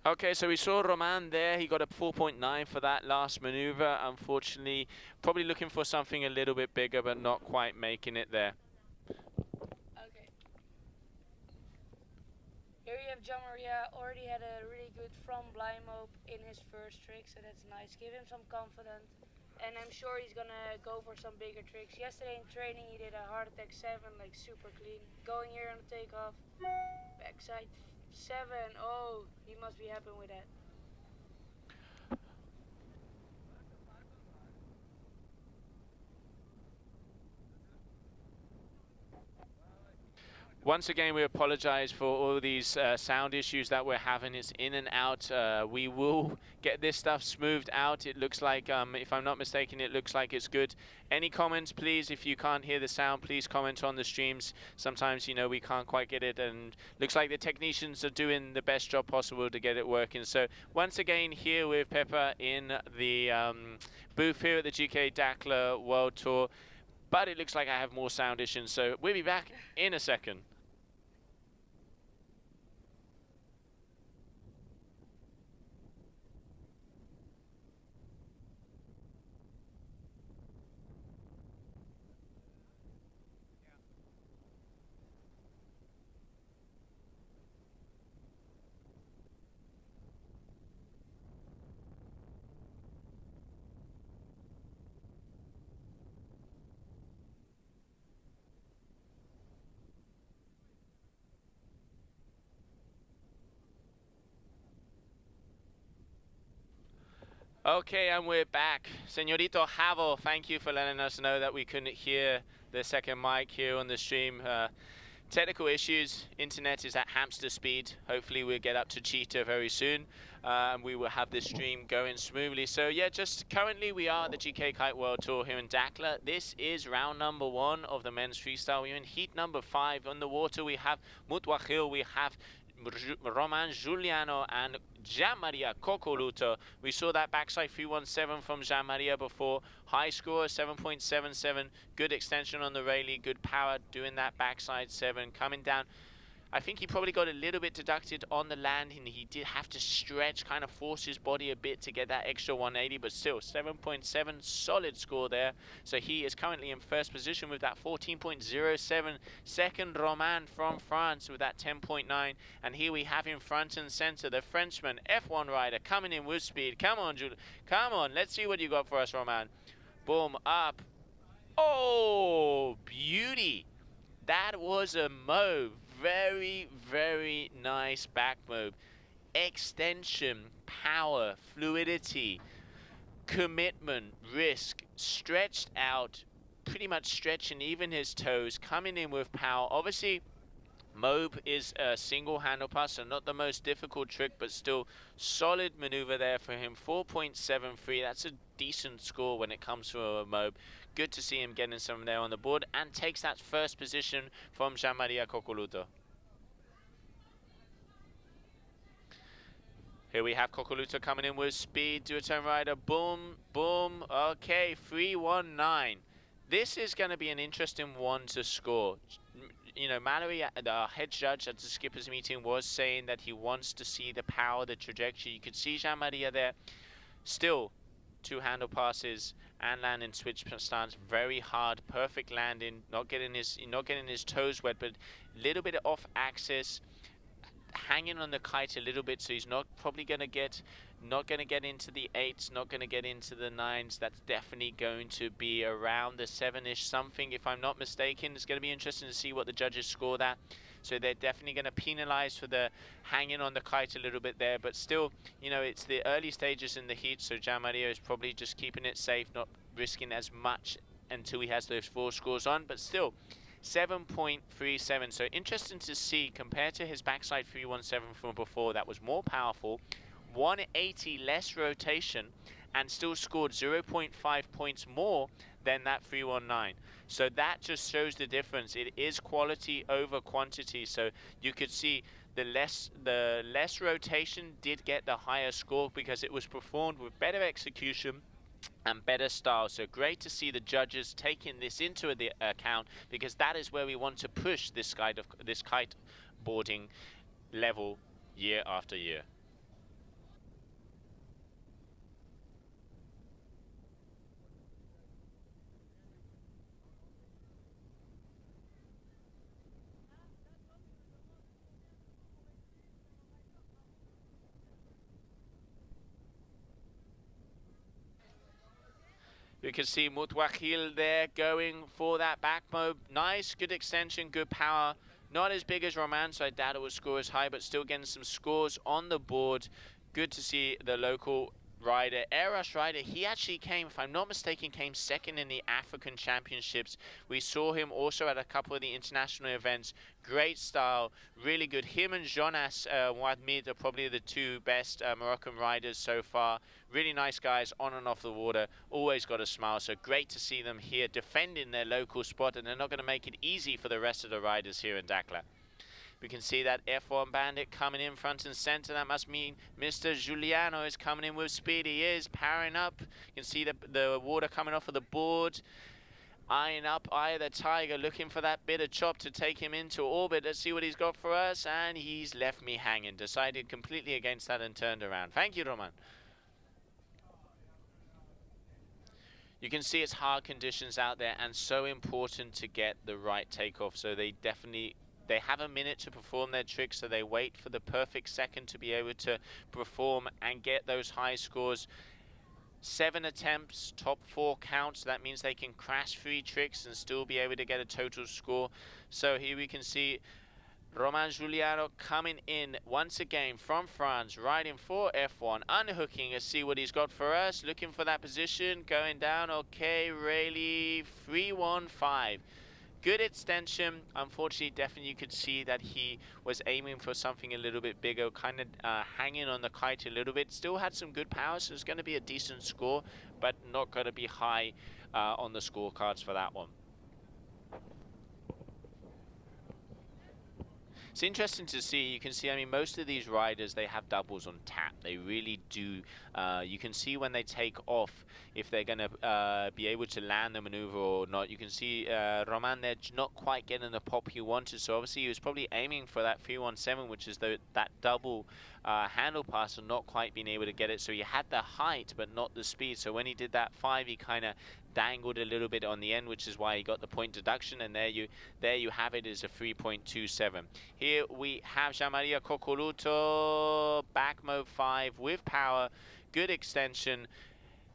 Okay, so we saw Roman there. He got a 4.9 for that last maneuver. Unfortunately, probably looking for something a little bit bigger, but not quite making it there. Okay. Here you have John Maria. Already had a really good front blind mope in his first trick, so that's nice. Give him some confidence, and I'm sure he's gonna go for some bigger tricks. Yesterday in training, he did a heart attack 7, like super clean. Going here on the takeoff, backside 7. Oh, he must be happy with that. Once again, we apologize for all these sound issues that we're having. It's in and out. We will get this stuff smoothed out. It looks like, if I'm not mistaken, it looks like it's good. Any comments, please? If you can't hear the sound, please comment on the streams. Sometimes, you know, we can't quite get it, and looks like the technicians are doing the best job possible to get it working. So once again, here with Pepper in the booth here at the GKA Dakhla World Tour. But it looks like I have more sound issues, so we'll be back in a second. Okay, and we're back. Señorito Javo, thank you for letting us know that we couldn't hear the second mic here on the stream. Technical issues, internet is at hamster speed. Hopefully we'll get up to cheetah very soon, and we will have this stream going smoothly. So yeah, just currently we are at the GKA Kite World Tour here in Dakhla. This is round number 1 of the men's freestyle. We're in heat number 5. On the water we have Mutuagil, we have Roman Giuliano and Gianmaria Coccoluto. We saw that backside 317 from Gianmaria before. High score 7.77. Good extension on the Rayleigh. Good power doing that backside 7. Coming down. I think he probably got a little bit deducted on the landing. He did have to stretch, kind of force his body a bit to get that extra 180, but still 7.7, solid score there. So he is currently in first position with that 14.07. Second, Roman from France with that 10.9. And here we have in front and center the Frenchman, F1 rider, coming in with speed. Come on, Jules. Come on, let's see what you got for us, Roman. Boom, up. Oh, beauty. That was a mow. Very, very nice back mow. Extension, power, fluidity, commitment, risk, stretched out, pretty much stretching even his toes, coming in with power. Obviously, Mobe is a single handle pass, so not the most difficult trick, but still solid maneuver there for him. 4.73, that's a decent score when it comes to a Mobe. Good to see him getting some there on the board, and takes that first position from Gianmaria Coccoluto. Here we have Coccoluto coming in with speed, do a turn rider, boom, boom, okay, 319. This is going to be an interesting one to score. You know, Mallory, the head judge at the skipper's meeting, was saying that he wants to see the power, the trajectory. You could see Gianmaria there. Still, 2 handle passes and landing switch stance, very hard, perfect landing, not getting his toes wet, but a little bit off axis, hanging on the kite a little bit, so he's not going to get into the 8s, not going to get into the 9s. That's definitely going to be around the 7-ish something, if I'm not mistaken. It's going to be interesting to see what the judges score that. So they're definitely going to penalize for the hanging on the kite a little bit there, but still, you know, it's the early stages in the heat, so Gianmaria is probably just keeping it safe, not risking as much until he has those 4 scores on, but still 7.37. So interesting to see, compared to his backside 317 from before, that was more powerful, 180 less rotation, and still scored 0.5 points more than that 319. So that just shows the difference. It is quality over quantity. So you could see the less rotation did get the higher score because it was performed with better execution and better style. So great to see the judges taking this into the account, because that is where we want to push this kite boarding level year after year. You can see Mutwakil there going for that back mob. Nice, good extension, good power. Not as big as Roman, so I doubt it will score as high, but still getting some scores on the board. Good to see the local rider, Air Rush rider. He actually came, if I'm not mistaken, came second in the African Championships. We saw him also at a couple of the international events. Great style, really good. Him and Jonas Ouadmid are probably the 2 best Moroccan riders so far. Really nice guys on and off the water. Always got a smile, so great to see them here defending their local spot, and they're not going to make it easy for the rest of the riders here in Dakhla. We can see that F1 Bandit coming in front and center. That must mean Mr. Giuliano is coming in with speed. He is powering up. You can see the water coming off of the board. Eyeing up Eye of the Tiger, looking for that bit of chop to take him into orbit. Let's see what he's got for us. And he's left me hanging. Decided completely against that and turned around. Thank you, Roman. You can see it's hard conditions out there, and so important to get the right takeoff. So they have a minute to perform their tricks, so they wait for the perfect second to be able to perform and get those high scores. 7 attempts, top 4 counts. That means they can crash 3 tricks and still be able to get a total score. So here we can see Roman Giuliano coming in once again from France, riding for F1, unhooking. Let's see what he's got for us. Looking for that position, going down. Okay, Rayleigh 315. Good extension. Unfortunately, definitely you could see that he was aiming for something a little bit bigger, kind of hanging on the kite a little bit. Still had some good power, so it's going to be a decent score, but not going to be high on the scorecards for that one. It's interesting to see. You can see, I mean, most of these riders, they have doubles on tap. They really do. You can see when they take off if they're going to be able to land the maneuver or not. You can see Roman there not quite getting the pop he wanted. So obviously he was probably aiming for that 317, which is that double handle pass, and not quite being able to get it. So he had the height but not the speed. So when he did that 5, he kind of dangled a little bbit on the end, which is why he got the point deduction, and there you have it, is a 3.27. Here we have Gianmaria Coccoluto, back mode 5 with power, good extension.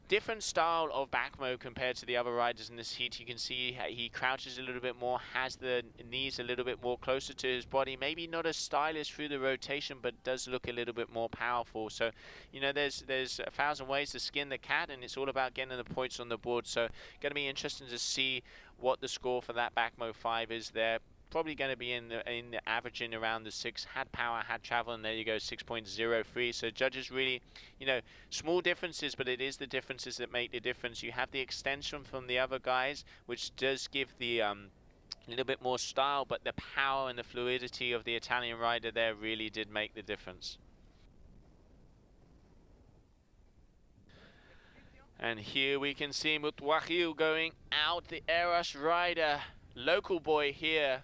Different style of back mode compared to the other riders in this heat. You can see he crouches a little bit more, has the knees a little bit more closer to his body. Maybe not as stylish through the rotation, but does look a little bit more powerful. So, you know, there's 1,000 ways to skin the cat, and it's all about getting the points on the board. So, going to be interesting to see what the score for that back mode 5 is there. Probably going to be in the averaging around the 6. Had power, had travel, and there you go, 6.03. So judges really, you know, small differences, but it is the differences that make the difference. You have the extension from the other guys, which does give the little bit more style, but the power and the fluidity of the Italian rider there really did make the difference. And here we can see Mutwahil going out, the Eras rider, local boy here.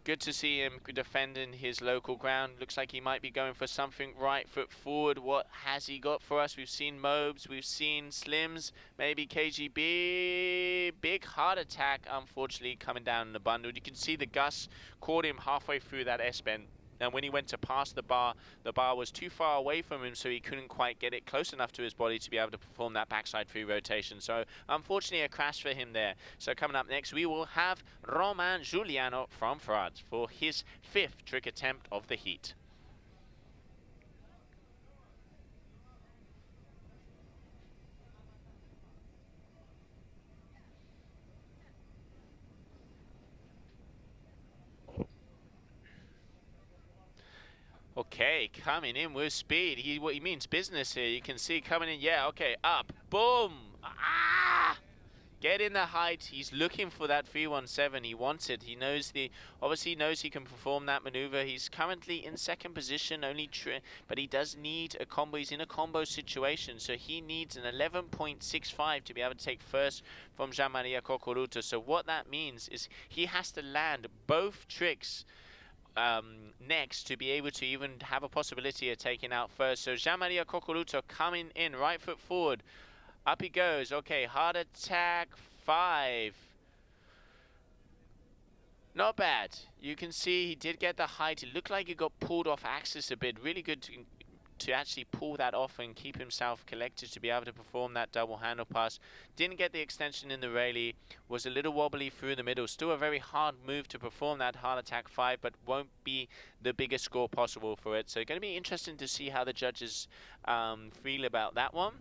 Good to see him defending his local ground. Looks like he might be going for something right foot forward. What has he got for us? We've seen Mobes, we've seen Slims, maybe KGB. Big heart attack, unfortunately, coming down in the bundle. You can see the Gus caught him halfway through that S-bend. And when he went to pass the bar was too far away from him, so he couldn't quite get it close enough to his body to be able to perform that backside free rotation. So, unfortunately, a crash for him there. So, coming up next, we will have Roman Giuliano from France for his 5th trick attempt of the heat. Okay, coming in with speed. What he means business here. You can see coming in. Yeah, okay, up. Boom. Ah! Get in the height. He's looking for that 317. He wants it. He knows obviously knows he can perform that maneuver. He's currently in 2nd position, but he does need a combo. He's in a combo situation, so he needs an 11.65 to be able to take first from Gianmaria Coccoluto. So what that means is he has to land both tricks next to be able to even have a possibility of taking out first. So Gianmaria Coccoluto coming in, right foot forward. Up he goes. Okay, heart attack 5. Not bad. You can see he did get the height. It looked like he got pulled off axis a bit. Really good to actually pull that off and keep himself collected to be able to perform that double handle pass. Didn't get the extension in the rayleigh, was a little wobbly through the middle. Still a very hard move to perform that heart attack 5, but won't be the biggest score possible for it. So going to be interesting to see how the judges feel about that one.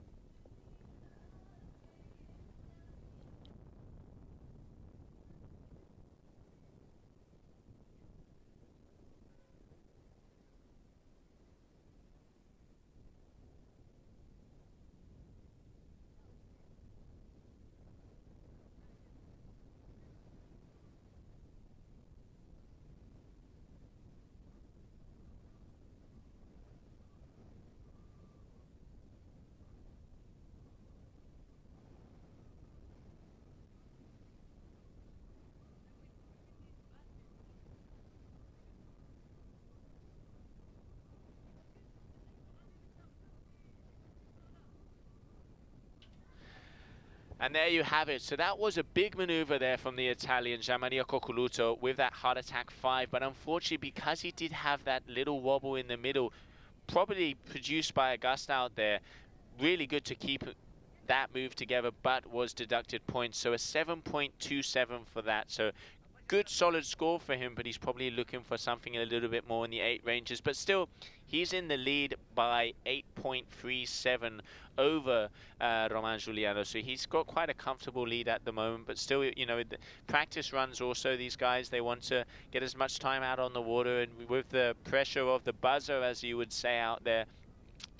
And there you have it. So that was a big maneuver there from the Italian, Gianmaria Coccoluto, with that heart attack 5. But unfortunately, because he did have that little wobble in the middle, probably produced by a gust out there, really good to keep that move together, but was deducted points. So a 7.27 for that. So good solid score for him, but he's probably looking for something a little bit more in the 8 ranges. But still, he's in the lead by 8.37 over Roman Giuliano. So he's got quite a comfortable lead at the moment, but still, you know, the practice runs also, these guys, they want to get as much time out on the water, and with the pressure of the buzzer, as you would say out there,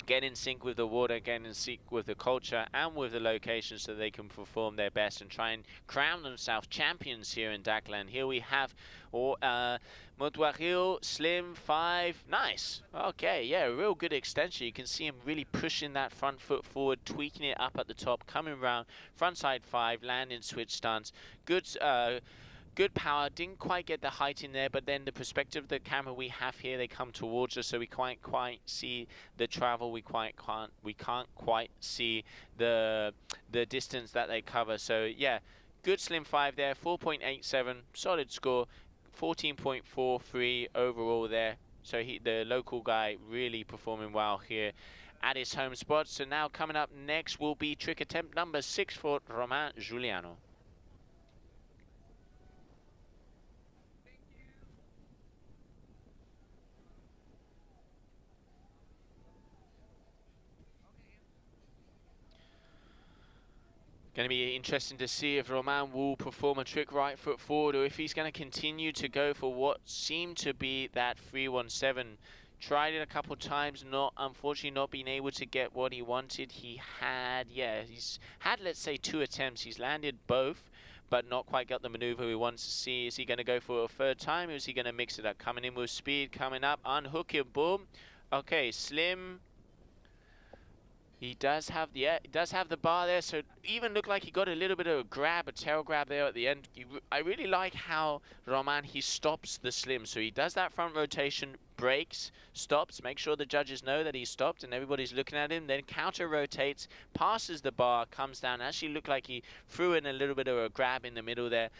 get in sync with the water, get in sync with the culture and with the location so they can perform their best and try and crown themselves champions here in Dakhla. And here we have Mutwahil, Slim, 5, nice. Okay, yeah, real good extension. You can see him really pushing that front foot forward, tweaking it up at the top, coming round, front side 5, landing switch stance. Good power, didn't quite get the height in there, but then the perspective of the camera we have here, they come towards us, so we can't quite see the travel, we can't quite see the distance that they cover. So yeah, good Slim 5 there, 4.87, solid score, 14.43 overall there. So the local guy really performing well here at his home spot. So now coming up next will be trick attempt number 6 for Romain Giuliano. Going to be interesting to see if Romain will perform a trick right foot forward or if he's going to continue to go for what seemed to be that 317. Tried it a couple times, unfortunately not being able to get what he wanted. He's had, let's say, 2 attempts. He's landed both, but not quite got the maneuver we want to see. Is he going to go for a third time or is he going to mix it up? Coming in with speed, coming up, unhook it, boom. Okay, Slim. He does have the bar there, so even looked like he got a little bit of a grab, a tail grab there at the end. I really like how Romain, he stops the Slim. So he does that front rotation, breaks, stops, make sure the judges know that he stopped and everybody's looking at him, then counter rotates, passes the bar, comes down. Actually looked like he threw in a little bit of a grab in the middle there.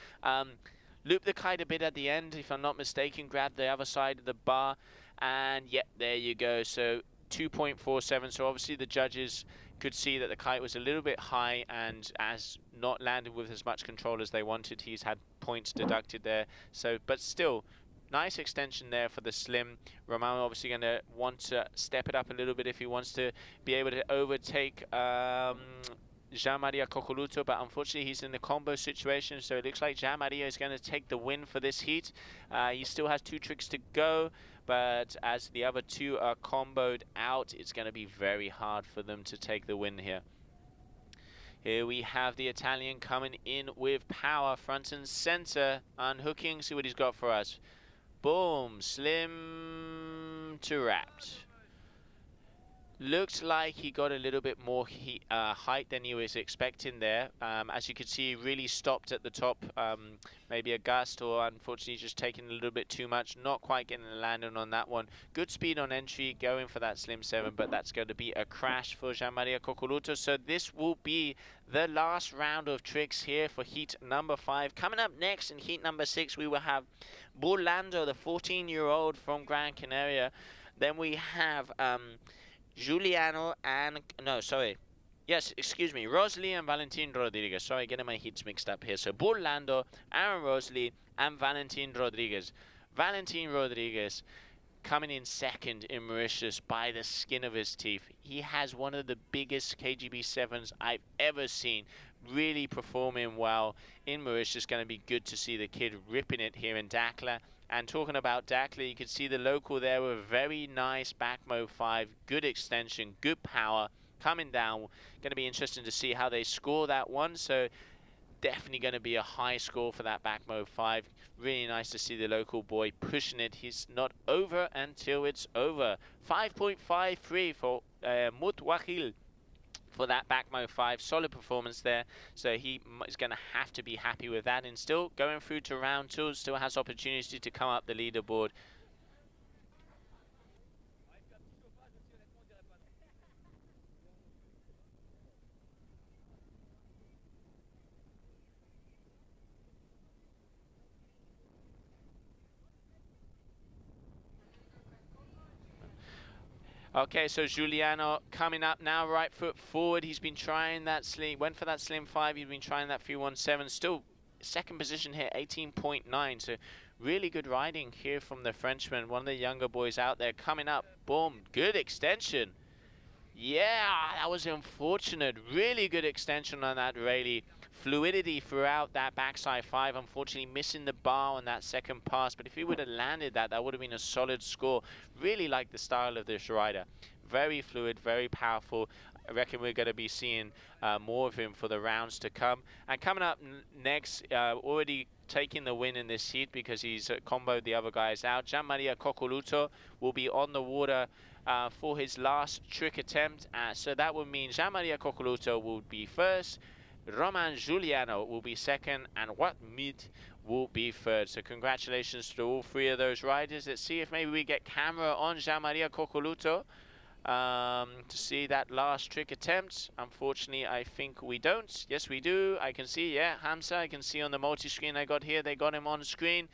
Looped the kite a bit at the end, if I'm not mistaken, grabbed the other side of the bar, and yeah, there you go. So 2.47, so obviously the judges could see that the kite was a little bit high and as not landed with as much control as they wanted. He's had points deducted there, so but still nice extension there for the Slim. Romain obviously going to want to step it up a little bit if he wants to be able to overtake Jean-Maria Cocoluto, but unfortunately he's in the combo situation, so it looks like Jean-Maria is going to take the win for this heat. He still has 2 tricks to go, but as the other 2 are comboed out, it's going to be very hard for them to take the win here. Here we have the Italian coming in with power, front and center, unhooking, see what he's got for us. Boom, Slim to wrapped. Looked like he got a little bit more height than he was expecting there. As you can see, he really stopped at the top. Maybe a gust, or unfortunately just taking a little bit too much. Not quite getting the landing on that one. Good speed on entry, going for that Slim 7, but that's going to be a crash for Jean-Maria Cocoluto. So this will be the last round of tricks here for heat number 5. Coming up next in heat number 6, we will have Burlando, the 14-year-old from Gran Canaria. Then we have Giuliano and Rosalie and Valentin Rodriguez. Sorry, getting my heats mixed up here. So Burlando, Aaron Rosalie, and Valentin Rodriguez. Valentin Rodriguez coming in second in Mauritius by the skin of his teeth. He has one of the biggest KGB 7s I've ever seen. Really performing well in Mauritius. Going to be good to see the kid ripping it here in Dakhla. And talking about Dakhla, you can see the local there with a very nice back mode 5, good extension, good power, coming down. Going to be interesting to see how they score that one. So definitely going to be a high score for that back mode 5. Really nice to see the local boy pushing it. He's not over until it's over. 5.53 for Mutwahil for that back mode 5. Solid performance there, so he is going to have to be happy with that, and still going through to round 2, still has opportunity to come up the leaderboard. Okay, so Giuliano coming up now, right foot forward. He's been trying that Slim, went for that Slim 5. He's been trying that 317. Still second position here, 18.9. So really good riding here from the Frenchman, one of the younger boys out there. Coming up, boom, good extension. Yeah, that was unfortunate. Really good extension on that Rayleigh. Fluidity throughout that backside 5, unfortunately missing the bar on that second pass, but if he would have landed that, that would have been a solid score. Really like the style of this rider. very fluid, very powerful. I reckon we're going to be seeing more of him for the rounds to come. And coming up next, already taking the win in this heat because he's comboed the other guys out, Gianmaria Coccoluto will be on the water for his last trick attempt. So that would mean Gianmaria Coccoluto will be first, Roman Giuliano will be second, and Wat Mid will be third. So congratulations to all three of those riders. Let's see if maybe we get camera on Gianmaria Coccoluto to see that last trick attempt. Unfortunately, I think we don't. Yes, we do. I can see, yeah, Hamza, I can see on the multi-screen I got here, they got him on screen.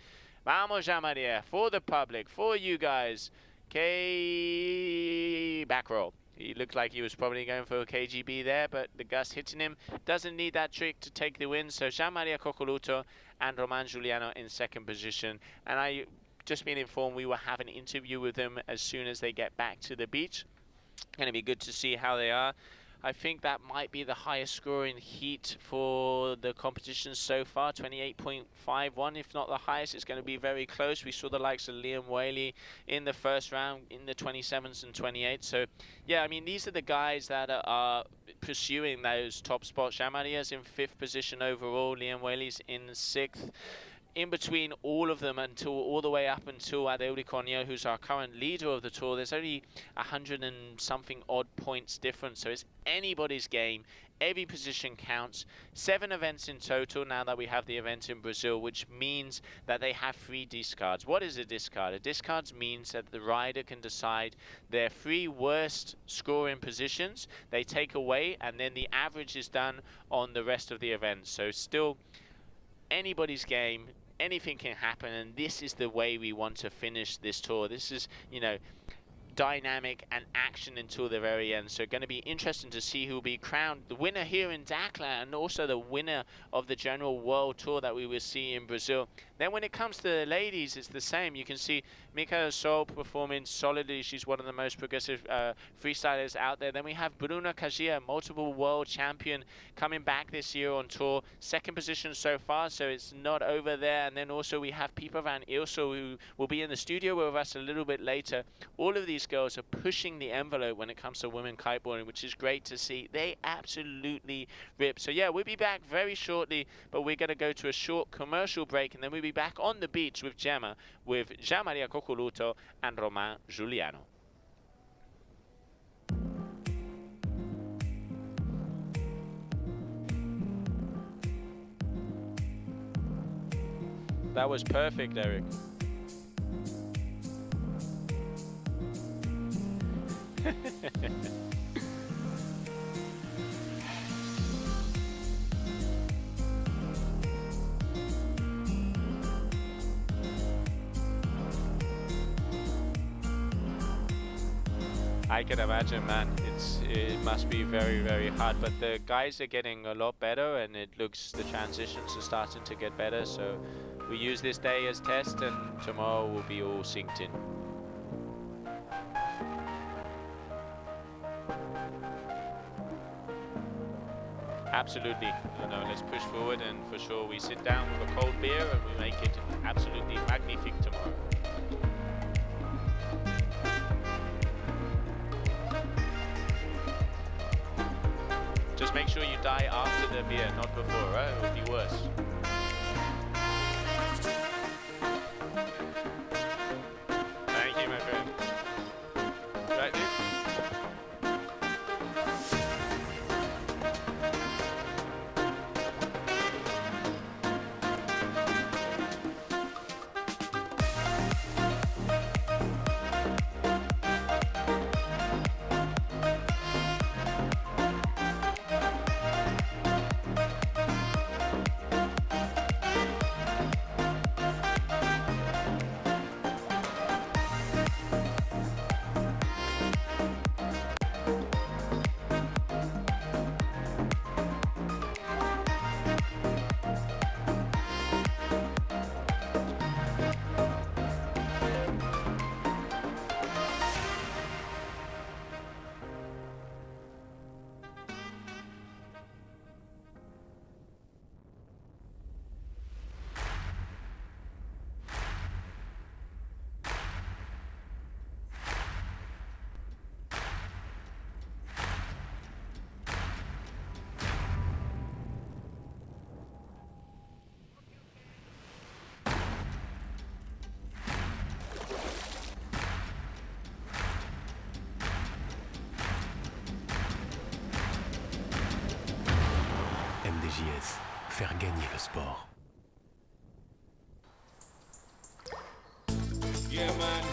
Vamos, Gianmaria, for the public, for you guys. Back roll. He looked like he was probably going for a KGB there, but the gust hitting him doesn't need that trick to take the win. So Gianmaria Coccoluto and Roman Giuliano in second position. And I just been informed we will have an interview with them as soon as they get back to the beach. Going to be good to see how they are. I think that might be the highest scoring heat for the competition so far, 28.51, if not the highest. It's going to be very close. We saw the likes of Liam Whaley in the first round in the 27s and 28s. So, yeah, I mean, these are the guys that are pursuing those top spots. Gianmaria's in 5th position overall. Liam Whaley's in 6th. In between all of them until all the way up until Adeudi Cornio, who's our current leader of the tour, there's only 100 and something odd points difference. So it's anybody's game. Every position counts. 7 events in total now that we have the event in Brazil, which means that they have 3 discards. What is a discard? A discard means that the rider can decide their 3 worst scoring positions. They take away, and then the average is done on the rest of the events. So still anybody's game. Anything can happen, and this is the way we want to finish this tour. This is, you know, dynamic and action until the very end. So going to be interesting to see who will be crowned the winner here in Dakhla, and also the winner of the general world tour that we will see in Brazil. Then when it comes to the ladies, it's the same. You can see Michaela Sol performing solidly. She's one of the most progressive freestylers out there. Then we have Bruna Kajia, multiple world champion, coming back this year on tour. 2nd position so far, so it's not over there. And then also we have Pieper van Ilsel, who will be in the studio with us a little bit later. All of these girls are pushing the envelope when it comes to women kiteboarding, which is great to see. They absolutely rip. So yeah, we'll be back very shortly, but we're going to go to a short commercial break, and then we'll be back on the beach with Gemma, with Gianmaria Coccoluto and Romain Giuliano. That was perfect, Eric. I can imagine, man. It must be very, very hard. But the guys are getting a lot better, and it looks the transitions are starting to get better. So we use this day as test, and tomorrow will be all synced in. Absolutely. No, let's push forward, and for sure we sit down with a cold beer and we make it absolutely magnifique tomorrow. Just make sure you die after the beer, not before, right? It would be worse. Thank you, my friend. Right, dude? faire gagner le sport. Yeah, man,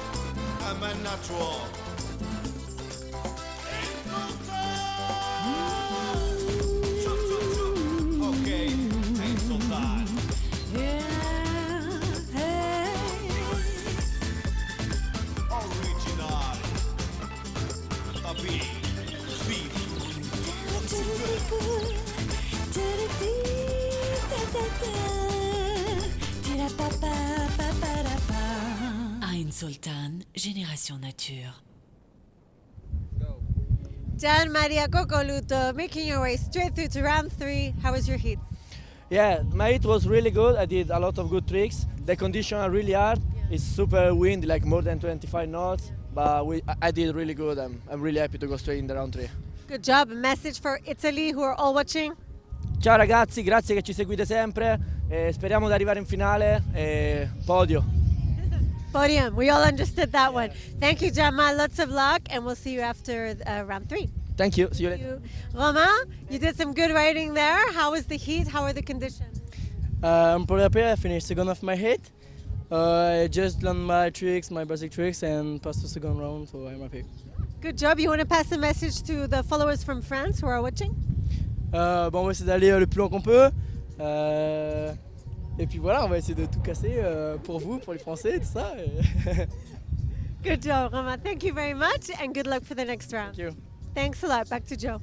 I'm a natural. Okay, ain't so bad. Original. Tabi. Ain Sultan, Génération Nature. Gian Maria Cocoluto, making your way straight through to round 3. How was your heat? Yeah, my heat was really good. I did a lot of good tricks. The conditions are really hard. It's super windy, like more than 25 knots. But I did really good. I'm really happy to go straight in the round 3. Good job. A message for Italy who are all watching? Ciao ragazzi, grazie che ci seguite sempre. Speriamo di arrivare in finale. Podio. Podium. We all understood that one. Thank you, Gemma. Lots of luck, and we'll see you after round 3. Thank you. See you later. Romain, you did some good riding there. How was the heat? How are the conditions? I'm pretty happy. I finished second of my heat. I just learned my tricks, my basic tricks, and passed the second round, so I'm happy. Good job. You want to pass a message to the followers from France who are watching? Bon, on va essayer d'aller le plus loin qu'on peut. Et puis voilà, on va essayer de tout casser pour vous, pour les Français, tout ça. Good job, Romain. Thank you very much, and good luck for the next round. Thank you. Thanks a lot. Back to Joe.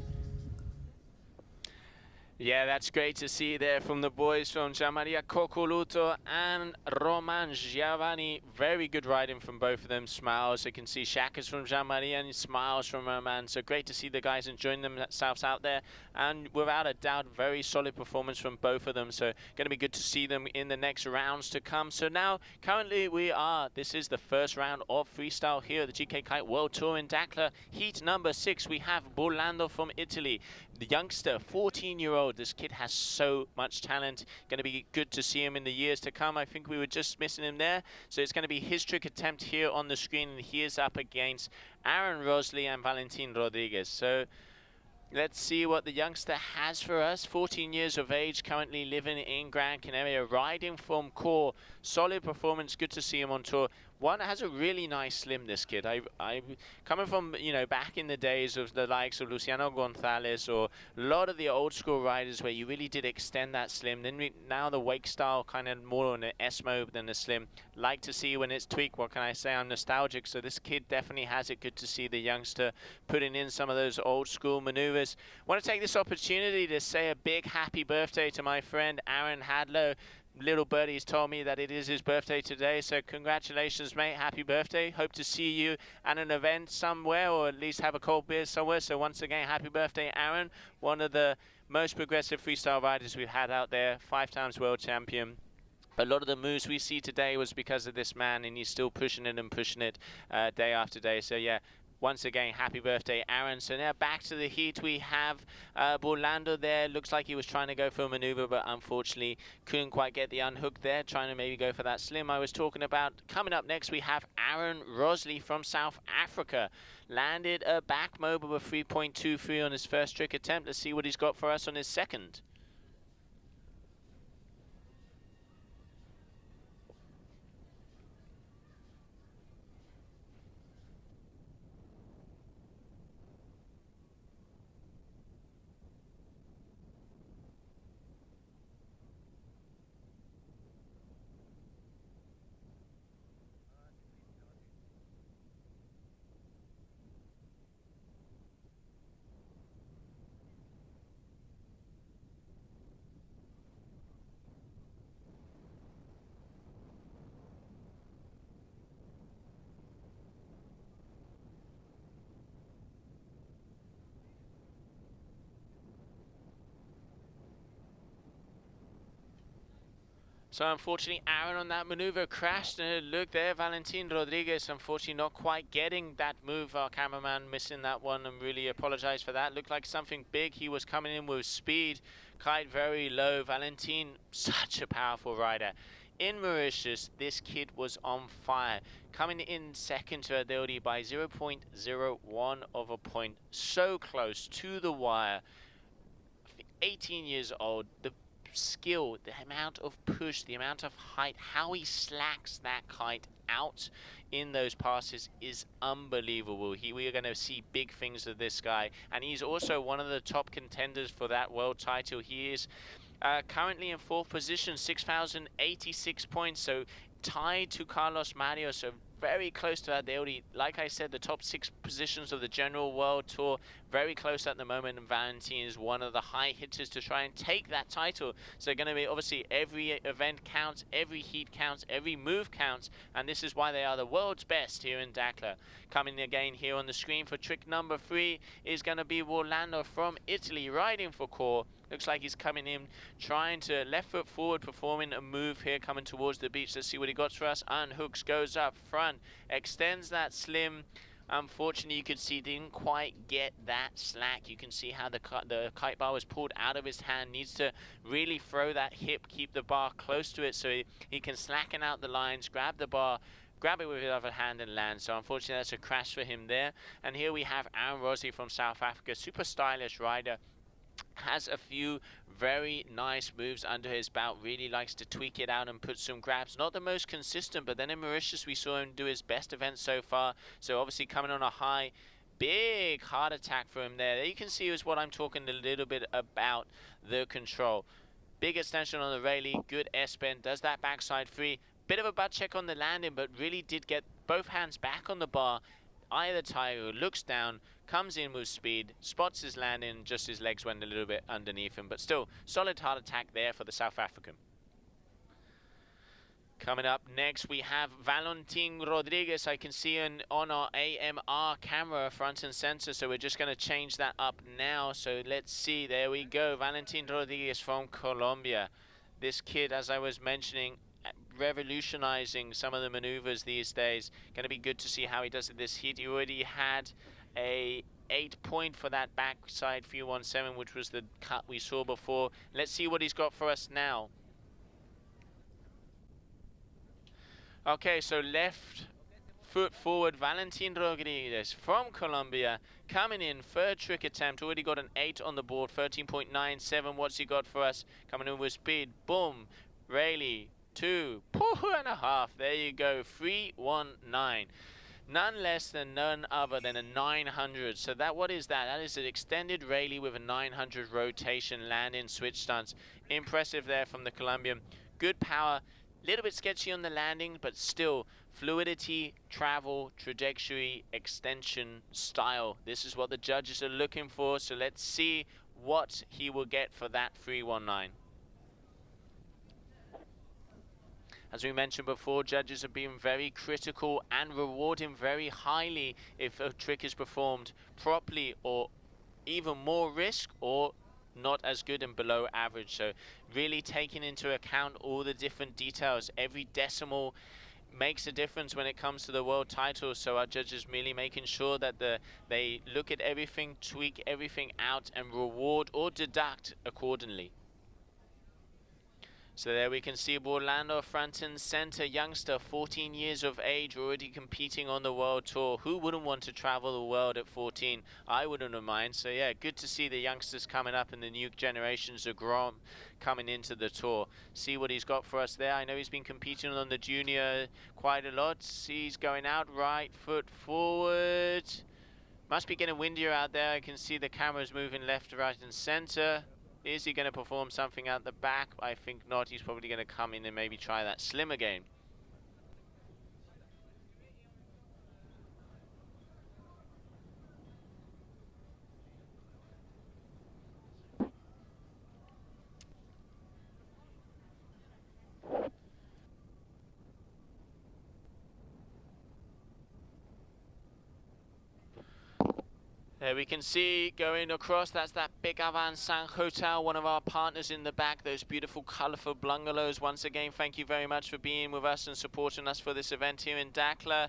Yeah, that's great to see there from the boys from Gian Maria Cocoluto and Roman Giovanni. Very good riding from both of them. Smiles. You can see Shakas from Gian Maria and smiles from Roman. So great to see the guys enjoying themselves out there. And without a doubt, very solid performance from both of them. So going to be good to see them in the next rounds to come. So now, currently this is the first round of freestyle here at the GKA Kite World Tour in Dakhla. Heat number 6, we have Bolando from Italy. The youngster, 14-year-old. This kid has so much talent. Going to be good to see him in the years to come. I think we were just missing him there. So it's going to be his trick attempt here on the screen. And he is up against Aaron Rosley and Valentin Rodriguez. So let's see what the youngster has for us. 14 years of age, currently living in Gran Canaria, riding from core. Solid performance, good to see him on tour. One has a really nice slim, this kid. I coming from, back in the days of the likes of Luciano Gonzalez or a lot of the old school riders where you really did extend that slim. Then now the wake style kind of more on an S mode than a slim. Like to see when it's tweaked. What can I say? I'm nostalgic. So this kid definitely has it. Good to see the youngster putting in some of those old school maneuvers. Want to take this opportunity to say a big happy birthday to my friend Aaron Hadlow. Little birdie's told me that it is his birthday today, so congratulations, mate. Happy birthday. Hope to see you at an event somewhere, or at least have a cold beer somewhere. So once again, happy birthday, Aaron. One of the most progressive freestyle riders we've had out there, 5 times world champion. A lot of the moves we see today was because of this man, and he's still pushing it and pushing it day after day. So yeah, once again, happy birthday, Aaron. So now back to the heat. We have Bolando there. Looks like he was trying to go for a maneuver, but unfortunately couldn't quite get the unhook there. Trying to maybe go for that slim I was talking about. Coming up next, we have Aaron Rosley from South Africa. Landed a back mob of a 3.23 on his first trick attempt. Let's see what he's got for us on his second. So unfortunately, Aaron on that maneuver crashed. Look there, Valentin Rodriguez, unfortunately not quite getting that move. Our cameraman missing that one, and really apologize for that. Looked like something big. He was coming in with speed. Kite very low. Valentin, such a powerful rider. In Mauritius, this kid was on fire. Coming in second to Adildi by 0.01 of a point. So close to the wire. 18 years old. The skill, the amount of push, the amount of height, how he slacks that kite out in those passes is unbelievable. We are going to see big things of this guy, and he's also one of the top contenders for that world title. He is currently in 4th position, 6,086 points, so tied to Carlos Mario, so very close to that. They already, like I said, the top 6 positions of the general world tour, very close at the moment, and Valentin is one of the high hitters to try and take that title. So going to be, obviously, every event counts, every heat counts, every move counts, and this is why they are the world's best here in Dakhla. Coming again here on the screen for trick number 3 is going to be Orlando from Italy, riding for core. Looks like he's coming in, trying to left foot forward, performing a move here, coming towards the beach. Let's see what he got for us. Unhooks, goes up front, extends that slim. Unfortunately, you could see didn't quite get that slack. You can see how the kite bar was pulled out of his hand. Needs to really throw that hip, keep the bar close to it so he can slacken out the lines, grab the bar, grab it with his other hand and land. So unfortunately, that's a crash for him there. And here we have Aaron Rossi from South Africa, super stylish rider. Has a few very nice moves under his belt, really likes to tweak it out and put some grabs. Not the most consistent, but then in Mauritius we saw him do his best event so far. So obviously coming on a high, big heart attack for him there. There you can see is what I'm talking a little bit about, the control. Big extension on the Rayleigh, good S-bend, does that backside free. Bit of a butt check on the landing, but really did get both hands back on the bar. Eye the tiger, looks down, comes in with speed, spots his landing, just his legs went a little bit underneath him, but still, solid heart attack there for the South African. Coming up next, we have Valentin Rodriguez. I can see on our AMR camera front and center, so we're just going to change that up now. So let's see, there we go, Valentin Rodriguez from Colombia. This kid, as I was mentioning, revolutionizing some of the maneuvers these days. Going to be good to see how he does it this heat. He already had a 8-point for that backside 317, which was the cut we saw before. Let's see what he's got for us now. Okay, so left foot forward, Valentin Rodriguez from Colombia, coming in, 3rd trick attempt, already got an 8 on the board, 13.97. What's he got for us? Coming in with speed, boom, Rayleigh, 2.5. There you go, 319. None less than none other than a 900. So that, what is that? That is an extended Rayleigh with a 900 rotation landing switch stance. Impressive there from the Colombian. Good power, little bit sketchy on the landing, but still fluidity, travel, trajectory, extension, style. This is what the judges are looking for. So let's see what he will get for that 319. As we mentioned before, judges have been very critical and reward him very highly if a trick is performed properly or even more risk or not as good and below average. So really taking into account all the different details. Every decimal makes a difference when it comes to the world title. So our judges merely making sure that they look at everything, tweak everything out and reward or deduct accordingly. So there we can see Orlando front and center, youngster, 14 years of age, already competing on the world tour. Who wouldn't want to travel the world at 14? I wouldn't mind. So yeah, good to see the youngsters coming up and the new generations of Grom coming into the tour. See what he's got for us there. I know he's been competing on the junior quite a lot. He's going out, right foot forward. Must be getting windier out there. I can see the cameras moving left, right and center. Is he going to perform something out the back? I think not. He's probably going to come in and maybe try that slim again. There we can see going across, that's that big Avansan Hotel, one of our partners in the back, those beautiful colourful bungalows. Once again, thank you very much for being with us and supporting us for this event here in Dakhla.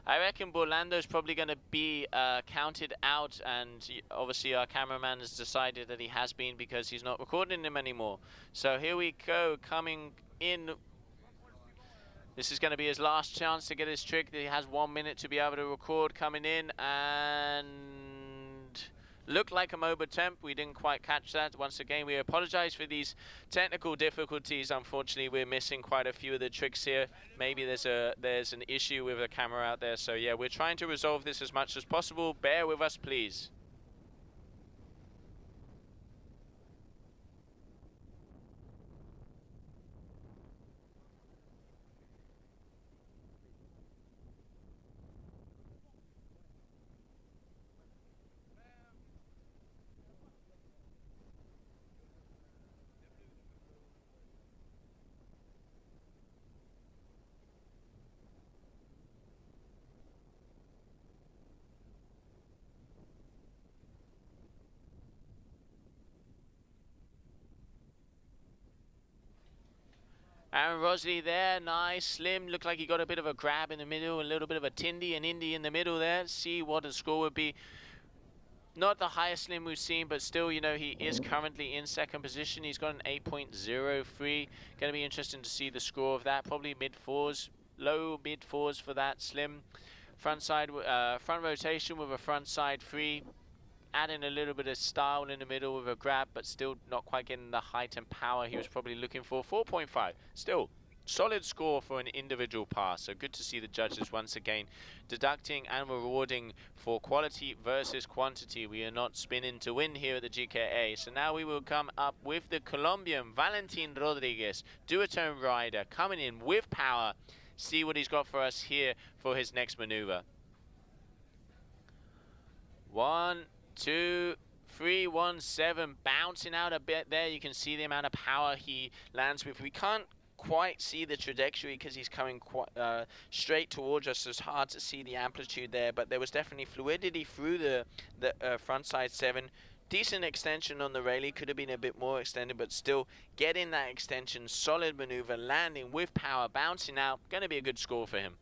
I reckon Orlando's probably going to be counted out, and obviously our cameraman has decided that he has been because he's not recording him anymore. So here we go, coming in. This is going to be his last chance to get his trick. He has 1 minute to be able to record, coming in, and Looked like a MOBA temp. We didn't quite catch that. Once again, we apologize for these technical difficulties. Unfortunately, we're missing quite a few of the tricks here. Maybe there's an issue with the camera out there. So yeah, we're trying to resolve this as much as possible. Bear with us, please. Aaron Rosley there, nice, slim, looked like he got a bit of a grab in the middle, a little bit of a Tindy and Indy in the middle there. See what the score would be. Not the highest slim we've seen, but still, you know, he is currently in second position. He's got an 8.03. Going to be interesting to see the score of that. Probably mid-4s, low mid-4s for that slim. Front rotation with a front side 3. Adding a little bit of style in the middle with a grab, but still not quite getting the height and power he was probably looking for. 4.5, still solid score for an individual pass. So good to see the judges once again deducting and rewarding for quality versus quantity. We are not spinning to win here at the GKA. So now we will come up with the Colombian Valentin Rodriguez, duotone rider, coming in with power. See what he's got for us here for his next maneuver. 1, 2, 3, 1, 7, bouncing out a bit there. You can see the amount of power he lands with. We can't quite see the trajectory because he's coming quite straight towards us. So it's hard to see the amplitude there, but there was definitely fluidity through the front side 7. Decent extension on the rayleigh, could have been a bit more extended, but still getting that extension. Solid maneuver, landing with power, bouncing out. Going to be a good score for him.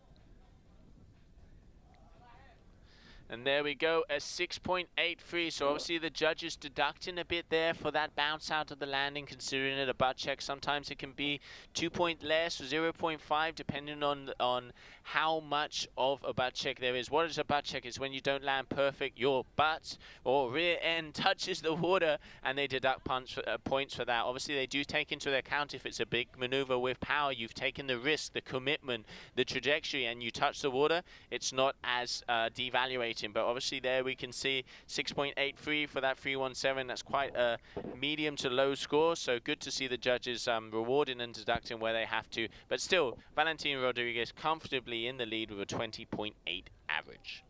And there we go, a 6.83. So obviously the judges deducting a bit there for that bounce out of the landing, considering it a butt check. Sometimes it can be 2 point less or 0.5, depending on how much of a butt check there is. What is a butt check? It's when you don't land perfect, your butt or rear end touches the water, and they deduct points for that. Obviously they do take into account if it's a big maneuver with power, you've taken the risk, the commitment, the trajectory, and you touch the water, it's not as devaluating. But obviously there we can see 6.83 for that 317. That's quite a medium to low score, so good to see the judges rewarding and deducting where they have to. But still, Valentin Rodriguez comfortably in the lead with a 20.8 average.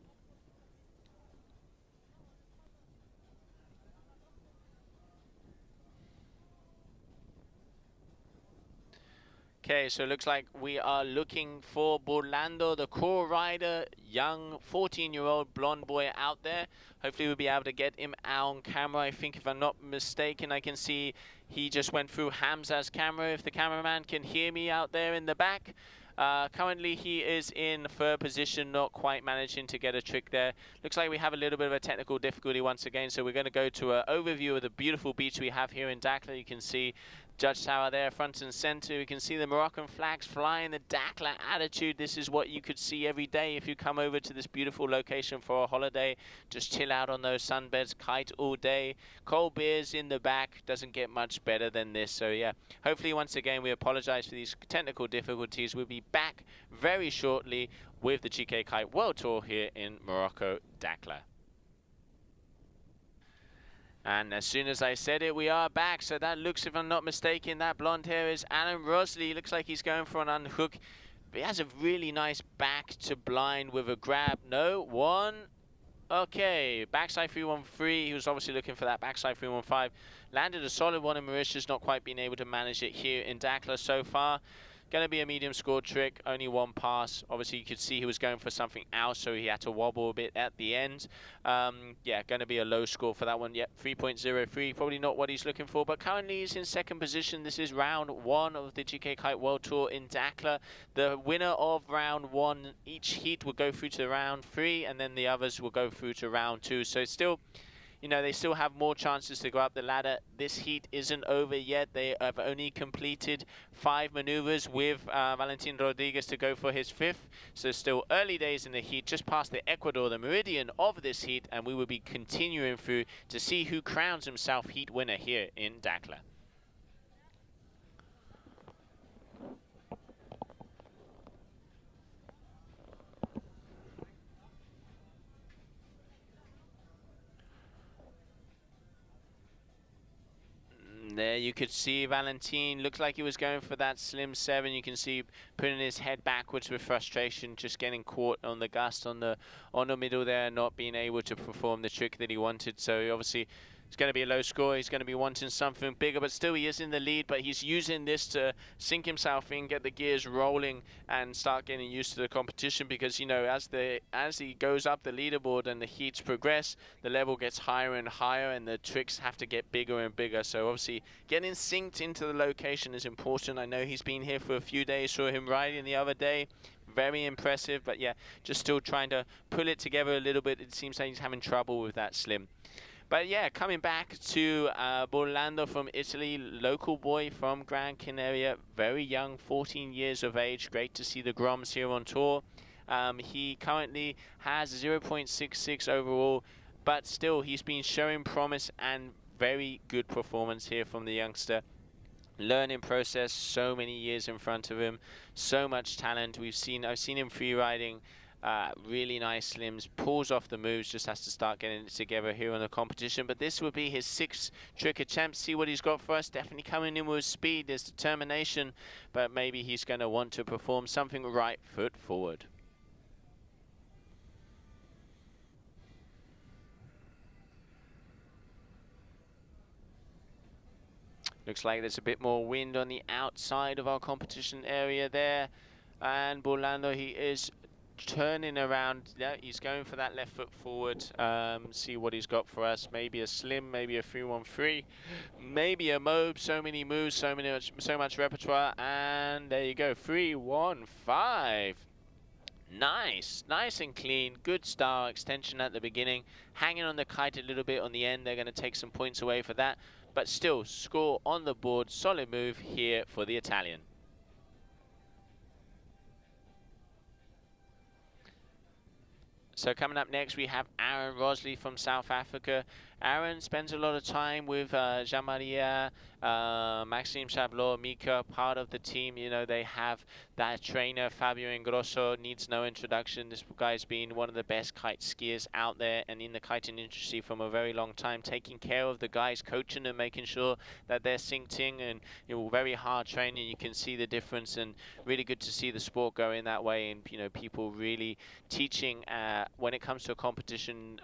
Okay, so it looks like we are looking for Burlando, the core rider, young 14-year-old blonde boy out there. Hopefully we'll be able to get him on camera. I think if I'm not mistaken, I can see he just went through Hamza's camera, if the cameraman can hear me out there in the back. Currently he is in third position, not quite managing to get a trick there. Looks like we have a little bit of a technical difficulty once again, so we're going to go to an overview of the beautiful beach we have here in Dakhla. You can see Judge Tower there, front and center. You can see the Moroccan flags flying, the Dakhla attitude. This is what you could see every day if you come over to this beautiful location for a holiday. Just chill out on those sunbeds, kite all day. Cold beers in the back. Doesn't get much better than this. So yeah, hopefully once again we apologize for these technical difficulties. We'll be back very shortly with the GKA Kite World Tour here in Morocco, Dakhla. And as soon as I said it, we are back. So that looks, if I'm not mistaken, that blonde hair is Aaron Rosley. Looks like he's going for an unhook. But he has a really nice back to blind with a grab. No, one. Okay, backside 313. He was obviously looking for that backside 315. Landed a solid one in Mauritius, not quite being able to manage it here in Dakhla so far. Going to be a medium score trick, only one pass. Obviously, you could see he was going for something else, so he had to wobble a bit at the end. Yeah, going to be a low score for that one. Yep, 3.03, probably not what he's looking for, but currently he's in second position. This is round 1 of the GKA Kite World Tour in Dakhla. The winner of round 1, each heat will go through to round 3, and then the others will go through to round 2. So it's still you know, they still have more chances to go up the ladder. This heat isn't over yet. They have only completed 5 maneuvers with Valentin Rodriguez to go for his 5th. So still early days in the heat, just past the Ecuador, the meridian of this heat, and we will be continuing through to see who crowns himself heat winner here in Dakhla. There you could see Valentin, looked like he was going for that slim 7. You can see putting his head backwards with frustration, just getting caught on the gust on the middle there, not being able to perform the trick that he wanted. So obviously it's going to be a low score. He's going to be wanting something bigger, but still he is in the lead, but he's using this to sink himself in, get the gears rolling, and start getting used to the competition, because, you know, as he goes up the leaderboard and the heats progress, the level gets higher and higher, and the tricks have to get bigger and bigger. So obviously getting synced into the location is important. I know he's been here for a few days, saw him riding the other day. Very impressive, but yeah, just still trying to pull it together a little bit. It seems like he's having trouble with that slim. But yeah, coming back to Burlando from Italy, local boy from Gran Canaria, very young, 14 years of age. Great to see the Groms here on tour. He currently has 0.66 overall, but still he's been showing promise and very good performance here from the youngster. Learning process, so many years in front of him, so much talent. I've seen him free riding. Really nice slims, pulls off the moves, just has to start getting it together here on the competition. But this will be his 6th trick attempt. See what he's got for us. Definitely coming in with speed, there's determination, but maybe he's going to want to perform something right foot forward. Looks like there's a bit more wind on the outside of our competition area there, and Burlando, he is turning around. Yeah, he's going for that left foot forward. See what he's got for us. Maybe a slim, maybe a 313, maybe a mobe. So many moves, so much repertoire, and there you go, 315. Nice and clean. Good star extension at the beginning, hanging on the kite a little bit on the end. They're going to take some points away for that, but still score on the board. Solid move here for the Italian. So coming up next, we have Aaron Rosley from South Africa. Aaron spends a lot of time with Jean-Maria, Maxime Chablot, Mika, part of the team. You know, they have that trainer, Fabio Ingrosso, needs no introduction. This guy's been one of the best kite skiers out there and in the kiting industry from a very long time, taking care of the guys, coaching them, making sure that they're synced in, and, you know, very hard training. You can see the difference, and really good to see the sport going that way, and, you know, people really teaching when it comes to a competition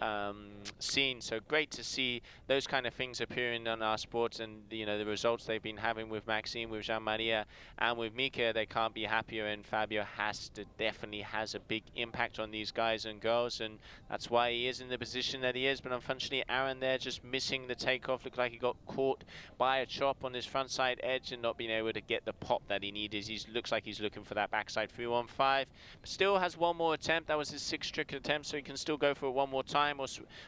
scene. So great to see those kind of things appearing on our sports, and, you know, the results they've been having with Maxime, with Jean-Maria, and with Mika. They can't be happier, and Fabio definitely has a big impact on these guys and girls, and that's why he is in the position that he is. But unfortunately, Aaron there just missing the takeoff. Looked like he got caught by a chop on his front side edge and not being able to get the pop that he needed. He looks like he's looking for that backside 315, but still has one more attempt. That was his 6th trick attempt, so he can still go for it one more time,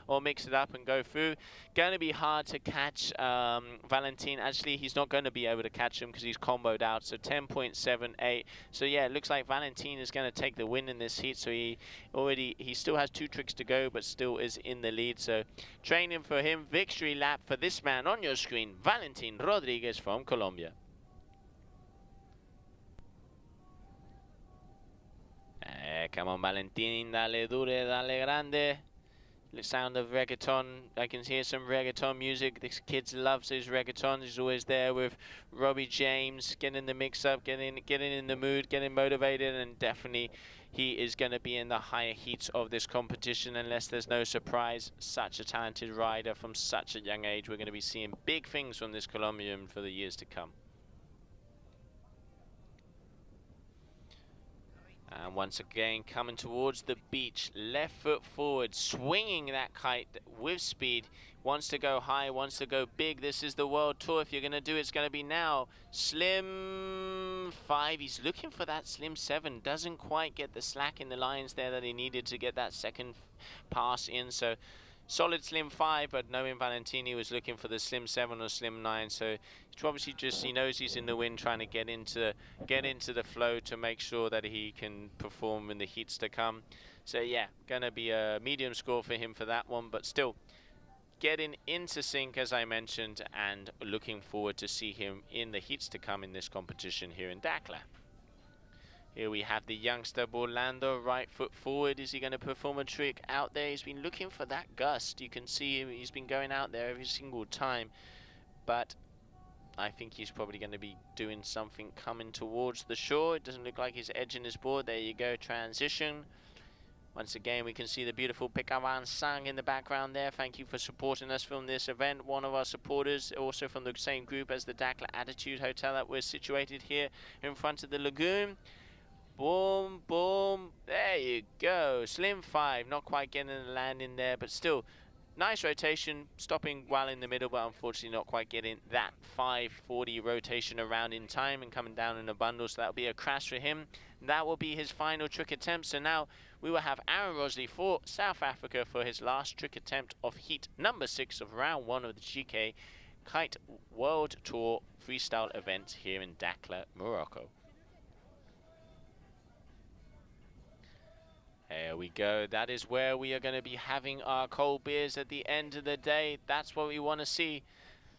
or mix it up and go through. Going to be hard to catch Valentin. Actually, he's not going to be able to catch him because he's comboed out. So 10.78. So yeah, it looks like Valentin is going to take the win in this heat. So he still has 2 tricks to go, but still is in the lead. So training for him. Victory lap for this man on your screen, Valentin Rodriguez from Colombia. Come on, Valentin, dale dure, dale grande. The sound of reggaeton. I can hear some reggaeton music. This kid loves his reggaeton. He's always there with Robbie James, getting the mix up, getting in the mood, getting motivated, and definitely he is going to be in the higher heats of this competition unless there's no surprise. Such a talented rider from such a young age. We're going to be seeing big things from this Colombian for the years to come. And once again, coming towards the beach, left foot forward, swinging that kite with speed. Wants to go high, wants to go big. This is the World Tour. If you're going to do it, it's going to be now. Slim 5. He's looking for that slim 7. Doesn't quite get the slack in the lines there that he needed to get that second pass in. So solid slim 5, but knowing Valentini was looking for the slim 7 or slim 9, so it's obviously just, he knows he's in the wind, trying to get into the flow to make sure that he can perform in the heats to come. So yeah, gonna be a medium score for him for that one, but still getting into sync, as I mentioned, and looking forward to see him in the heats to come in this competition here in Dakhla. Here we have the youngster Orlando, right foot forward. Is he going to perform a trick out there? He's been looking for that gust. You can see him, he's been going out there every single time. But I think he's probably going to be doing something coming towards the shore. It doesn't look like he's edging his board. There you go, transition. Once again, we can see the beautiful Pekawan Sang in the background there. Thank you for supporting us from this event. One of our supporters, also from the same group as the Dakhla Attitude Hotel that we're situated here in front of the lagoon. Boom, boom, there you go. Slim 5, not quite getting the landing there, but still nice rotation, stopping well in the middle, but unfortunately not quite getting that 540 rotation around in time and coming down in a bundle, so that'll be a crash for him. That will be his final trick attempt. So now we will have Aaron Rosley for South Africa for his last trick attempt of heat number 6 of round 1 of the GKA Kite World Tour freestyle event here in Dakhla, Morocco. There we go. That is where we are going to be having our cold beers at the end of the day. That's what we want to see.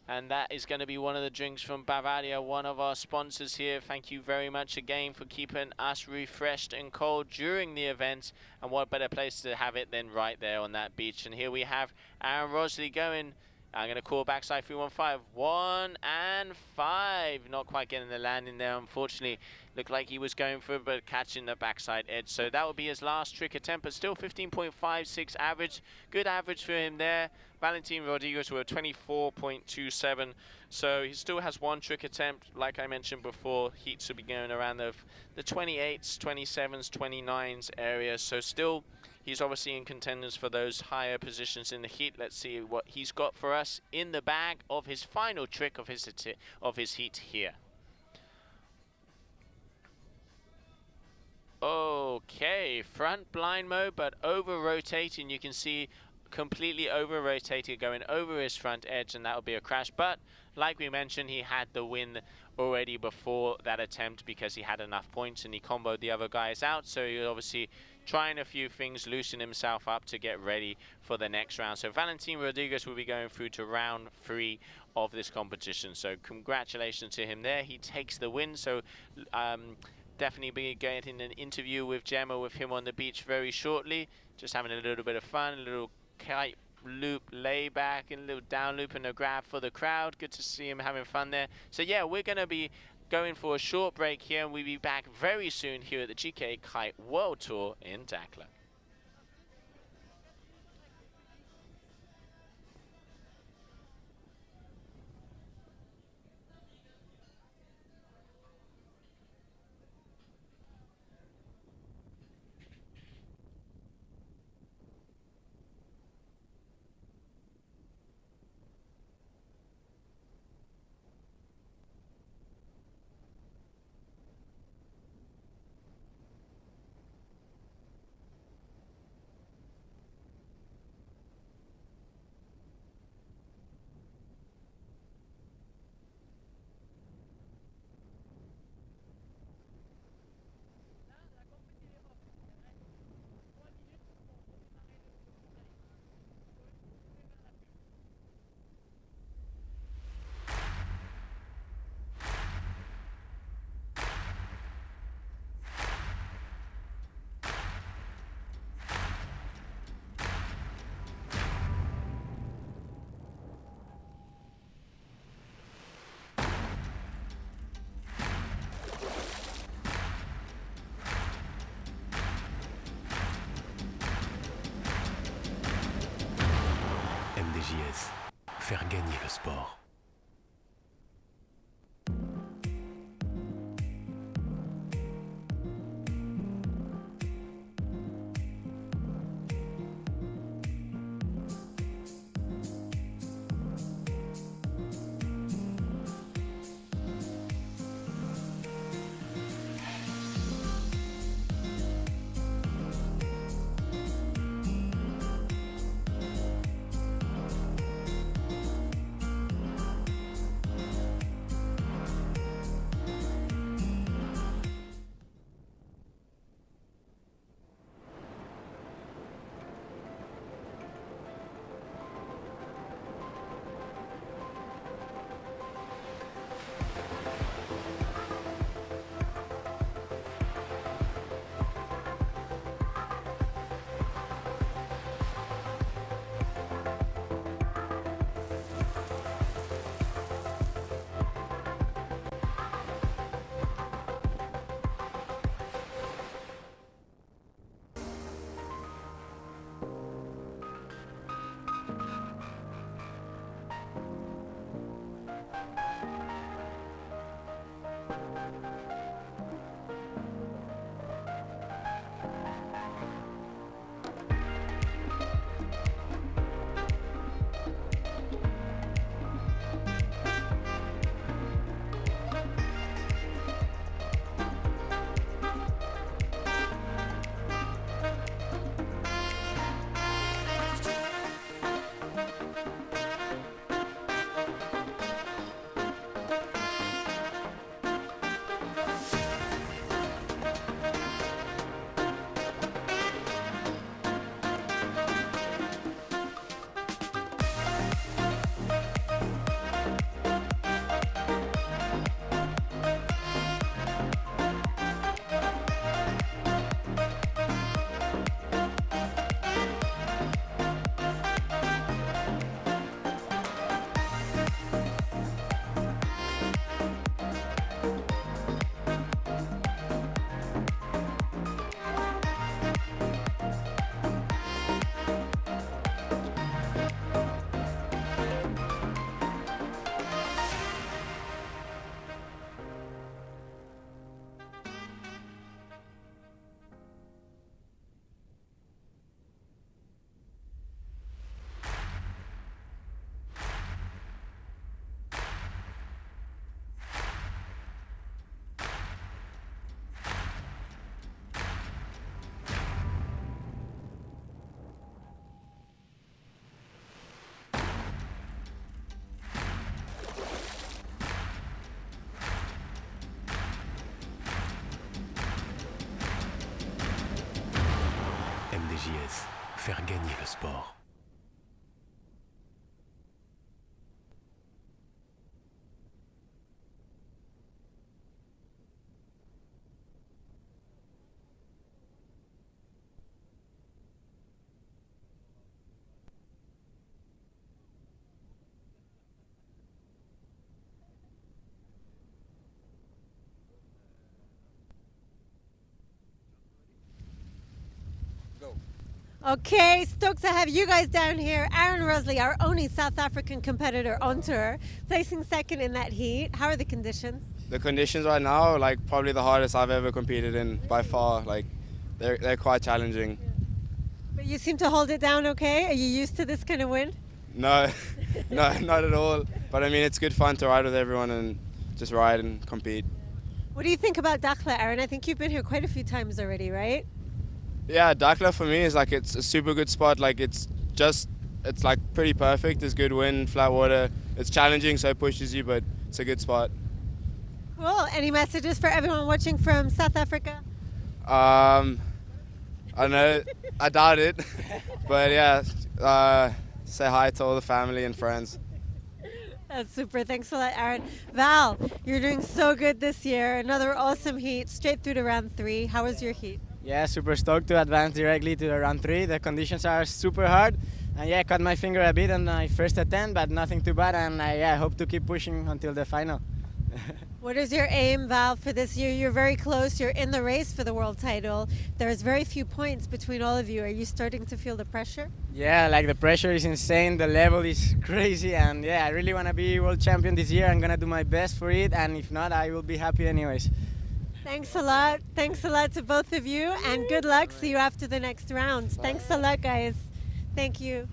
And that is going to be one of the drinks from Bavaria, one of our sponsors here. Thank you very much again for keeping us refreshed and cold during the event. And what better place to have it than right there on that beach. And here we have Aaron Rosley going. I'm going to call backside 315. 1 and 5. Not quite getting the landing there, unfortunately. Looked like he was going for it, but catching the backside edge. So that would be his last trick attempt, but still 15.56 average. Good average for him there. Valentin Rodriguez were 24.27. So he still has one trick attempt. Like I mentioned before, heats will be going around the 28s, 27s, 29s area. So still, he's obviously in contenders for those higher positions in the heat. Let's see what he's got for us in the bag of his final trick of his heat here. Okay, front blind mode, but over rotating. You can see completely over rotated, going over his front edge, and that will be a crash. But like we mentioned, he had the win already before that attempt because he had enough points and he comboed the other guys out. So he was obviously trying a few things, loosen himself up to get ready for the next round. So Valentin Rodriguez will be going through to round 3 of this competition. So congratulations to him there. He takes the win. So definitely be getting an interview with Gemma with him on the beach very shortly. Just having a little bit of fun, a little kite loop layback and a little down loop and a grab for the crowd. Good to see him having fun there. So yeah, we're going to be going for a short break here, and we'll be back very soon here at the GKA Kite World Tour in Dakhla. MDJS, faire gagner le sport. sport. Okay, stoked to have you guys down here. Aaron Rosley, our only South African competitor on tour, placing second in that heat. How are the conditions? The conditions right now, like probably the hardest I've ever competed in by far. Like they're quite challenging. But you seem to hold it down okay. Are you used to this kind of wind? No, no, not at all. But I mean, it's good fun to ride with everyone and just ride and compete. What do you think about Dakhla, Aaron? I think you've been here quite a few times already, right? Yeah, Dakhla for me is like it's a super good spot. Like it's like pretty perfect. There's good wind, flat water. It's challenging, so it pushes you, but it's a good spot. Cool. Any messages for everyone watching from South Africa? I don't know. I doubt it, but yeah. Say hi to all the family and friends. That's super. Thanks a lot, Aaron. Val, you're doing so good this year. Another awesome heat, straight through to round 3. How was your heat? Yeah, super stoked to advance directly to the round 3. The conditions are super hard. And yeah, cut my finger a bit on my first attempt, but nothing too bad. And I hope to keep pushing until the final. What is your aim, Val, for this year? You're very close. You're in the race for the world title. There's very few points between all of you. Are you starting to feel the pressure? Yeah, like the pressure is insane. The level is crazy. And yeah, I really want to be world champion this year. I'm going to do my best for it. And if not, I will be happy anyways. Thanks a lot. Thanks a lot to both of you. And good luck. See you after the next round. Thanks a lot, guys. Thank you.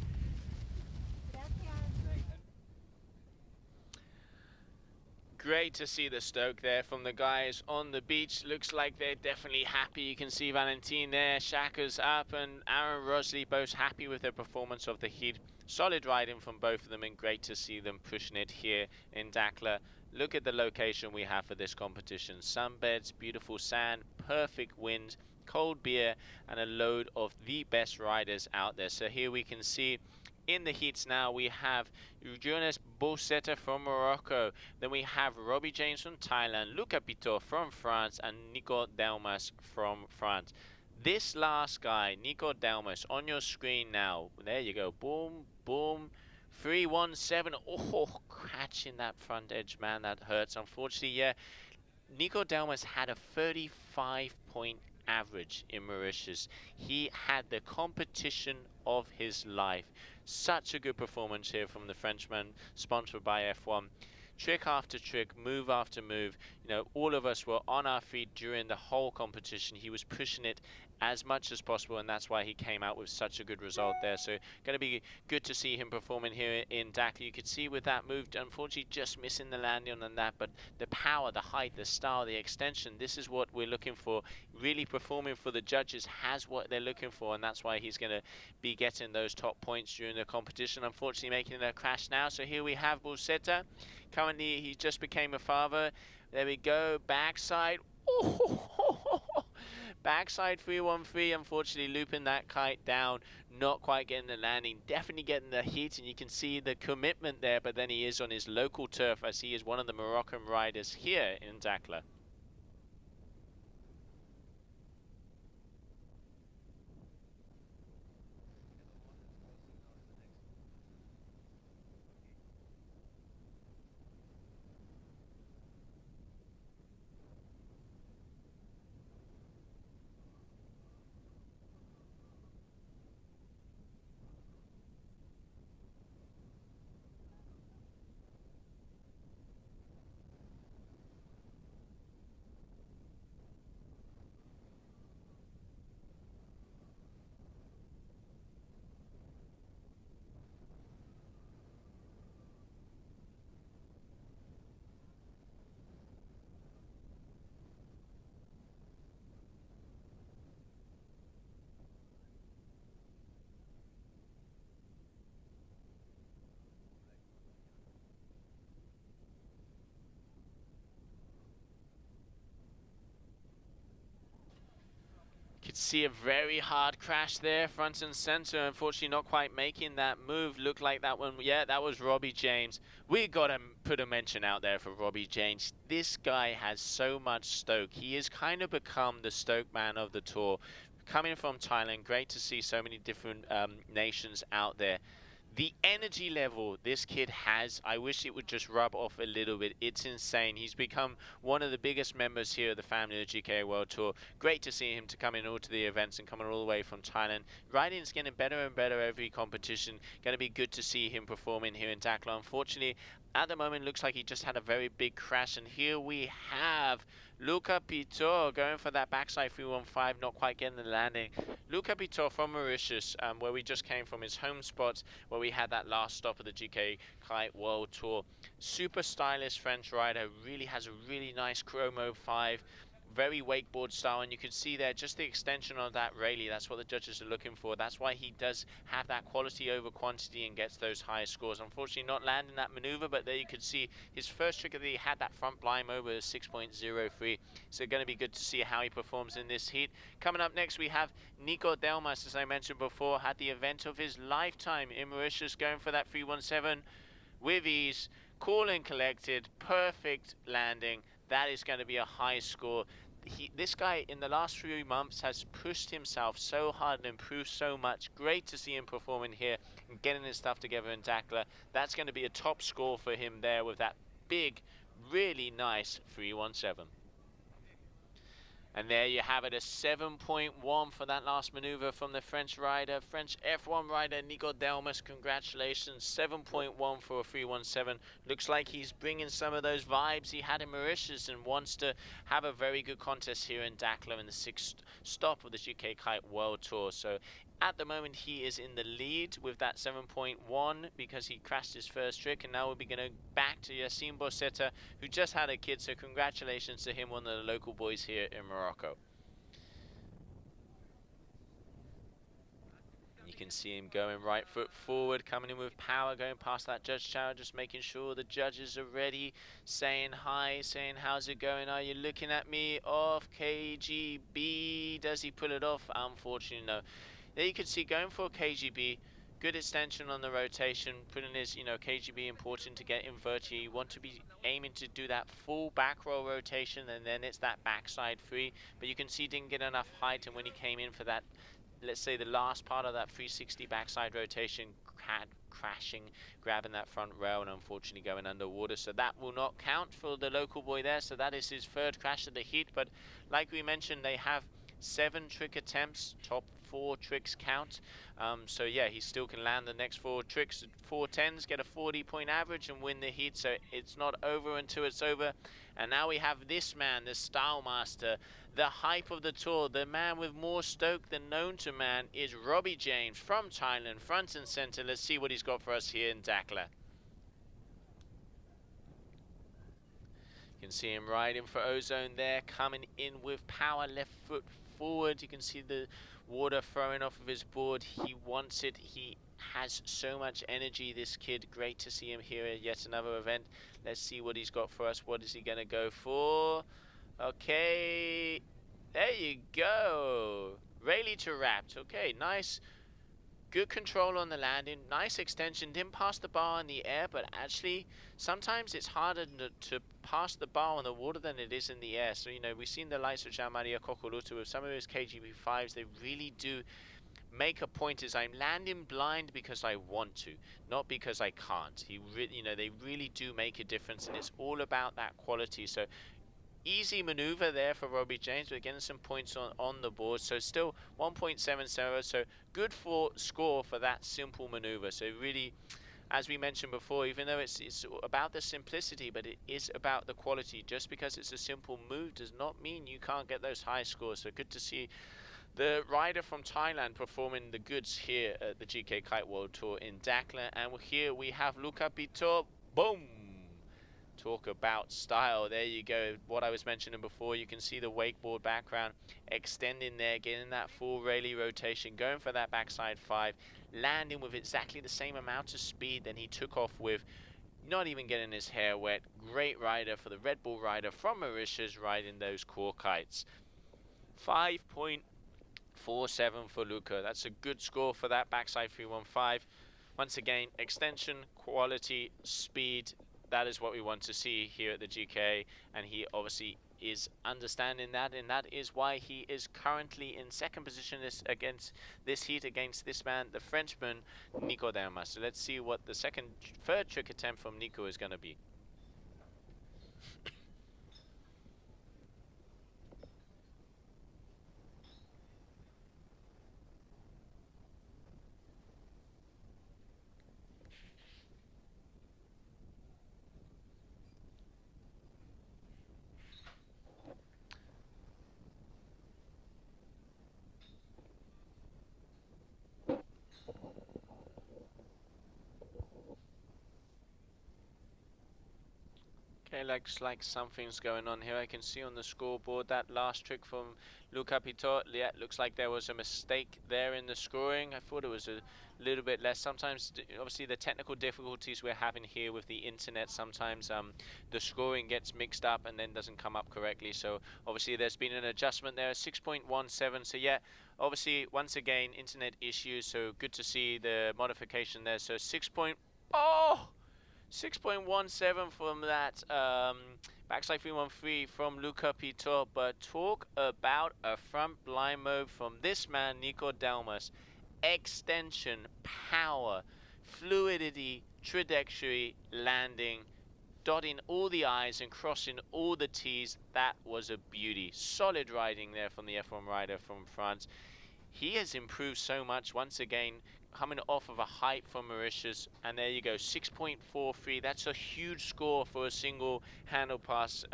Great to see the stoke there from the guys on the beach. Looks like they're definitely happy. You can see Valentine there, Shaka's up, and Aaron Rosley both happy with their performance of the heat. Solid riding from both of them, and great to see them pushing it here in Dakhla. Look at the location we have for this competition. Sunbeds, beautiful sand, perfect wind, cold beer, and a load of the best riders out there. So here we can see in the heats now, we have Jonas Bosetta from Morocco. Then we have Robbie James from Thailand, Luca Pitot from France, and Nico Delmas from France. This last guy, Nico Delmas, on your screen now. There you go. Boom, boom. 317. Oh, catching that front edge, man. That hurts. Unfortunately, yeah. Nico Delmas had a 35-point average in Mauritius. He had the competition of his life. Such a good performance here from the Frenchman, sponsored by F1. Trick after trick, move after move. You know, all of us were on our feet during the whole competition. He was pushing it as much as possible, and that's why he came out with such a good result there. So going to be good to see him performing here in Dakhla. You could see with that move, unfortunately just missing the landing on that, but the power, the height, the style, the extension, this is what we're looking for. Really performing for the judges has what they're looking for, and that's why he's going to be getting those top points during the competition. Unfortunately making a crash now. So here we have Busetta. Currently he just became a father. There we go, backside. Backside 313, unfortunately looping that kite down, not quite getting the landing, definitely getting the heat, and you can see the commitment there, but then he is on his local turf as he is one of the Moroccan riders here in Dakhla. could see a very hard crash there, front and center. Unfortunately, not quite making that move. Looked like that one. Yeah, that was Robbie James. We got to put a mention out there for Robbie James. This guy has so much stoke. He has kind of become the stoke man of the tour. Coming from Thailand, great to see so many different nations out there. The energy level this kid has, I wish it would just rub off a little bit. It's insane. He's become one of the biggest members here of the family of the GKA World Tour. Great to see him to come in all to the events and coming all the way from Thailand. Riding's getting better and better every competition. Going to be good to see him performing here in Dakhla. Unfortunately, at the moment, looks like he just had a very big crash. And here we have Luca Pitor going for that backside 315, not quite getting the landing. Luca Pitor from Mauritius, where we just came from, his home spot, where we had that last stop of the GKA Kite World Tour. Super stylish French rider, really has a really nice chromo 5. Very wakeboard style, and you can see there just the extension of that Rayleigh. That's what the judges are looking for. That's why he does have that quality over quantity and gets those high scores. Unfortunately, not landing that maneuver, but there you could see his first trick that he had that front blind over 6.03. So going to be good to see how he performs in this heat. Coming up next, we have Nico Delmas, as I mentioned before, had the event of his lifetime in Mauritius, going for that 317 with ease, cool and collected, perfect landing. That is going to be a high score. This guy in the last few months has pushed himself so hard and improved so much. Great to see him performing here and getting his stuff together in Dakhla. That's going to be a top score for him there with that big, really nice 317. And there you have it, a 7.1 for that last maneuver from the French rider, French F1 rider Nico Delmas. Congratulations, 7.1 for a 317. Looks like he's bringing some of those vibes he had in Mauritius and wants to have a very good contest here in Dakhla in the 6th stop of the GKA Kite World Tour. So at the moment, he is in the lead with that 7.1 because he crashed his first trick, and now we'll be going back to Yassine Bossetta, who just had a kid, so congratulations to him, one of the local boys here in Morocco. You can see him going right foot forward, coming in with power, going past that judge tower, just making sure the judges are ready, saying hi, saying how's it going, are you looking at me, off KGB, does he pull it off? Unfortunately, no. There you can see going for KGB, good extension on the rotation, putting his, KGB important to get inverted. You want to be aiming to do that full back roll rotation, and then it's that backside free. But you can see he didn't get enough height, and when he came in for that, let's say the last part of that 360 backside rotation, had crashing, grabbing that front rail, and unfortunately going underwater. So that will not count for the local boy there. So that is his third crash of the heat. But like we mentioned, they have 7 trick attempts, top 4 tricks count. So yeah, he still can land the next 4 tricks, 4 10s, get a 40-point average and win the heat. So it's not over until it's over. And now we have this man, the style master, the hype of the tour, the man with more stoke than known to man is Robbie James from Thailand, front and center. Let's see what he's got for us here in Dakhla. You can see him riding for Ozone there, coming in with power, left foot forward. You can see the water throwing off of his board. He wants it. He has so much energy, this kid. Great to see him here at yet another event. Let's see what he's got for us. What is he going to go for? Okay, there you go. Rayleigh to wrapped. Okay, nice. Good control on the landing, nice extension, didn't pass the bar in the air, but actually sometimes it's harder to pass the bar on the water than it is in the air. So, we've seen the likes of Jean-Maria Kokolutu with some of his KGB5s, they really do make a point is I'm landing blind because I want to, not because I can't. They really do make a difference, and it's all about that quality. So easy maneuver there for Robbie James, but getting some points on the board. So still 1.77, so good score for that simple maneuver. So really, as we mentioned before, even though it's about the simplicity, but it is about the quality. Just because it's a simple move does not mean you can't get those high scores. So good to see the rider from Thailand performing the goods here at the GKA Kite World Tour in Dakhla. And here we have Luca Pitor. Boom! Talk about style. There you go. What I was mentioning before, you can see the wakeboard background extending there, getting that full Rayleigh rotation, going for that backside 5, landing with exactly the same amount of speed than he took off with, not even getting his hair wet. Great rider for the Red Bull rider from Mauritius, riding those core kites. 5.7 4-7 for Luca. That's a good score for that backside 315. Once again, extension, quality, speed, that is what we want to see here at the GKA, and he obviously is understanding that, and that is why he is currently in second position against this heat against this man, the Frenchman, Nico Delmas. So let's see what the third trick attempt from Nico is going to be. Okay, looks like something's going on here. I can see on the scoreboard that last trick from Luca Pitot. Yeah, looks like there was a mistake there in the scoring. I thought it was a little bit less. Sometimes, obviously, the technical difficulties we're having here with the internet, sometimes the scoring gets mixed up and then doesn't come up correctly. So, obviously, there's been an adjustment there, 6.17. So, yeah, obviously, once again, internet issues. So, good to see the modification there. So, 6.17 from that backside 313 from Luca Pitot, but talk about a front blind mode from this man, Nico Delmas. Extension, power, fluidity, trajectory, landing, dotting all the I's and crossing all the T's. That was a beauty. Solid riding there from the F1 rider from France. He has improved so much once again, coming off of a height from Mauritius, and there you go, 6.43. That's a huge score for a single handle pass.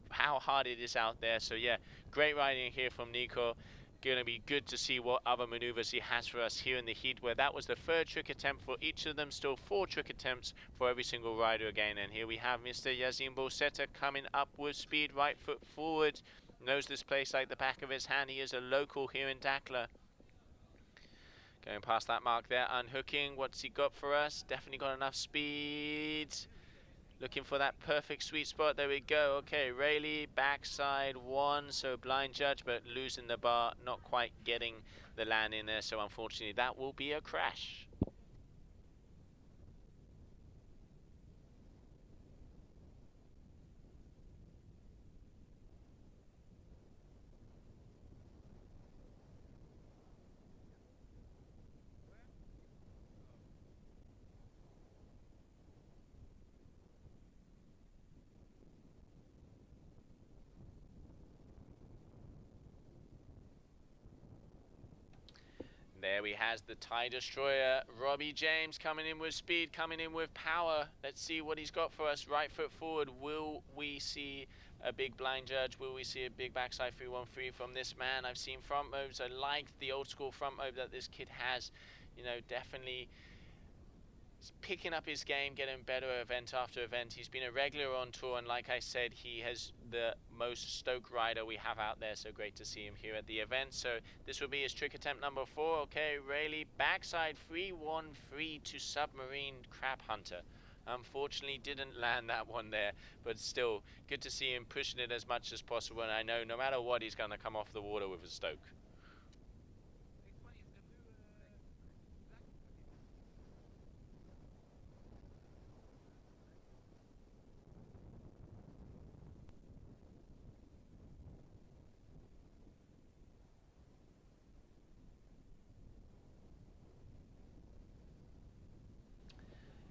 How hard it is out there. So yeah, great riding here from Nico. Gonna be good to see what other maneuvers he has for us here in the heat, where that was the third trick attempt for each of them. Still 4 trick attempts for every single rider again. And here we have Mr. Yazim Bolseta coming up with speed, right foot forward. Knows this place like the back of his hand. He is a local here in Dakhla. Going past that mark there, unhooking. What's he got for us? Definitely got enough speed. Looking for that perfect sweet spot. There we go. Okay, Rayleigh, backside 1. So blind judge, but losing the bar. Not quite getting the land in there. So unfortunately, that will be a crash. There we has the tie destroyer, Robbie James coming in with speed, coming in with power. Let's see what he's got for us. Right foot forward. Will we see a big blind judge? Will we see a big backside 313 from this man? I've seen front moves. I like the old school front move that this kid has. You know, definitely picking up his game, getting better event after event. He's been a regular on tour, and like I said, he has the most stoke rider we have out there, so great to see him here at the event. So this will be his trick attempt number 4. Okay, Rayleigh, backside 313 to submarine crab hunter. Unfortunately didn't land that one there, but still good to see him pushing it as much as possible, and I know no matter what, he's going to come off the water with a stoke.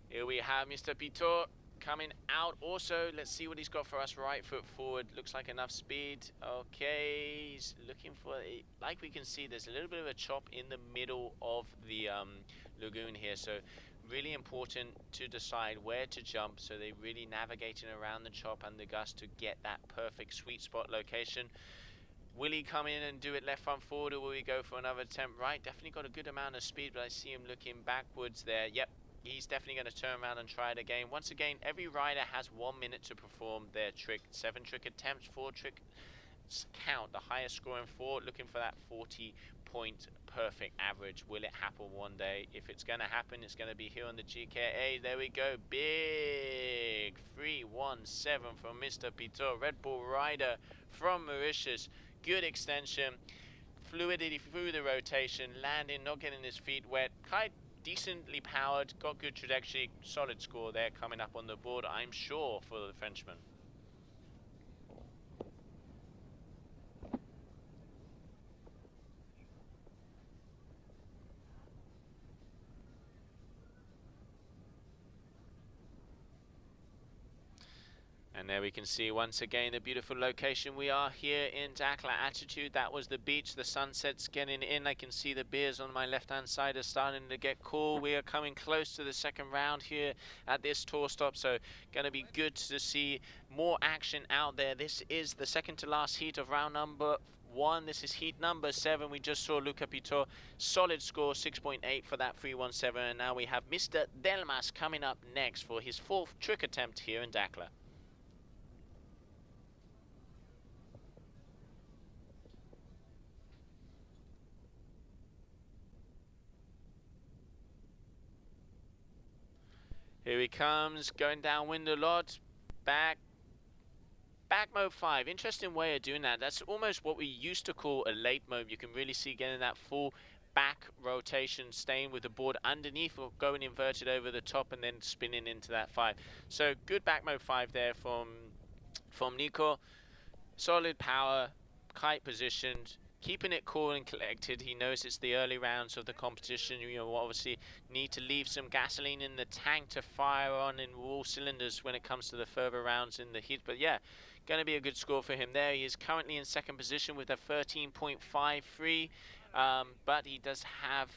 Here we have Mr. Pitot coming out also. Let's see what he's got for us. Right foot forward. Looks like enough speed. Okay, he's looking for it. Like we can see, there's a little bit of a chop in the middle of the lagoon here. So really important to decide where to jump. So they're really navigating around the chop and the gust to get that perfect sweet spot location. Will he come in and do it left front forward, or will he go for another attempt right? Definitely got a good amount of speed, but I see him looking backwards there. Yep. He's definitely going to turn around and try it again. Once again, every rider has 1 minute to perform their trick. 7 trick attempts, 4 trick count. The highest scoring 4, looking for that 40-point perfect average. Will it happen one day? If it's going to happen, it's going to be here on the GKA. There we go. Big 317 from Mr. Pitot. Red Bull rider from Mauritius. Good extension. fluidity through the rotation, landing, not getting his feet wet. Kite decently powered, got good trajectory, solid score there coming up on the board, I'm sure, for the Frenchman. And there we can see once again the beautiful location. We are here in Dakhla Attitude. That was the beach. The sunset's getting in. I can see the beers on my left-hand side are starting to get cool. We are coming close to the second round here at this tour stop. So going to be good to see more action out there. This is the second to last heat of round number 1. This is heat number 7. We just saw Luca Pitot. Solid score, 6.8 for that 317. And now we have Mr. Delmas coming up next for his 4th trick attempt here in Dakhla. Here he comes, going downwind a lot. Back mobe 5. Interesting way of doing that. That's almost what we used to call a late mobe. You can really see getting that full back rotation, staying with the board underneath or going inverted over the top and then spinning into that 5. So good back mobe 5 there from Nico. Solid power, kite positioned, keeping it cool and collected. He knows it's the early rounds of the competition. You know, obviously need to leave some gasoline in the tank to fire on in all cylinders when it comes to the further rounds in the heat. But yeah, going to be a good score for him there. He is currently in second position with a 13.53, but he does have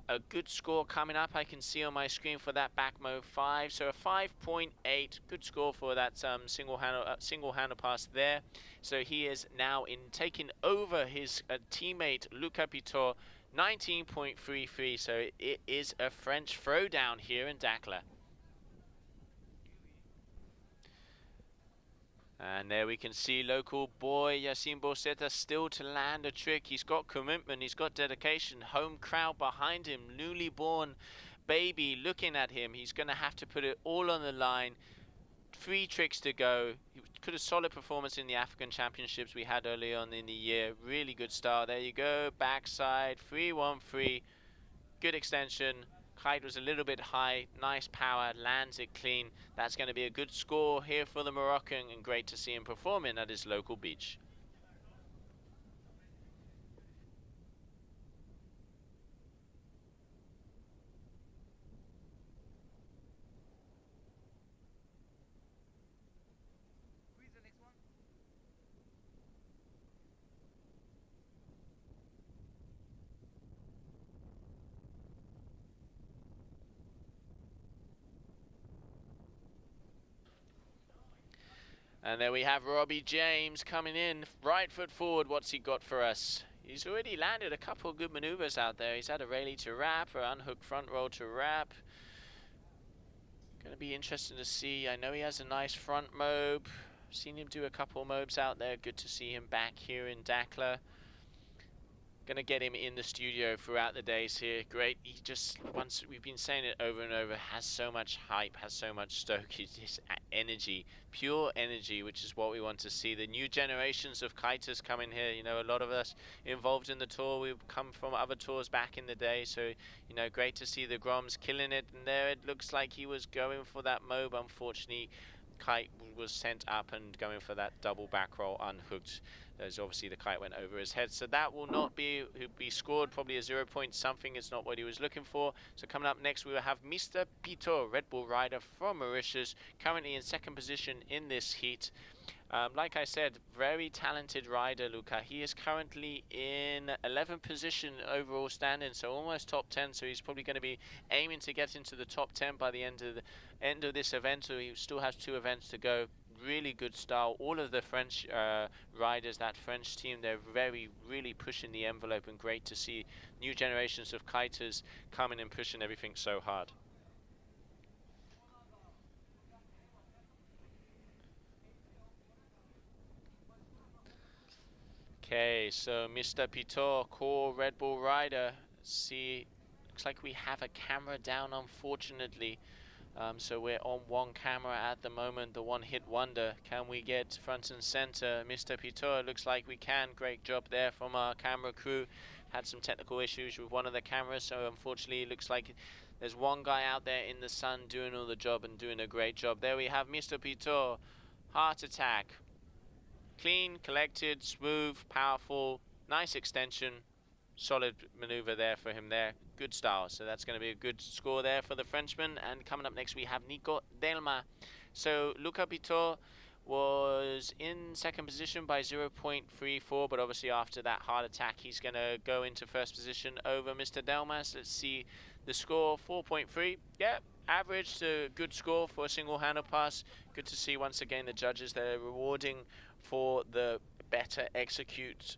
a good score coming up. I can see on my screen for that back mode 5, so a 5.8, good score for that single handle pass there. So he is now in taking over his teammate Luca Pitot, 19.33. So it is a French throwdown here in Dakhla. And there we can see local boy Yassine Borsetta still to land a trick. He's got commitment, he's got dedication, home crowd behind him, newly born baby looking at him. He's going to have to put it all on the line. 3 tricks to go. He could have solid performance in the African Championships we had early on in the year. Really good start. There you go, backside, 3-1-3, good extension. Kite was a little bit high, nice power, lands it clean. That's going to be a good score here for the Moroccan, and great to see him performing at his local beach. And there we have Robbie James coming in, right foot forward. What's he got for us? He's already landed a couple of good maneuvers out there. He's had a rayleigh to wrap, or unhook front roll to wrap. Going to be interesting to see. I know he has a nice front mobe. Seen him do a couple of mobes out there. Good to see him back here in Dakhla. Gonna get him in the studio throughout the days here. Great. He just, once we've been saying it over and over, has so much hype, has so much stoke. His energy, pure energy, which is what we want to see. The new generations of kiters coming here. You know, a lot of us involved in the tour, we've come from other tours back in the day. So, you know, great to see the Groms killing it. And there it looks like he was going for that mobe. Unfortunately, kite was sent up and going for that double back roll unhooked. As obviously the kite went over his head, so that will not be, he'll be scored probably a 0 point something. It's not what he was looking for. So coming up next we will have Mr. Pitot, Red Bull rider from Mauritius, currently in second position in this heat. Like I said, very talented rider, Luca. He is currently in 11th position overall standing, so almost top 10. So he's probably going to be aiming to get into the top 10 by the end of this event. So he still has 2 events to go. Really good style. All of the French riders, that French team, they're really pushing the envelope, and great to see new generations of kiters coming and pushing everything so hard. Okay, so Mr. Pitot, core Red Bull rider. See, looks like we have a camera down, unfortunately. So we're on one camera at the moment, the one-hit wonder. Can we get front and center Mr. Pitot? Looks like we can. Great job there from our camera crew. Had some technical issues with one of the cameras, so unfortunately it looks like there's one guy out there in the sun doing all the job and doing a great job. There we have Mr. Pitot. Heart attack. Clean, collected, smooth, powerful, nice extension. Solid maneuver there for him there. Good style. So that's going to be a good score there for the Frenchman. And coming up next we have Nico Delma. So Luca Pitot was in second position by 0.34, but obviously after that heart attack he's going to go into first position over Mr. Delmas. Let's see the score, 4.3. Yeah, average to good score for a single handle pass. Good to see once again the judges, they're rewarding for the better executed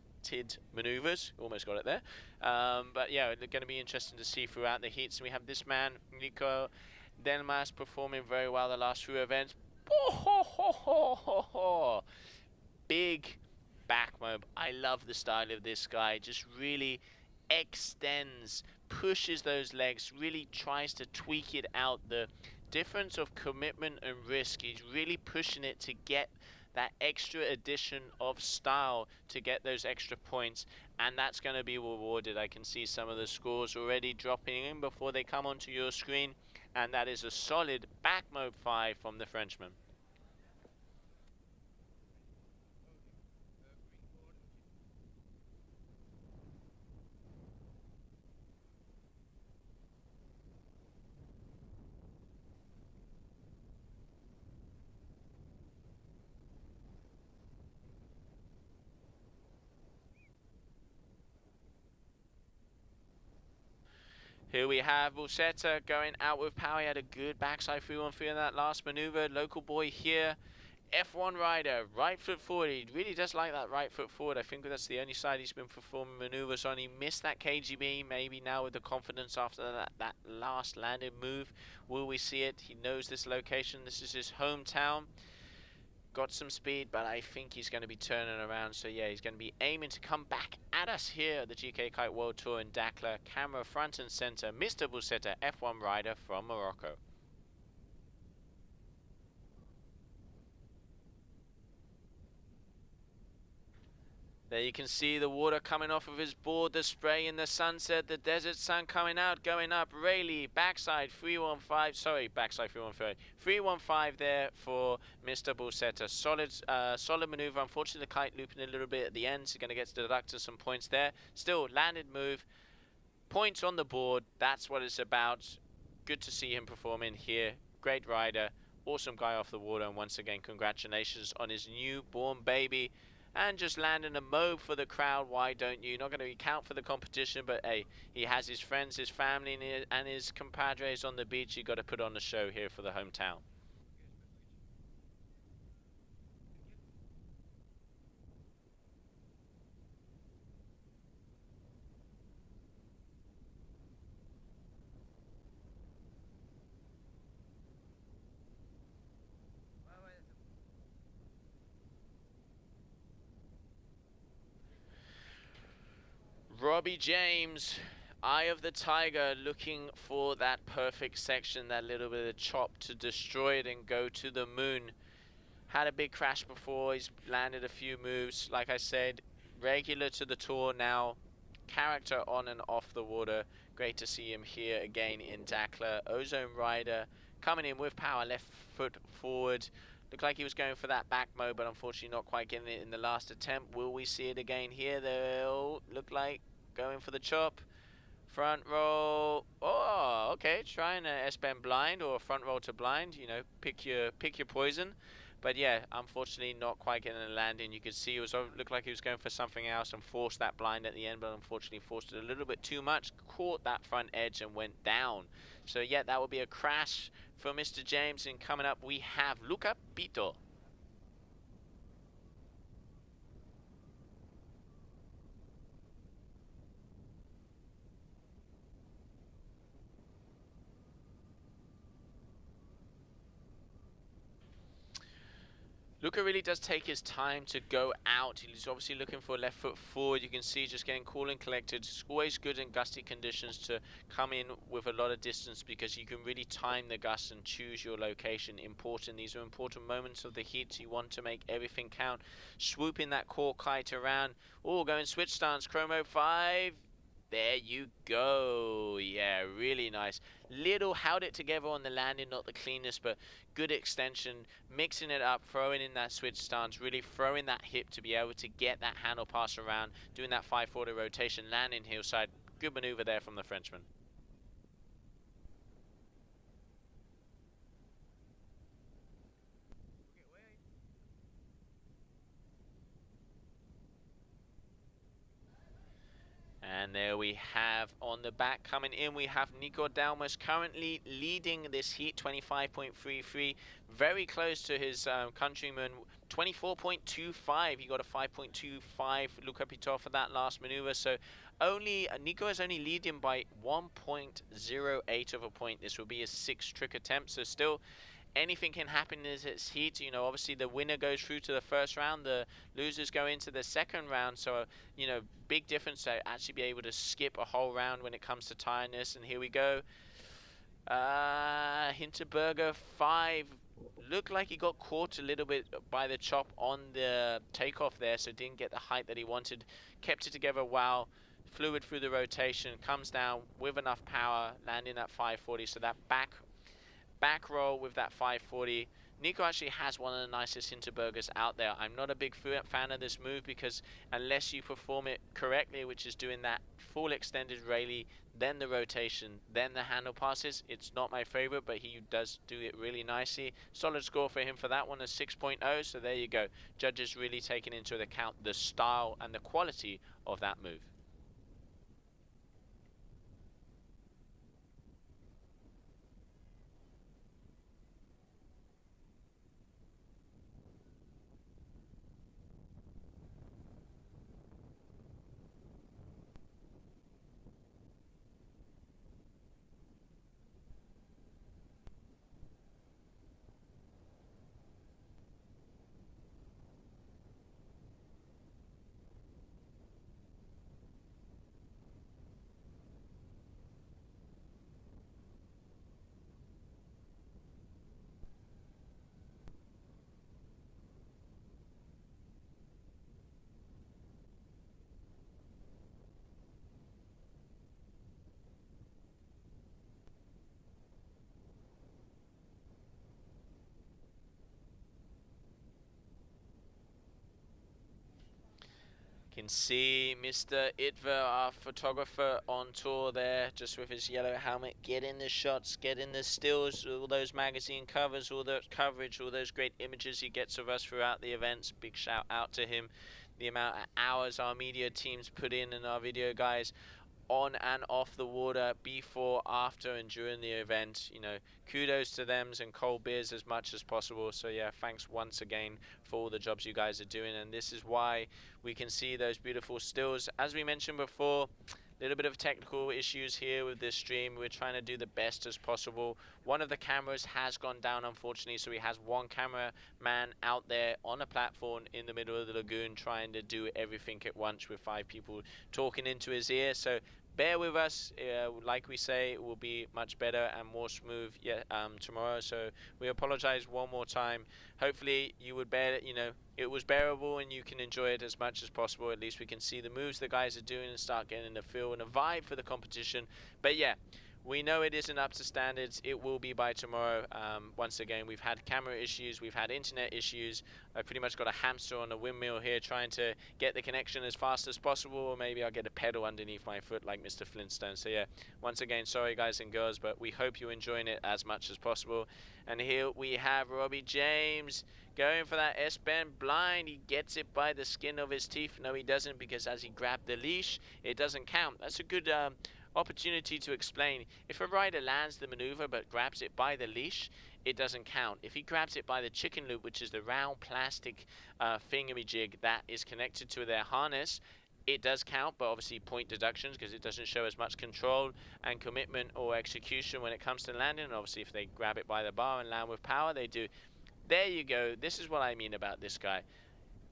maneuvers. Almost got it there. But yeah, they're going to be interesting to see throughout the heats. We have this man, Nico Delmas, performing very well the last few events. Big back mob. I love the style of this guy. Just really extends, pushes those legs, really tries to tweak it out. The difference of commitment and risk, he's really pushing it to get that extra addition of style to get those extra points, and that's going to be rewarded. I can see some of the scores already dropping in before they come onto your screen, and that is a solid back mode 5 from the Frenchman. Here we have Busetta going out with power. He had a good backside 3-1-3 in that last maneuver. Local boy here, F1 rider, right foot forward. He really does like that right foot forward. I think that's the only side he's been performing maneuvers on. He missed that KGB. Maybe now with the confidence after that last landing move, will we see it? He knows this location. This is his hometown. Got some speed, but I think he's going to be turning around. So yeah, he's going to be aiming to come back at us here at the GKA Kite World Tour in Dakhla. Camera front and center, Mr. Busetta, F1 rider from Morocco. There you can see the water coming off of his board, the spray in the sunset, the desert sun coming out, going up. Rayleigh, backside 315, sorry, backside 315. 315 there for Mr. Busetta. Solid maneuver. Unfortunately, the kite looping a little bit at the end, so going to get deducted some points there. Still, landed move. Points on the board. That's what it's about. Good to see him performing here. Great rider. Awesome guy off the water. And once again, congratulations on his newborn baby. And just landing a mobe for the crowd. Why don't you? Not going to count for the competition, but hey, he has his friends, his family, and his compadres on the beach. You got to put on the show here for the hometown. Robbie James, Eye of the Tiger, looking for that perfect section, that little bit of chop to destroy it and go to the moon. Had a big crash before, he's landed a few moves. Like I said, regular to the tour now, character on and off the water. Great to see him here again in Dakhla. Ozone rider coming in with power, left foot forward. Looked like he was going for that back mode, but unfortunately not quite getting it in the last attempt. Will we see it again here? They'll look like going for the chop. Front roll. Oh, okay. Trying a S-bend blind or a front roll to blind. You know, pick your poison. But yeah, unfortunately not quite getting a landing. You could see it was looked like he was going for something else and forced that blind at the end, but unfortunately forced it a little bit too much. Caught that front edge and went down. So yeah, that would be a crash for Mr. James. And coming up, we have Luca Pitot. Luca really does take his time to go out. He's obviously looking for a left foot forward. You can see just getting cool and collected. It's always good in gusty conditions to come in with a lot of distance because you can really time the gusts and choose your location. Important. These are important moments of the heat. You want to make everything count. Swooping that core kite around. Oh, going switch stance. Chromo 5. There you go. Yeah, really nice. Little held it together on the landing, not the cleanest, but good extension. Mixing it up, throwing in that switch stance, really throwing that hip to be able to get that handle pass around, doing that 540 rotation, landing hillside. Good maneuver there from the Frenchman. And there we have on the back coming in, we have Nico Dalmas currently leading this heat, 25.33, very close to his countryman, 24.25. He got a 5.25 Luca Pitov for that last maneuver. So only Nico is only leading by 1.08 of a point. This will be his 6th trick attempt. So still, anything can happen in this heat. You know, obviously the winner goes through to the first round, the losers go into the second round. So, you know, big difference to actually be able to skip a whole round when it comes to tiredness. And here we go. Hinterberger 5. Looked like he got caught a little bit by the chop on the takeoff there, so didn't get the height that he wanted. Kept it together well. Fluid through the rotation, comes down with enough power, landing at 540. So that back roll with that 540. Nico actually has one of the nicest Hinterbergers out there. I'm not a big fan of this move because unless you perform it correctly, which is doing that full extended rayleigh, then the rotation, then the handle passes, it's not my favorite, but he does do it really nicely. Solid score for him for that one, a 6.0. So there you go. Judges really taking into account the style and the quality of that move. Can see Mr. Itver, our photographer, on tour there, just with his yellow helmet, getting the shots, getting the stills, all those magazine covers, all that coverage, all those great images he gets of us throughout the events. Big shout out to him. The amount of hours our media teams put in and our video guys on and off the water, before, after, and during the event. You know, kudos to them and cold beers as much as possible. So yeah, thanks once again for all the jobs you guys are doing, and this is why we can see those beautiful stills. As we mentioned before, a little bit of technical issues here with this stream. We're trying to do the best as possible. One of the cameras has gone down, unfortunately, so he has one cameraman out there on a platform in the middle of the lagoon trying to do everything at once with 5 people talking into his ear. So bear with us. Like we say, it will be much better and more smooth tomorrow. So we apologize one more time. Hopefully you would bear it, you know, it was bearable and you can enjoy it as much as possible. At least we can see the moves the guys are doing and start getting a feel and a vibe for the competition. But yeah, we know it isn't up to standards. It will be by tomorrow. Once again, we've had camera issues, we've had internet issues. I pretty much got a hamster on a windmill here trying to get the connection as fast as possible, or maybe I'll get a pedal underneath my foot like Mr. Flintstone. So yeah, once again, sorry guys and girls, but we hope you're enjoying it as much as possible. And here we have Robbie James going for that S-bend blind. He gets it by the skin of his teeth. No, he doesn't, because as he grabbed the leash, it doesn't count. That's a good opportunity to explain. If a rider lands the maneuver but grabs it by the leash, it doesn't count. If he grabs it by the chicken loop, which is the round plastic thingamajig that is connected to their harness, it does count, but obviously point deductions because it doesn't show as much control and commitment or execution when it comes to landing. And obviously if they grab it by the bar and land with power, they do. There you go. This is what I mean about this guy.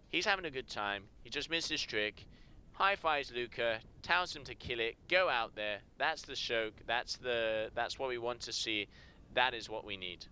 He's having a good time. He just missed his trick. High fives Luca, tells him to kill it. Go out there. That's the show. That's what we want to see. That is what we need.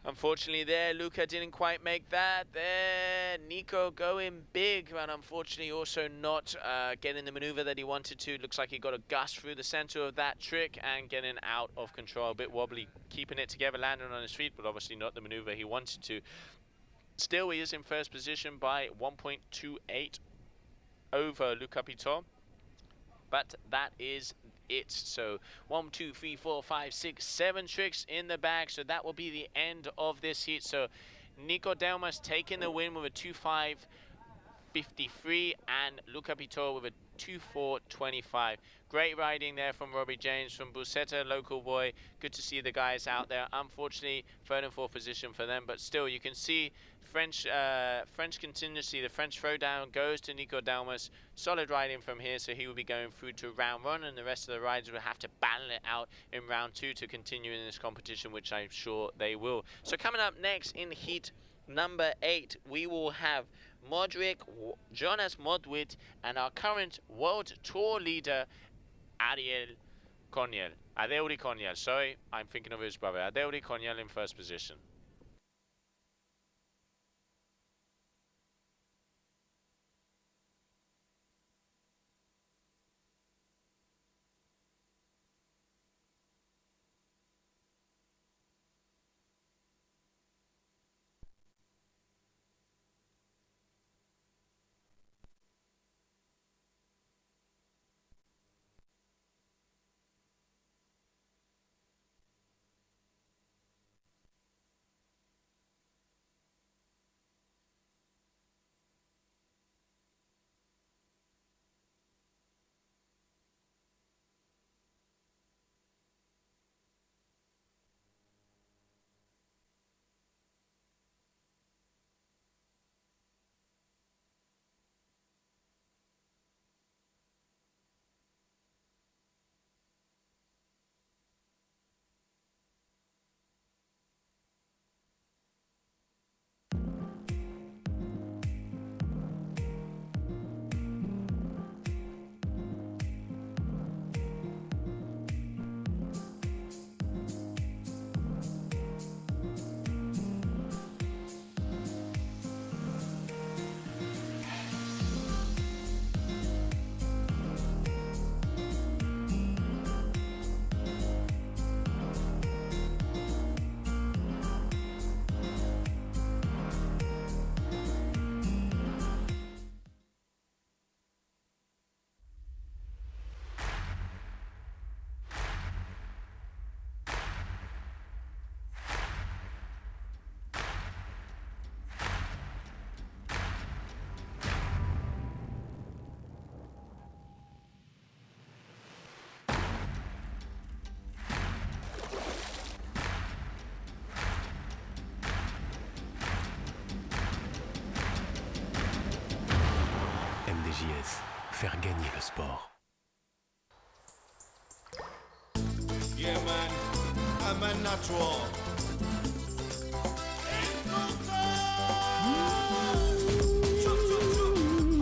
Unfortunately there, Luca didn't quite make that. There, Nico going big, but unfortunately also not getting the maneuver that he wanted to. Looks like he got a gust through the center of that trick and getting out of control. A bit wobbly, keeping it together, landing on his feet, but obviously not the maneuver he wanted to. Still, he is in first position by 1.28 over Luca Piton. But that is it. So 1, 2, 3, 4, 5, 6, 7 tricks in the bag. So that will be the end of this heat. So Nico Delmas taking the win with a 2.5.53 and Luca Piton with a 2.4.25. Great riding there from Robbie James from Busetta, local boy. Good to see the guys out there. Unfortunately, third and fourth position for them, but still you can see French contingency. The French throwdown goes to Nico Delmas. Solid riding from here, so he will be going through to round 1, and the rest of the riders will have to battle it out in round 2 to continue in this competition, which I'm sure they will. So coming up next in heat number 8, we will have Modric, Jonas Modwit, and our current World Tour leader, Adeuri Coniel. Sorry, I'm thinking of his brother. Adeuri Coniel in first position. MDJS, faire gagner le sport. Yeah, man, I'm a natural.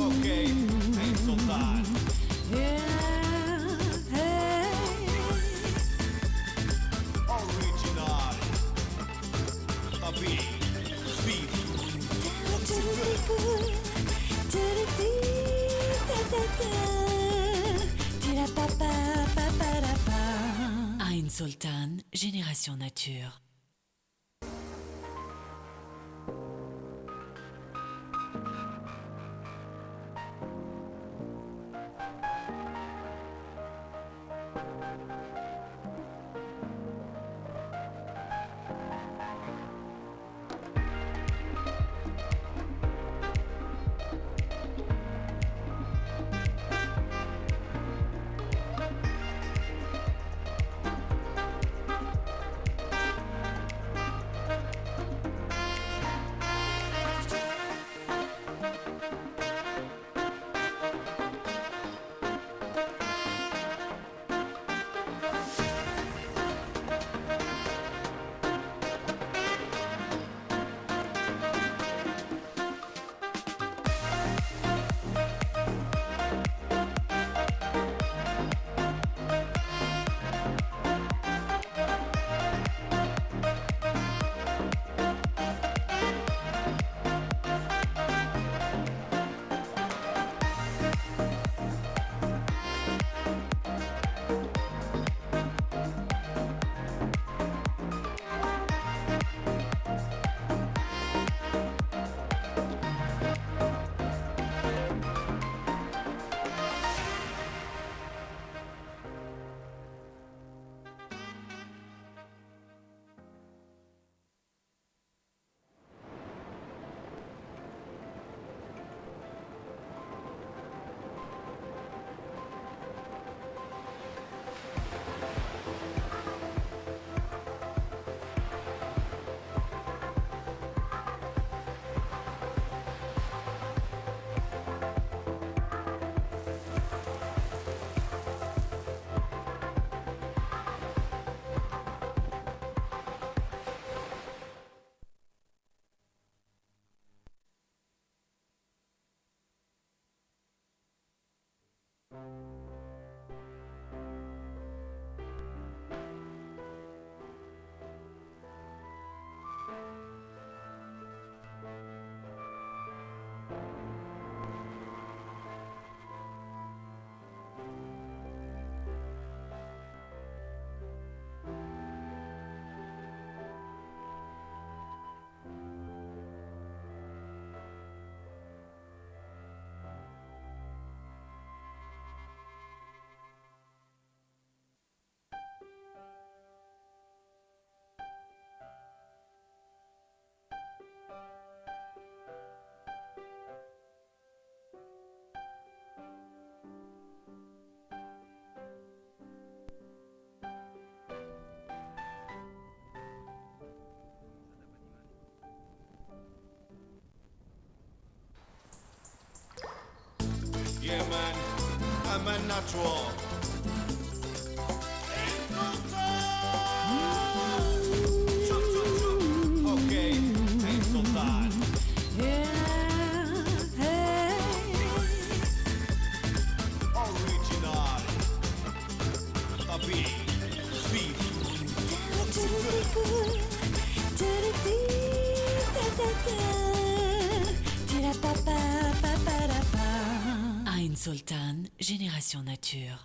Okay, ain't so bad. Original. Papi, beef. Ain Sultan, Génération Nature. Yeah, man, I'm a natural. Okay, I'm Sultan. Original. Tapi, beef. Ain Sultan, Génération Nature.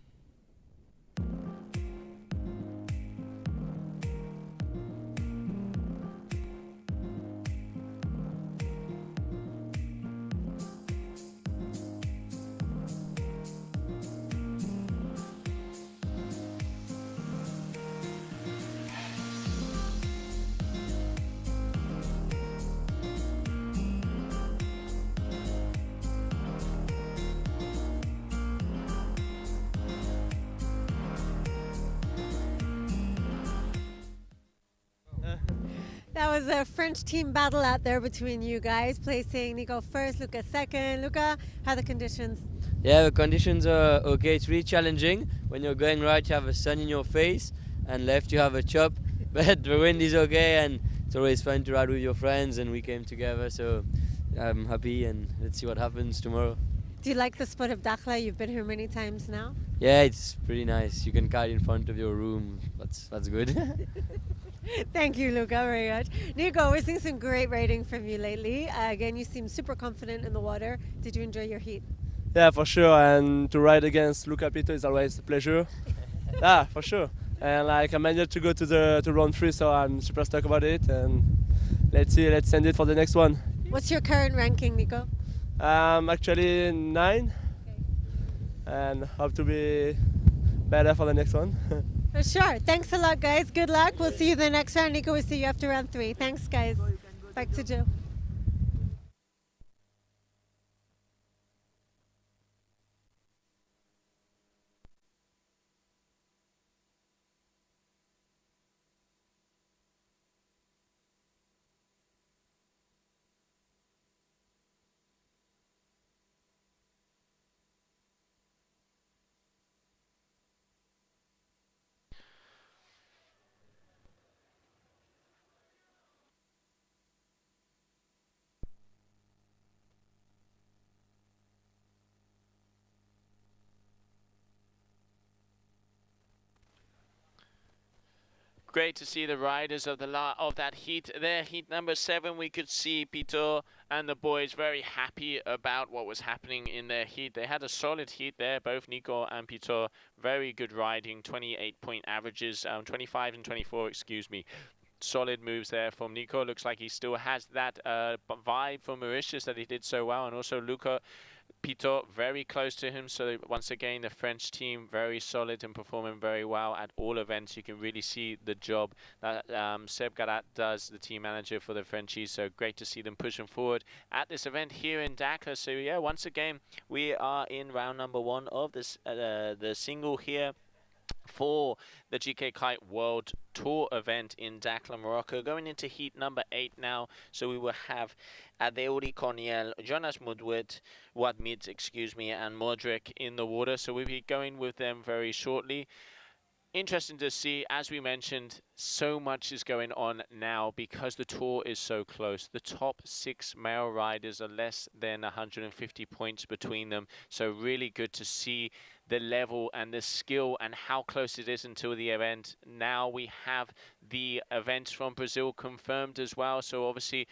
That was a French team battle out there between you guys, placing Nico first, Luca second. Luca, how are the conditions? Yeah, the conditions are okay. It's really challenging. When you're going right, you have a sun in your face, and left, you have a chop. But the wind is okay, and it's always fun to ride with your friends, and we came together, so I'm happy, and let's see what happens tomorrow. Do you like the spot of Dakhla? You've been here many times now. Yeah, it's pretty nice. You can kite in front of your room. That's good. Thank you, Luca, very much. Nico, we're seeing some great riding from you lately. Again, you seem super confident in the water. Did you enjoy your heat? Yeah, for sure. And to ride against Luca Pito is always a pleasure. Yeah, for sure. And like I managed to go to round 3, so I'm super stoked about it. And let's see, let's send it for the next one. What's your current ranking, Nico? Actually 9, and hope to be better for the next one. For sure. Thanks a lot, guys. Good luck. We'll see you the next round. Nico, we'll see you after round 3. Thanks, guys. Back to Joe. Great to see the riders of that heat there. Heat number 7, we could see Pito and the boys very happy about what was happening in their heat. They had a solid heat there, both Nico and Pito. Very good riding, 28-point averages, 25 and 24, excuse me. Solid moves there from Nico. Looks like he still has that vibe from Mauritius that he did so well. And also Luca Pito very close to him. So once again, the French team very solid and performing very well at all events. You can really see the job that Seb Garat does, the team manager for the Frenchies. So great to see them pushing forward at this event here in Dakhla. So yeah, once again, we are in round number 1 of this the single here for the GKA Kite World Tour event in Dakhla, Morocco. Going into heat number 8 now. So we will have Adeuri Corniel, Jonas Mudwit, Wadmid, excuse me, and Modric in the water. So we'll be going with them very shortly. interesting to see, as we mentioned, so much is going on now because the tour is so close. The top 6 male riders are less than 150 points between them. So really good to see the level and the skill and how close it is until the event. Now we have the events from Brazil confirmed as well. So obviously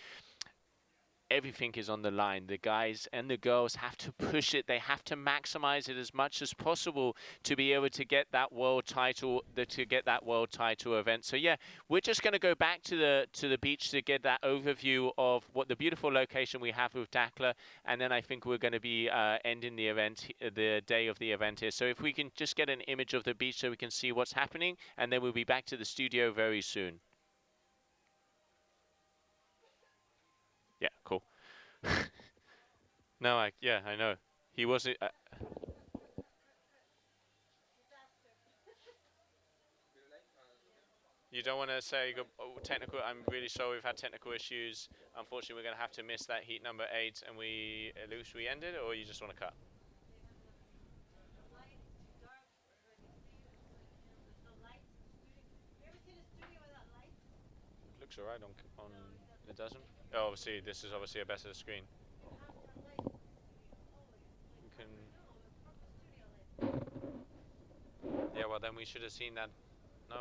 everything is on the line. The guys and the girls have to push it. They have to maximize it as much as possible to be able to get that world title, event. So yeah, we're just going to go back to the beach to get that overview of what the beautiful location we have with Dakhla, and then I think we're going to be ending the event, the day of the event here. So if we can just get an image of the beach so we can see what's happening, and then we'll be back to the studio very soon. Yeah, cool. No, I know. He wasn't. You don't want to say technical. I'm really sorry. We've had technical issues. Unfortunately, we're going to have to miss that heat number 8, and we ended, or you just want to cut? It looks alright on. It doesn't. Oh, obviously, this is obviously a better screen. You can. Yeah, well then we should have seen that. No,